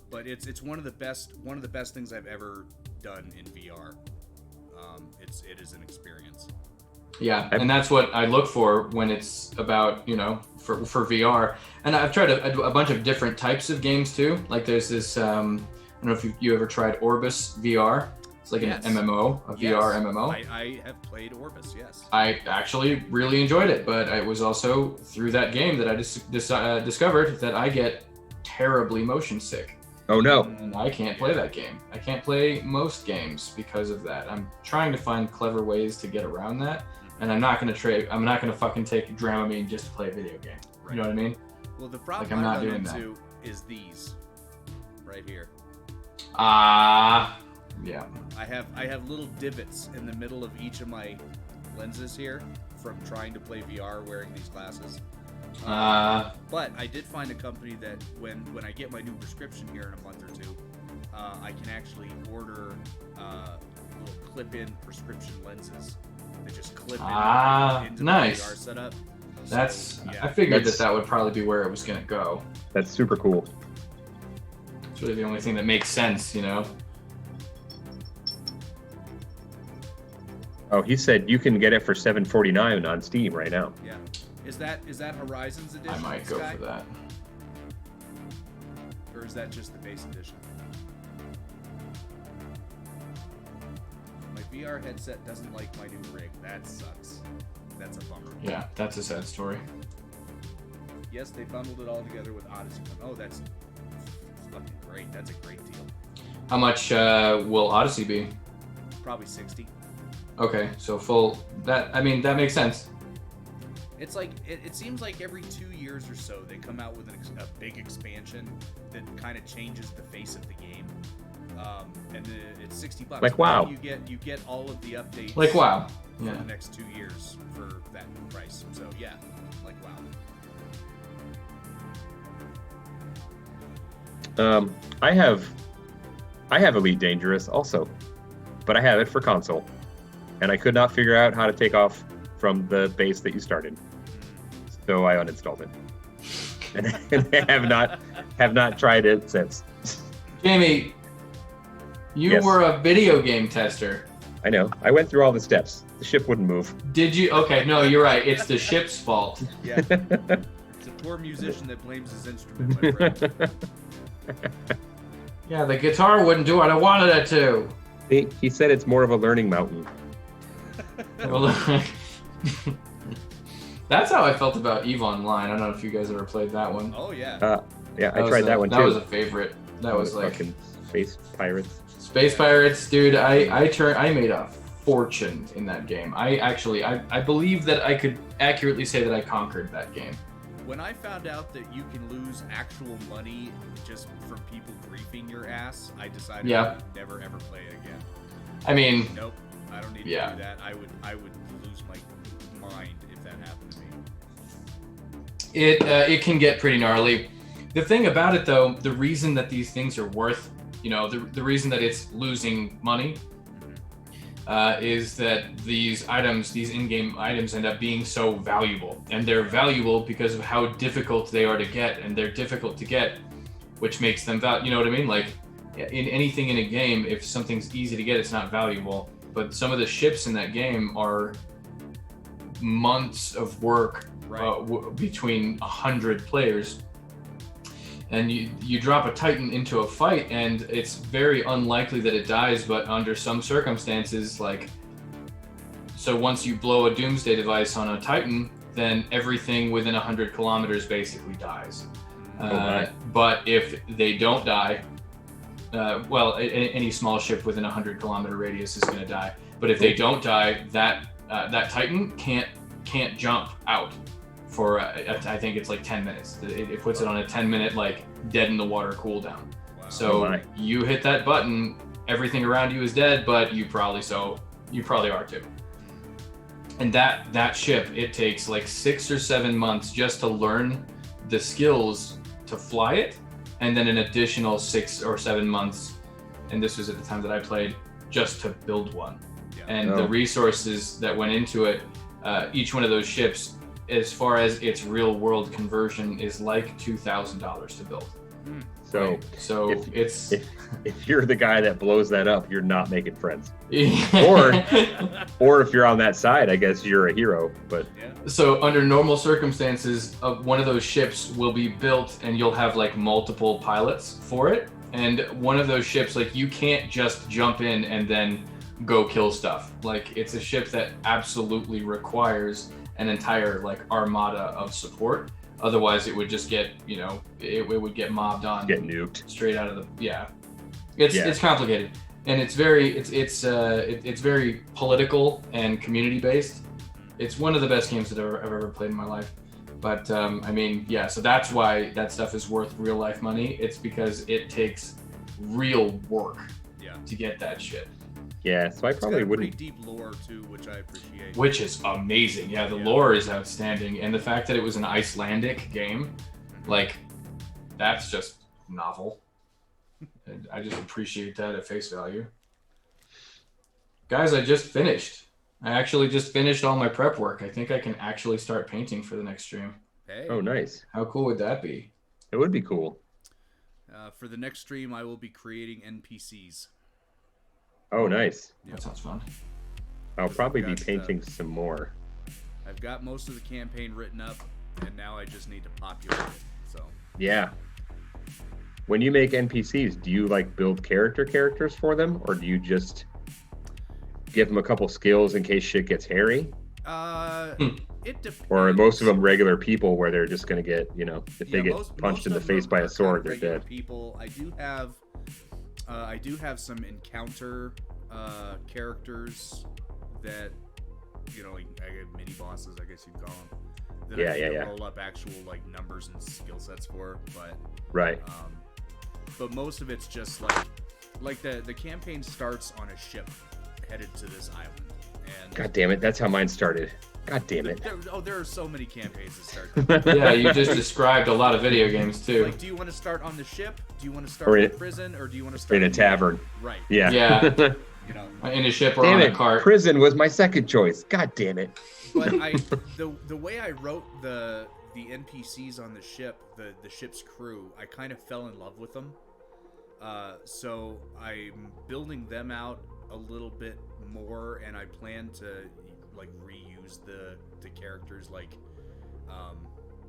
But it's one of the best things I've ever done in VR. It is an experience. Yeah, and that's what I look for when it's about, for VR. And I've tried a bunch of different types of games too. Like there's this, I don't know if you ever tried Orbis VR. It's like Yes. an MMO, a VR MMO. I have played Orbis, yes. I actually really enjoyed it, but it was also through that game that I discovered that I get terribly motion sick. Oh no. And I can't play that game. I can't play most games because of that. I'm trying to find clever ways to get around that, and I'm not gonna fucking take Dramamine just to play a video game. Right. You know what I mean? Well, the problem Like, I'm not I run doing that. into is these right here. Yeah. I have little divots in the middle of each of my lenses here from trying to play VR wearing these glasses. But I did find a company that when I get my new prescription here in a month or two, I can actually order little clip-in prescription lenses that just clip into nice. the VR setup. That's So, yeah. I figured that would probably be where it was gonna go. That's super cool. It's really the only thing that makes sense, Oh, he said you can get it for $7.49 on Steam right now. Yeah. Is that Horizons edition? I might go Sky? for that. Or is that just the base edition? My VR headset doesn't like my new rig. That sucks. That's a bummer. Yeah, that's a sad story. Yes, they bundled it all together with Odyssey. Oh, that's fucking great. That's a great deal. How much will Odyssey be? Probably 60. Okay, so full. That makes sense. It's like it seems like every 2 years or so they come out with a big expansion that kind of changes the face of the game. And it's $60. Like WoW. You get all of the updates. Like WoW. For Yeah. the next 2 years for that price. So yeah, like WoW. I have Elite Dangerous also, but I have it for console, and I could not figure out how to take off from the base that you started, so I uninstalled it, and have not tried it since. Jamie, you Yes. were a video game tester. I know. I went through all the steps. The ship wouldn't move. Did you? Okay, no, you're right. It's the ship's fault. Yeah. It's a poor musician that blames his instrument, my friend. Yeah, the guitar wouldn't do what I wanted it to. He said it's more of a learning mountain. Well, that's how I felt about EVE Online. I don't know if you guys ever played that one. Oh yeah. Yeah, I tried that one too. That was a favorite. That was like fucking Space Pirates. Space Pirates, dude. I made a fortune in that game. I believe that I could accurately say that I conquered that game. When I found out that you can lose actual money just from people griefing your ass, I decided I would never ever play it again. I mean, Nope, I don't need to do that. I would lose my mind if that happened to me. it can get pretty gnarly. The thing about it, though, the reason that these things are worth, the reason that it's losing money is that these in-game items end up being so valuable. And they're valuable because of how difficult they are to get, and they're difficult to get, which makes them you know what I mean? Like, in anything in a game, if something's easy to get, it's not valuable. But some of the ships in that game are months of work between 100 players. And you drop a Titan into a fight, and it's very unlikely that it dies, but under some circumstances, so once you blow a doomsday device on a Titan, then everything within 100 kilometers basically dies. But if they don't die, any small ship within 100 kilometer radius is going to die. But if they don't die, that Titan can't jump out for I think it's like 10 minutes. It puts it on a 10-minute dead in the water cooldown. Wow. So you hit that button, everything around you is dead, but you probably are too. And that ship, it takes 6 or 7 months just to learn the skills to fly it, and then an additional 6 or 7 months, and this was at the time that I played, just to build one. Yeah. And the resources that went into it, each one of those ships, as far as its real world conversion, is like $2,000 to build. So, Right. So it's if you're the guy that blows that up, you're not making friends. Or if you're on that side, I guess you're a hero. But Yeah. So under normal circumstances, one of those ships will be built and you'll have like multiple pilots for it. And one of those ships, like you can't just jump in and then go kill stuff. Like it's a ship that absolutely requires an entire like armada of support. Otherwise it would just get, it would get mobbed on. get nuked. Straight out of the, It's complicated. And it's very political and community based. It's one of the best games that I've ever played in my life. But so that's why that stuff is worth real life money. It's because it takes real work to get that shit. Yeah, so I probably It's got wouldn't. pretty deep lore too, which I appreciate. Which is amazing. Yeah, the lore is outstanding. And the fact that it was an Icelandic game, like, that's just novel. And I just appreciate that at face value. Guys, I just finished. I actually just finished all my prep work. I think I can actually start painting for the next stream. Hey. Oh, nice. How cool would that be? It would be cool. For the next stream, I will be creating NPCs. Oh, nice. That sounds fun. I'll probably be Got, painting some more. I've got most of the campaign written up, and now I just need to populate it. So Yeah. When you make NPCs, do you like build characters for them, or do you just give them a couple skills in case shit gets hairy? it depends. Or are most of them regular people where they're just going to get, if they get most punched in the of them face by are a sword, kind they're of regular dead. People, I do have some encounter characters that like I have mini bosses, I guess you'd call them. That I need to roll up actual like numbers and skill sets for, but Right. But most of it's just like the campaign starts on a ship headed to this island. And God damn it, that's how mine started. God damn it. there are so many campaigns that start. Yeah, you just described a lot of video games too. Like, do you want to start on the ship? Do you want to start in a prison, or do you want to start in a tavern? Right. Yeah. Yeah. In a ship or on a cart. Prison was my second choice. God damn it. But the way I wrote the NPCs on the ship, the ship's crew, I kind of fell in love with them. So I'm building them out a little bit more, and I plan to like reuse the characters. Like,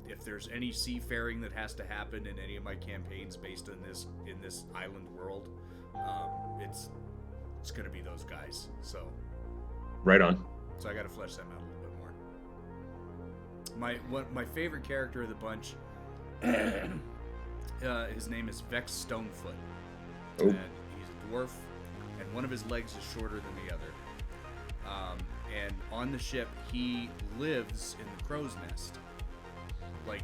if there's any seafaring that has to happen in any of my campaigns based on in this island world, it's gonna be those guys. So right on. So I gotta flesh them out a little bit more. My favorite character of the bunch, his name is Vex Stonefoot. Oh. And he's a dwarf, and one of his legs is shorter than the other. And on the ship, he lives in the crow's nest. Like,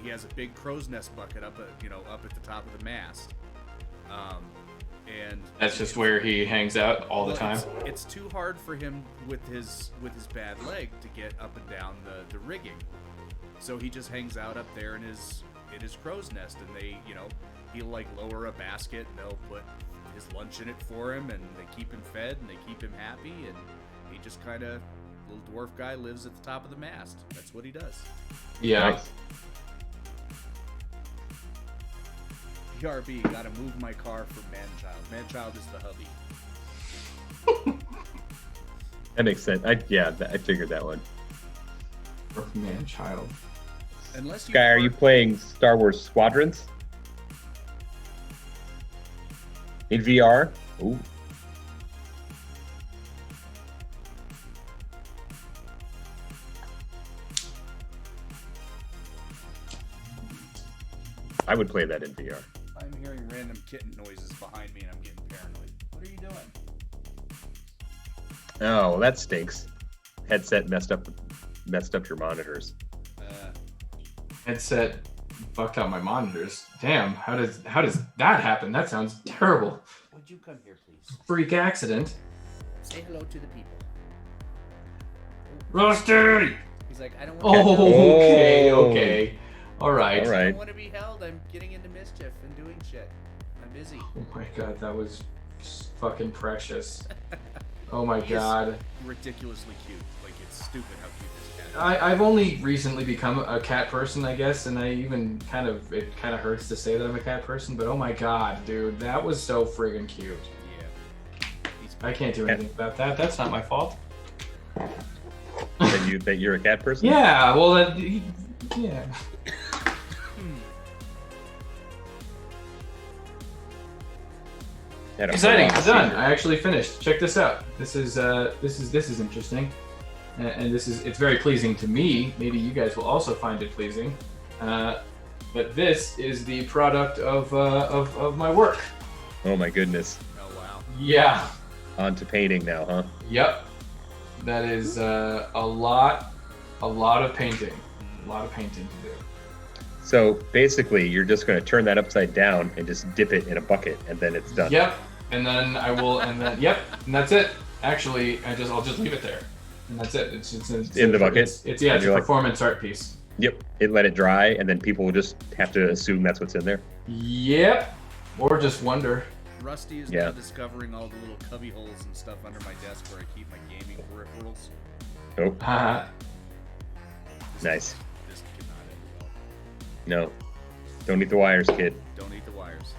he has a big crow's nest bucket up at the top of the mast. And that's just where he hangs out all the time. It's too hard for him with his bad leg to get up and down the rigging. So he just hangs out up there in his crow's nest, and he'll like lower a basket and they'll put his lunch in it for him, and they keep him fed and they keep him happy, and he just kind of, little dwarf guy, lives at the top of the mast. That's what he does. Yeah. Nice. BRB, gotta move my car from Manchild. Manchild is the hubby. That makes sense. I figured that one. Man-child. Unless you Guy, are you playing Star Wars Squadrons? In VR? Ooh. I would play that in VR. I'm hearing random kitten noises behind me and I'm getting paranoid. What are you doing? Oh, well, that stinks. Headset messed up your monitors. Headset fucked up my monitors. Damn, how does that happen? That sounds terrible. Would you come here, please? Freak accident. Say hello to the people. Roasty! He's like, I don't Oh, want okay. All right. All I right. don't want to be held. I'm getting into mischief and doing shit. I'm busy. Oh my god, that was fucking precious. Oh my god. Ridiculously cute. Like, it's stupid how cute this cat I've only recently become a cat person, I guess, and it kind of hurts to say that I'm a cat person, but oh my god, dude, that was so friggin' cute. Yeah. I can't do anything about that. That's not my fault. That you're a cat person? Yeah, well, yeah. Exciting! I'm done. I actually finished. Check this out. This is interesting, and it's very pleasing to me. Maybe you guys will also find it pleasing. But this is the product of my work. Oh my goodness. Oh wow. Yeah. On to painting now, huh? Yep. That is a lot of painting. A lot of painting to do. So basically, you're just going to turn that upside down and just dip it in a bucket, and then it's done. Yep. And then I will, and then yep, and that's it. Actually, I'll just leave it there, and that's it. It's in the bucket. It's a performance art piece. Yep. Let it dry, and then people will just have to assume that's what's in there. Yep. Or just wonder. Rusty is now discovering all the little cubby holes and stuff under my desk where I keep my gaming peripherals. Nope. Nice. This cannot end well. No. Don't eat the wires, kid. Don't eat the wires.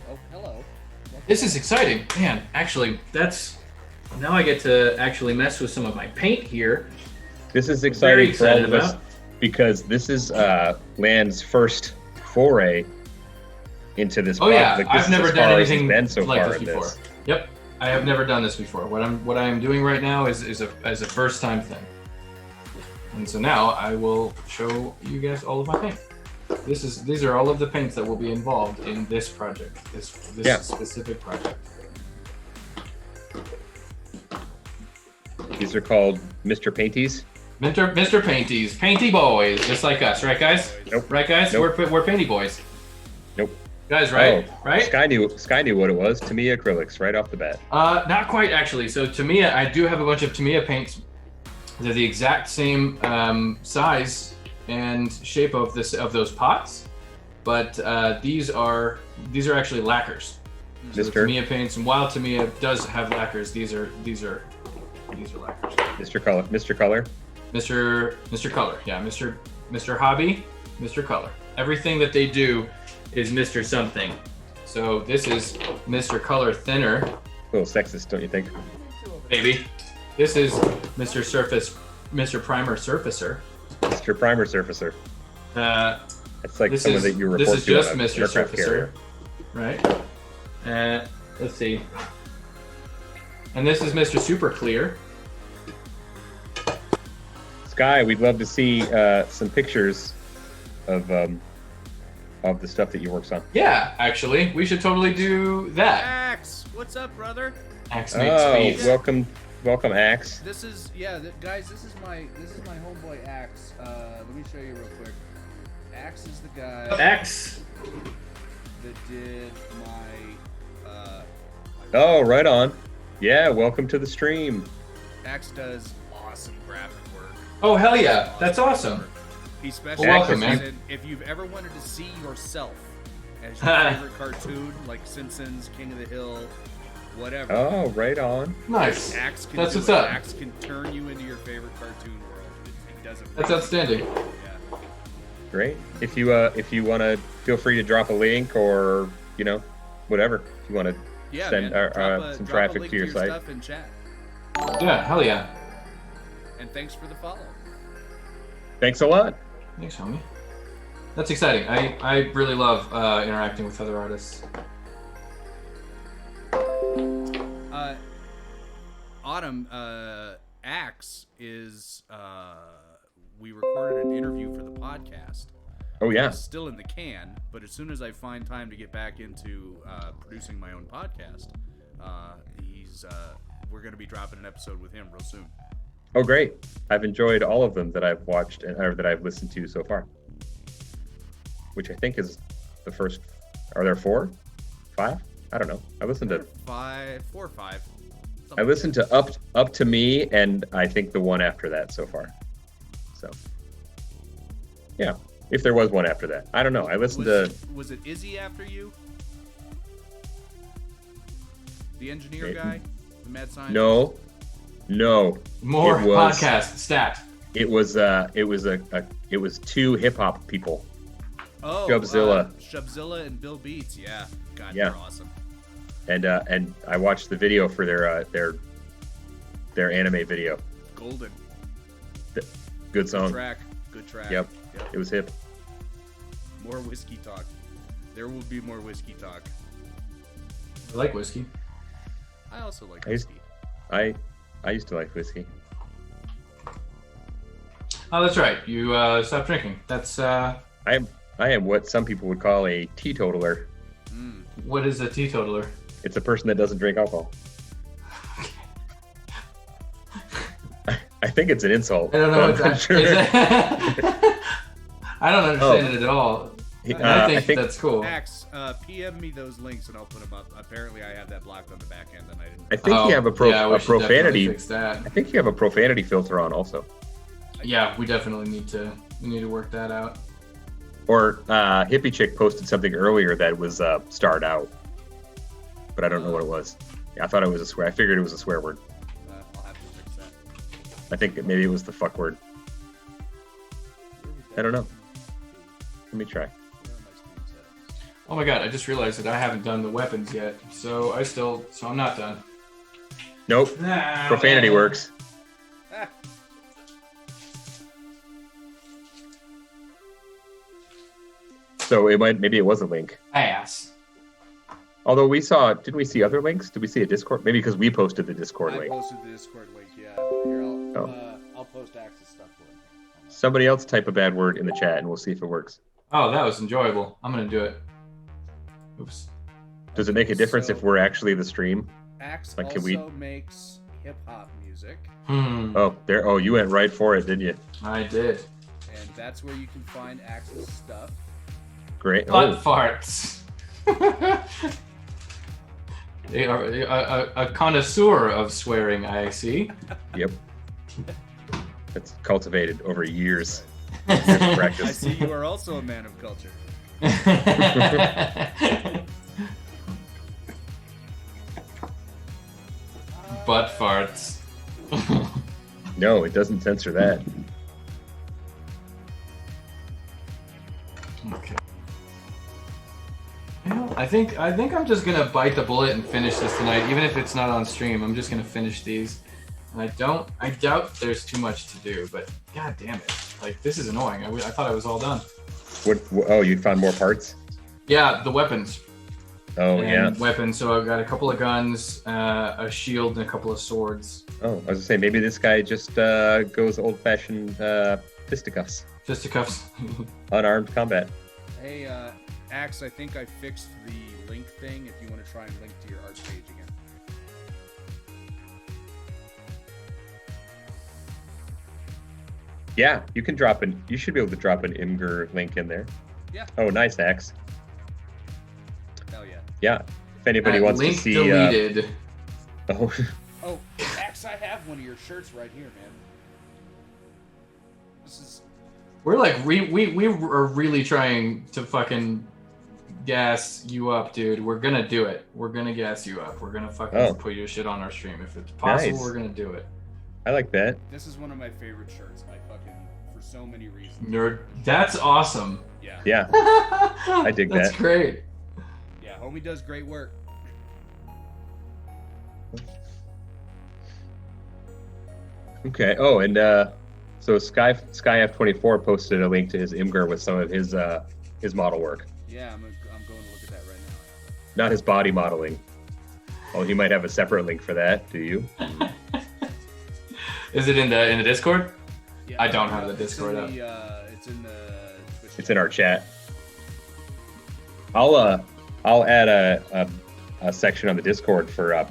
Oh, hello. This is exciting, man. Actually, now I get to actually mess with some of my paint here. This is exciting for all of us because this is Land's first foray into this. Oh yeah, I've never done anything like this before. Yep, I have never done this before. What I am doing right now is a first time thing. And so now I will show you guys all of my paint. These are all of the paints that will be involved in this project, this specific project. These are called Mr. Painties. Mr. Painties, painty boys, just like us, right guys? Nope. Right guys? Nope. We're painty boys. Nope. Guys, right? Oh, right? Sky knew what it was. Tamiya acrylics, right off the bat. Not quite actually. So Tamiya, I do have a bunch of Tamiya paints. They're the exact same size and shape of those pots, but these are actually lacquers. So the Tamiya paints, and while Tamiya does have lacquers, these are lacquers. Mr. Color. Mr. Color, yeah, Mr. Hobby, Mr. Color. Everything that they do is Mr. Something. So this is Mr. Color Thinner. A little sexist, don't you think? Maybe. This is Mr. Surface, Mr. Primer Surfacer. Mr. Primer Surfacer. It's like someone that you report to. This is just on a Mr. aircraft Surfacer, carrier. right? Let's see. And this is Mr. Super Clear. Sky, we'd love to see some pictures of the stuff that you works on. Yeah, actually, we should totally do that. Axe, what's up, brother? Axe makes speed. welcome, Axe. This is guys. This is my homeboy Axe. Let me show you real quick. Axe is the guy. Axe. That did my. Oh, right on. Yeah, welcome to the stream. Axe does awesome graphic work. Oh hell yeah, that's awesome. He specializes welcome, in if you've ever wanted to see yourself as your favorite cartoon, like Simpsons, King of the Hill, whatever. Oh, right on. Nice. Axe can That's do what's it. up. Axe can turn you into your favorite cartoon world. He does it. That's outstanding. Yeah. Great. If you want to, feel free to drop a link or whatever. If you want to send some traffic to your site. Stuff in chat. Yeah, hell yeah. And thanks for the follow. Thanks a lot. Thanks, homie. That's exciting. I really love interacting with other artists. Autumn, Axe is we recorded an interview for the podcast. Oh yeah. It's still in the can, but as soon as I find time to get back into producing my own podcast, we're going to be dropping an episode with him real soon. Oh great. I've enjoyed all of them that I've watched or that I've listened to so far. Which I think is the first. Are there 4? 5? I don't know. I listened to 4 or 5. I listened to Up to Me, and I think the one after that so far. So, yeah, if there was one after that, I don't know. I listened to. Was it Izzy after you? The engineer guy, the mad scientist. No. More podcast stat. It was it was two hip hop people. Oh, Shubzilla. And Bill Beats. Yeah. God, Yeah. they're awesome. And I watched the video for their anime video. Golden. Good song. Good track. Yep. It was hip. More whiskey talk. There will be more whiskey talk. I like whiskey. I also like I used- whiskey. I used to like whiskey. Oh, that's right. You stopped drinking. That's I am what some people would call a teetotaler. what is a teetotaler? It's a person that doesn't drink alcohol. I think it's an insult. I don't know but what I'm that not sure. is. I don't understand it at all. And I think that's cool. Axe, PM me those links and I'll put them up. Apparently, I have that blocked on the back end, and I didn't. I think you have a yeah, we should definitely profanity. fix that. I think you have a profanity filter on also. Yeah, we definitely need to work that out. Or hippie chick posted something earlier that was starred out, but I don't know what it was. I thought it was a swear. I figured it was a swear word. I'll have to fix that. I think maybe it was the fuck word. I don't know. Let me try. Oh my god, I just realized that I haven't done the weapons yet. So I'm not done. Nope. Profanity works. So maybe it was a link. Ass. Although didn't we see other links? Did we see a Discord? Maybe because we posted the Discord I link. posted the Discord link. Yeah. Here, I'll post Axe's stuff for him. Somebody else type a bad word in the chat and we'll see if it works. Oh, that was enjoyable. I'm gonna do it. Oops. Does it make a difference if we're actually the stream? Axe Like, also makes hip hop music, Oh, there. Oh, you went right for it, didn't you? I did. and that's where you can find Axe's stuff. Great. Butt Oh, farts. They are a connoisseur of swearing, I see. yep. It's cultivated over years. Years of I practice. see you are also a man of culture. Butt farts. No, it doesn't censor that. Okay. I think I'm just gonna bite the bullet and finish this tonight, even if it's not on stream. I'm just gonna finish these, and I doubt there's too much to do. But god damn it, like this is annoying. I thought I was all done. Oh, you found more parts? Yeah, the weapons. Oh, And yeah. weapons. So I've got a couple of guns, a shield, and a couple of swords. Oh, I was gonna say maybe this guy just goes old-fashioned fisticuffs, Fisticuffs. unarmed combat. Hey, Axe, I think I fixed the link thing. If you want to try and link to your art page again. Yeah, you can drop an. You should be able to drop an Imgur link in there. Yeah. Oh, nice, Axe. Hell yeah. Yeah. If anybody wants link to see. deleted. Oh, Oh, Axe, I have one of your shirts right here, man. This is. We're like we are really trying to fucking gas you up, dude. We're gonna do it. We're gonna gas you up. We're gonna fucking put your shit on our stream if it's possible. Nice. We're gonna do it. I like that. This is one of my favorite shirts. I fucking for so many reasons. Nerd. That's awesome. Yeah. Yeah. I dig That's that. great. Yeah, homie does great work. Okay. Oh, and so Sky F24 posted a link to his Imgur with some of his model work. Yeah, I'm going to look at that right now. Not his body modeling. Oh, he might have a separate link for that. Do you? Is it in the Discord? Yeah, I don't have the Discord up. It's in the Twitch. It's in our chat. I'll add a section on the Discord for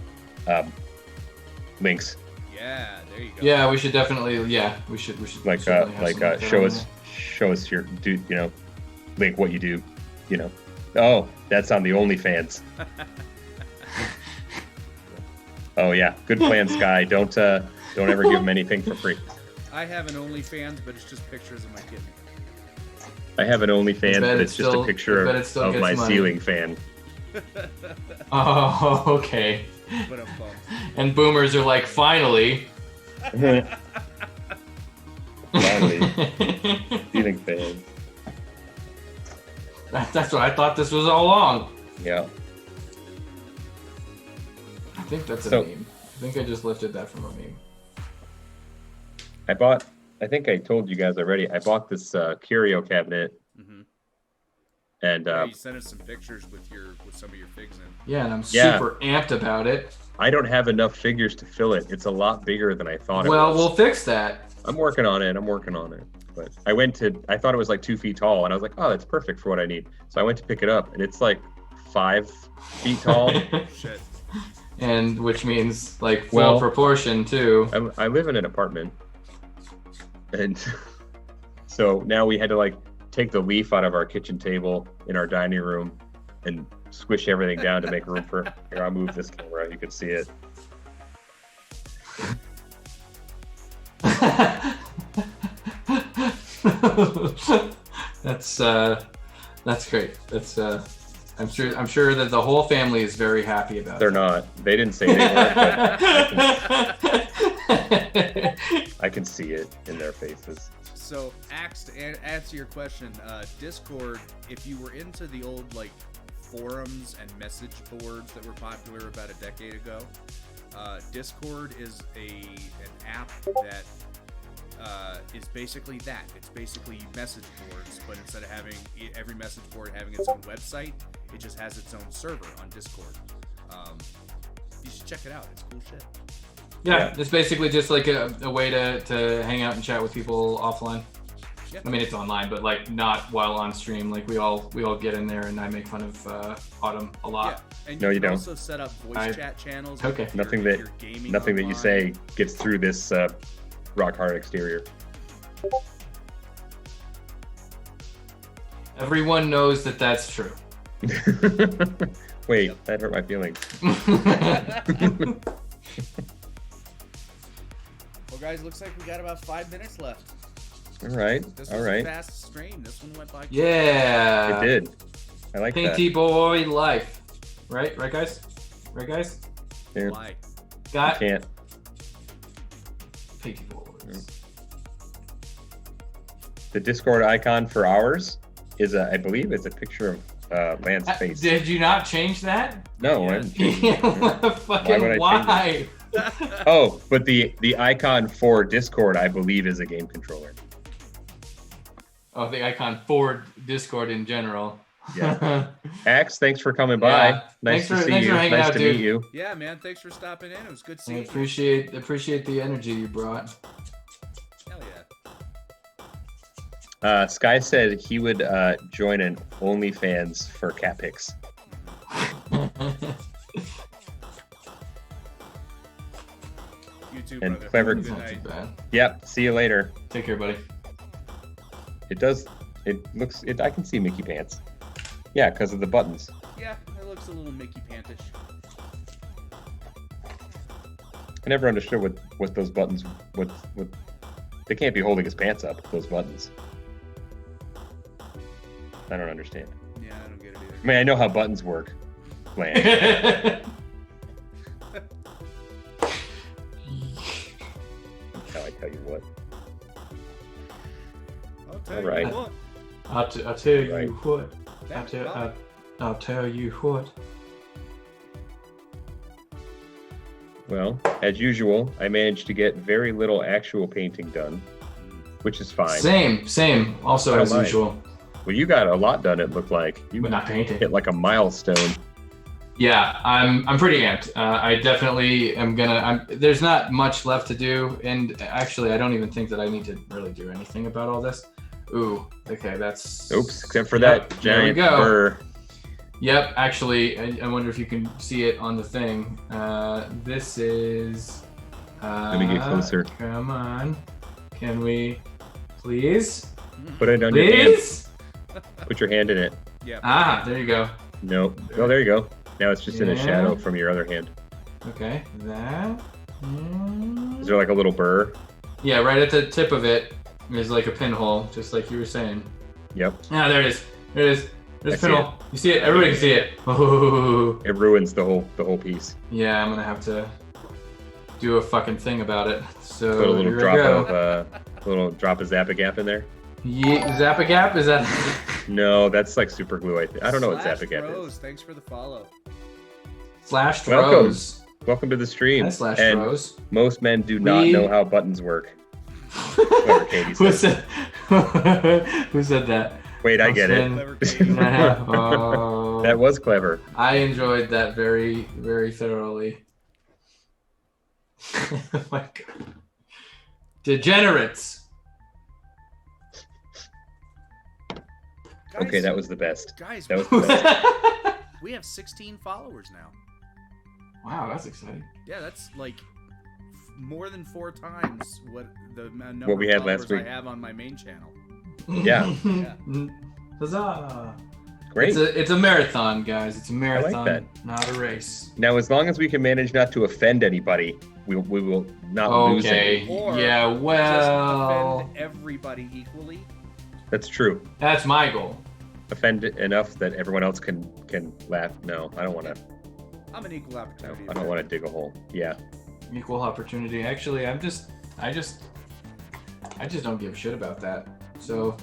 links. Yeah, there you go. Yeah, we should definitely. Yeah, we should. Like certainly have some like that show us your link what you do. Oh, that's on the OnlyFans. Oh yeah, good plan, Sky. Don't ever give him anything for free. I have an OnlyFans, but it's just pictures of my kidney. I have an OnlyFans, I bet but it it's just a still- picture I bet it still of gets my money. ceiling fan. Oh, okay. But I'm bummed. And boomers are like, finally. Finally, ceiling fan. That's what I thought this was all along. Yeah. I think that's a So- meme. I think I just lifted that from a meme. I think I told you guys already, I bought this curio cabinet, Mm-hmm. and Yeah, you sent us some pictures with some of your figs in. Yeah, and I'm Yeah. super amped about it. I don't have enough figures to fill it. It's a lot bigger than I thought it Well, was. we'll fix that. I'm working on it. But I thought it was like 2 feet tall, and I was like, oh, that's perfect for what I need. So I went to pick it up, and it's like 5 feet tall. Shit. And which means like full Well- proportion too. I live in an apartment, and so now we had to like take the leaf out of our kitchen table in our dining room and squish everything down to make room for. Here, I'll move this camera. You can see it. That's great. I'm sure that the whole family is very happy about They're it. not. They didn't say they were, but I can see it in their faces. So, Axe, to answer your question, Discord, if you were into the old, like, forums and message boards that were popular about a decade ago, Discord is an app that is basically that. It's basically message boards, but instead of having every message board having its own website, it just has its own server on Discord. You should check it out. It's cool shit. Yeah, it's basically just like a way to hang out and chat with people offline. Yeah. I mean, it's online, but like not while on stream. Like we all get in there, and I make fun of Autumn a lot. Yeah, and No, you you can don't. also set up voice chat channels. Okay. if you're- Nothing if that- you're gaming Nothing that you online. say gets through this rock hard exterior. Everyone knows that that's true. Wait, that hurt my feelings. Well, guys, looks like we got about 5 minutes left. All right, This all was a right. fast stream. This one went by. Yeah. It did. I like that. Painty boy life. Right, guys. Right, guys. Here, Why? Got can't. Painty boys. The Discord icon for ours is I believe it's a picture of Lance's face. Did you not change that? No, Yeah. I didn't change it. Fucking would I why? Oh, but the icon for Discord, I believe, is a game controller. Oh, the icon for Discord in general. Yeah. Axe, thanks for coming by. Yeah. Nice Thanks to see for you. hanging Nice out, to dude. meet you. Yeah, man. Thanks for stopping in. It was good I seeing you. appreciate the energy you brought. Hell yeah. Sky said he would join an OnlyFans for cat pics. You too, And brother. clever- Good Not too night. bad. Yep. See you later. Take care, buddy. It does. It looks. I can see Mickey pants. Yeah, because of the buttons. Yeah, it looks a little Mickey Pantish. I never understood what those buttons. What they can't be holding his pants up. Those buttons. I don't understand. Yeah, I don't get it either. I mean, I know how buttons work. Lance. How I tell you what. I'll tell All you right. what. I'll tell you Right. what. Thanks, bye. I'll tell you what. Well, as usual, I managed to get very little actual painting done, which is fine. Same. Also I don't as mind. usual, Well, you got a lot done. It looked like you but not painting. hit like a milestone. Yeah, I'm pretty amped. I definitely am gonna. There's not much left to do, and actually, I don't even think that I need to really do anything about all this. Ooh, okay, that's. Oops, except for Yep, that there we giant go. burr. Yep, actually, I wonder if you can see it on the thing. This is. Let me get closer. Come on, can we, please? Put it on your hand. Please? Put your hand in it. Yeah. Ah, there you go. Nope. Oh, there you go. Now it's just in a Yeah. shadow from your other hand. Okay, that. Is there like a little burr? Yeah, right at the tip of it is like a pinhole, just like you were saying. Yep. Ah, there it is. There it is. There's I a see pinhole. You see it? Everybody can see it. Ooh. It ruins the whole piece. Yeah, I'm gonna have to do a fucking thing about it. So Put a little here drop we go. of Little drop of Zap-A-Gap in there. Yeah, Zap-A-Gap, is that? No, that's like super glue. I don't know what Zap-A-Gap Rose, is. thanks for the follow. Slashed Welcome. Rose. Welcome to the stream. Hi, Slashed And Rose. most men do not know how buttons work. Clever Katie Who said. Who said that? Wait, I get it. Clever Katie. Oh, That was clever. I enjoyed that very, very thoroughly. Oh my God. Degenerates. Guys, Okay, that was the best. Guys, That was the best. we have 16 followers now. Wow, that's exciting. Yeah, that's like more than 4 times what the number What we of had last followers week. I have on my main channel. Yeah. Yeah. Huzzah. Great. It's a marathon, guys. It's a marathon, that. not a race. Now, as long as we can manage not to offend anybody, we will not lose Okay. it. Or Yeah, well, just offend everybody equally. That's true. that's my goal. Offend enough that everyone else can laugh. No, I don't want to. I'm an equal No, opportunity. I don't want to dig a hole. Yeah. Equal opportunity. Actually, I just don't give a shit about that. So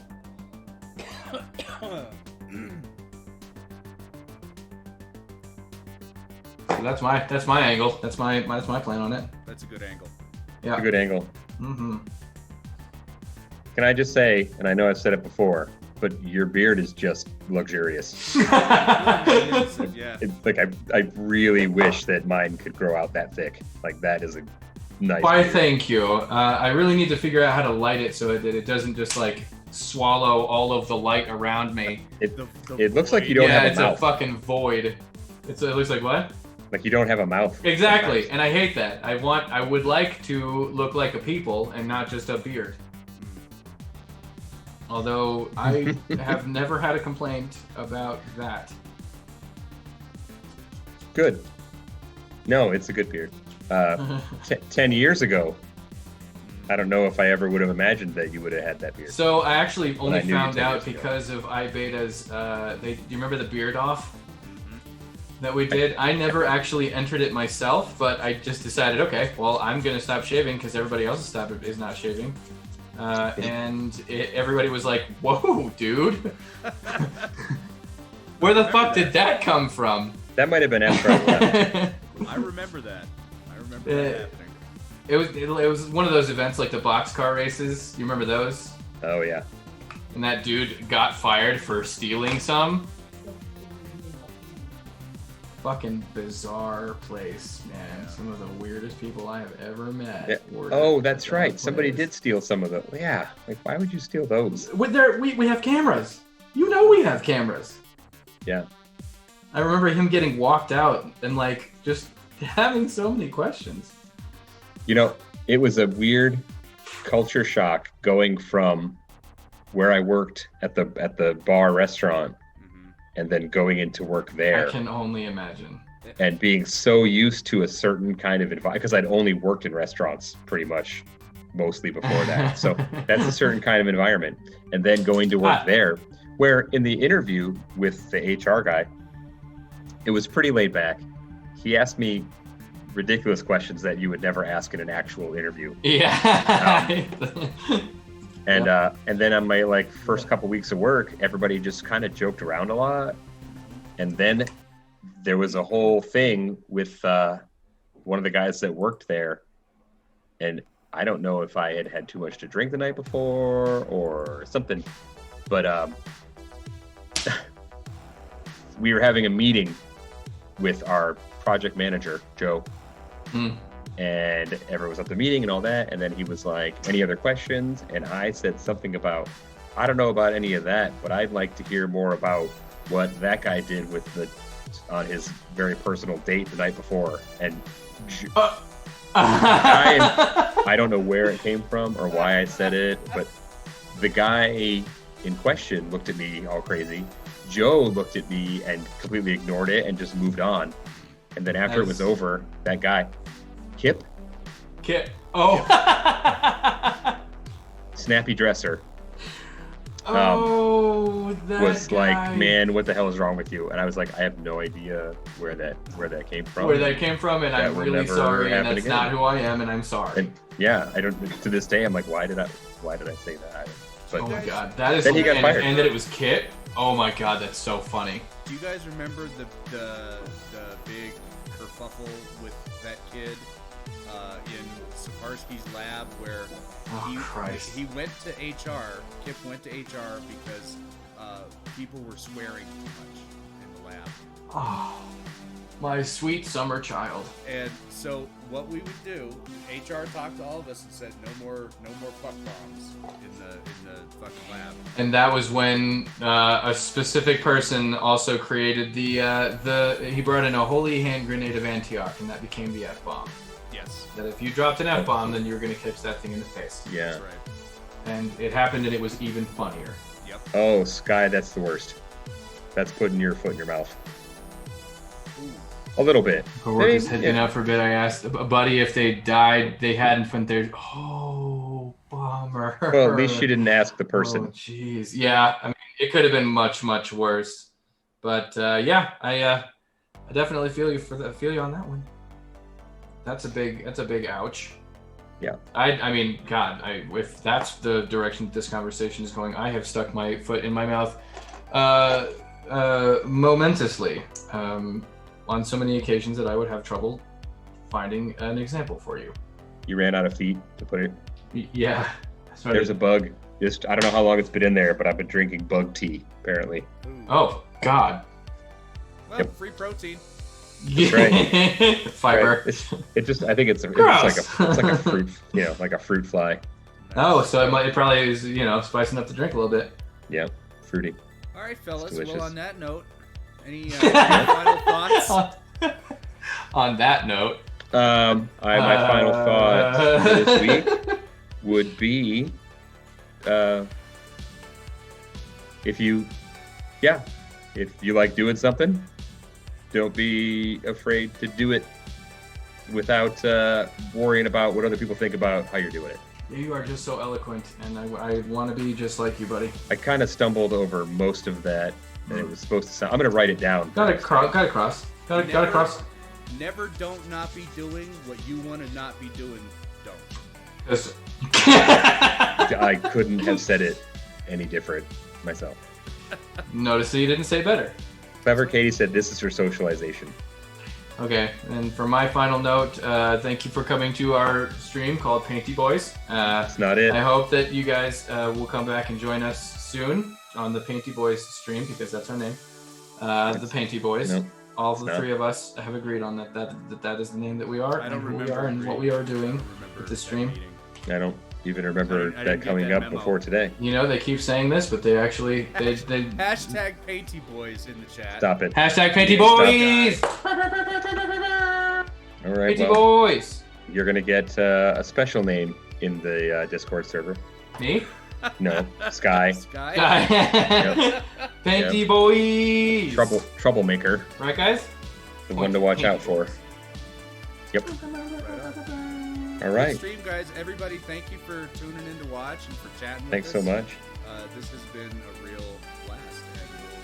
that's my angle. That's my plan on it. That's a good angle. Yeah. A good angle. Mm-hmm. Can I just say, and I know I've said it before, but your beard is just luxurious. Yeah. It's like I really wish that mine could grow out that thick. Like that is a nice. Why, beard. thank you. I really need to figure out how to light it so that it doesn't just like swallow all of the light around me. It looks like you don't Yeah, have a it's mouth. a fucking void. It looks like what? Like you don't have a mouth. Exactly, sometimes. and I hate that. I would like to look like a people and not just a beard. Although I have never had a complaint about that. Good. No, it's a good beard. 10 years ago, I don't know if I ever would have imagined that you would have had that beard. So I actually only I knew you found 10 out years ago. because of iBeta's. Do you remember the beard off that we did? I never actually entered it myself, but I just decided, okay, well, I'm gonna stop shaving because everybody else is not shaving. And everybody was like, "Whoa, dude! Where the fuck did that come from?" That might have been after I left. I remember that. I remember that happening. It was one of those events like the boxcar races. You remember those? Oh yeah. And that dude got fired for stealing some. Fucking bizarre place, man. Yeah. Some of the weirdest people I have ever met. Yeah. were Oh, at that's that right. Somebody place. did steal some of those. Yeah. Like, why would you steal those? We have cameras. You know we have cameras. Yeah. I remember him getting walked out and like just having so many questions. You know, it was a weird culture shock going from where I worked at the bar restaurant Mhm. and then going into work there I can only imagine. and being so used to a certain kind of environment because I'd only worked in restaurants pretty much mostly before that. So that's a certain kind of environment. And then going to work there, where in the interview with the HR guy, it was pretty laid back. He asked me ridiculous questions that you would never ask in an actual interview. Yeah. And then on my like first couple weeks of work, everybody just kind of joked around a lot. And then there was a whole thing with one of the guys that worked there. And I don't know if I had had too much to drink the night before or something, but we were having a meeting with our project manager, Joe. And everyone was at the meeting and all that. And then he was like, any other questions? And I said something about, I don't know about any of that, but I'd like to hear more about what that guy did on his very personal date the night before. And I don't know where it came from or why I said it, but the guy in question looked at me all crazy. Joe looked at me and completely ignored it and just moved on. And then after it was over, that guy, Kip, Oh. snappy dresser. That was guy. like, man, what the hell is wrong with you? And I was like, I have no idea where that came from. Where that came from, and That I'm will really never sorry, and happen that's again. not who I am, and I'm sorry. And yeah, I don't. To this day, I'm like, why did I say that? But Oh my god, that is. Then he got fired. And that it was Kit. Oh my god, that's so funny. Do you guys remember the big kerfuffle with that kid in Saparsky's lab where Christ. he went to HR, Kip went to HR because people were swearing too much in the lab. Oh, my sweet summer child. And so what we would do, HR talked to all of us and said no more fuck bombs in the fucking lab. And that was when a specific person also created he brought in a holy hand grenade of Antioch, and that became the F-bomb. Yes. That if you dropped an F-bomb, then you were going to catch that thing in the face. yeah. That's right. And it happened, and it was even funnier. Yep. Oh, Sky, that's the worst. That's putting your foot in your mouth. Ooh. A little bit. Coworkers I had mean, been out for a bit. I asked a buddy if they died. They hadn't went there. Oh, bummer. Well, at least you didn't ask the Oh, person. jeez. Yeah, I mean, it could have been much, much worse. But yeah, I definitely feel you on that one. That's a big ouch. Yeah. I mean, God, if that's the direction that this conversation is going, I have stuck my foot in my mouth, momentously, on so many occasions that I would have trouble finding an example for you. You ran out of feet to put it. Yeah. There's a bug. I don't know how long it's been in there, but I've been drinking bug tea, apparently. Ooh. Oh God. Well, Yep. free protein. That's right. Fiber. Right. I think it's Gross. like a fruit, like a fruit fly. Oh, so it probably is, spicing up the drink a little bit. Yeah, fruity. All right, fellas. delicious. Well, on that note, any final thoughts? On that note, my final thought this week would be, if you like doing something, don't be afraid to do it without worrying about what other people think about how you're doing it. you are just so eloquent, and I want to be just like you, buddy. I kind of stumbled over most of that, and it was supposed to sound. I'm going to write it down. Got to cross. Never don't not be doing what you want to not be doing. Don't. Listen. I couldn't have said it any different myself. Notice that you didn't say better. Clever Katie said this is her socialization. Okay, and for my final note, thank you for coming to our stream called Painty Boys. That's not it. I hope that you guys will come back and join us soon on the Painty Boys stream, because that's our name. The Painty Boys. No, All the not. three of us have agreed on that is the name that we are, I don't and who we remember are, and what we are doing with the stream. I don't even remember I didn't that get coming that up memo. before today. They keep saying this, but they actually they Hashtag Painty Boys in the chat. Stop it. hashtag Painty Stop. Boys. All right, Painty well, Boys. you're going to get a special name in the Discord server. Me? No, Sky. Sky. Painty Boys. Troublemaker. Right, guys? The one to watch out for. Yep. All right. Good stream, guys. Everybody, thank you for tuning in to watch and for chatting with Thanks us. so much. This has been a real blast, and we'll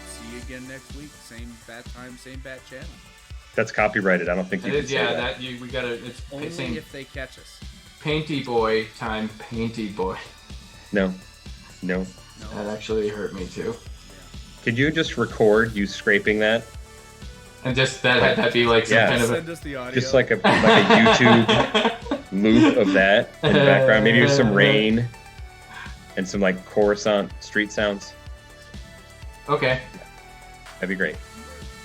see you again next week. Same bat time, same bat channel. That's copyrighted. I don't think you It can is, say yeah. that. We gotta. It's Only same if they catch us. Painty Boy time. Painty Boy. No. No. That actually hurt me too. Could you just record you scraping that? And just that be like some Yeah. kind of Send us the audio. Just like a YouTube loop of that in the background. Maybe with some rain and some like Coruscant street sounds. Okay. That'd be great.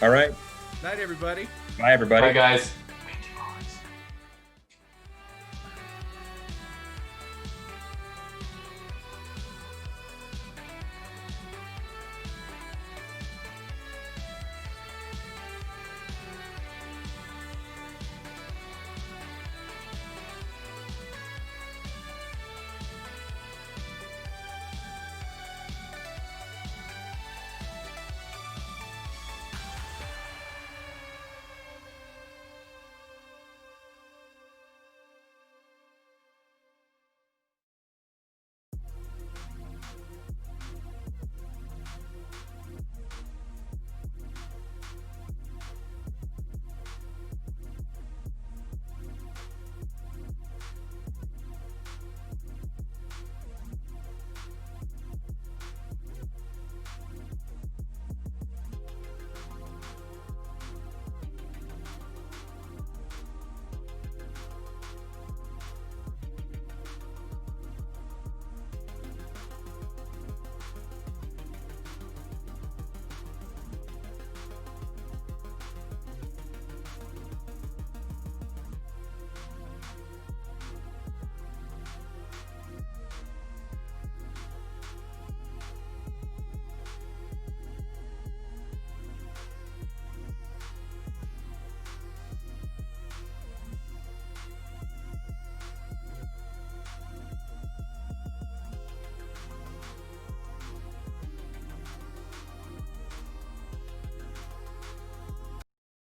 All right. Night, everybody. Bye, everybody. Bye, guys.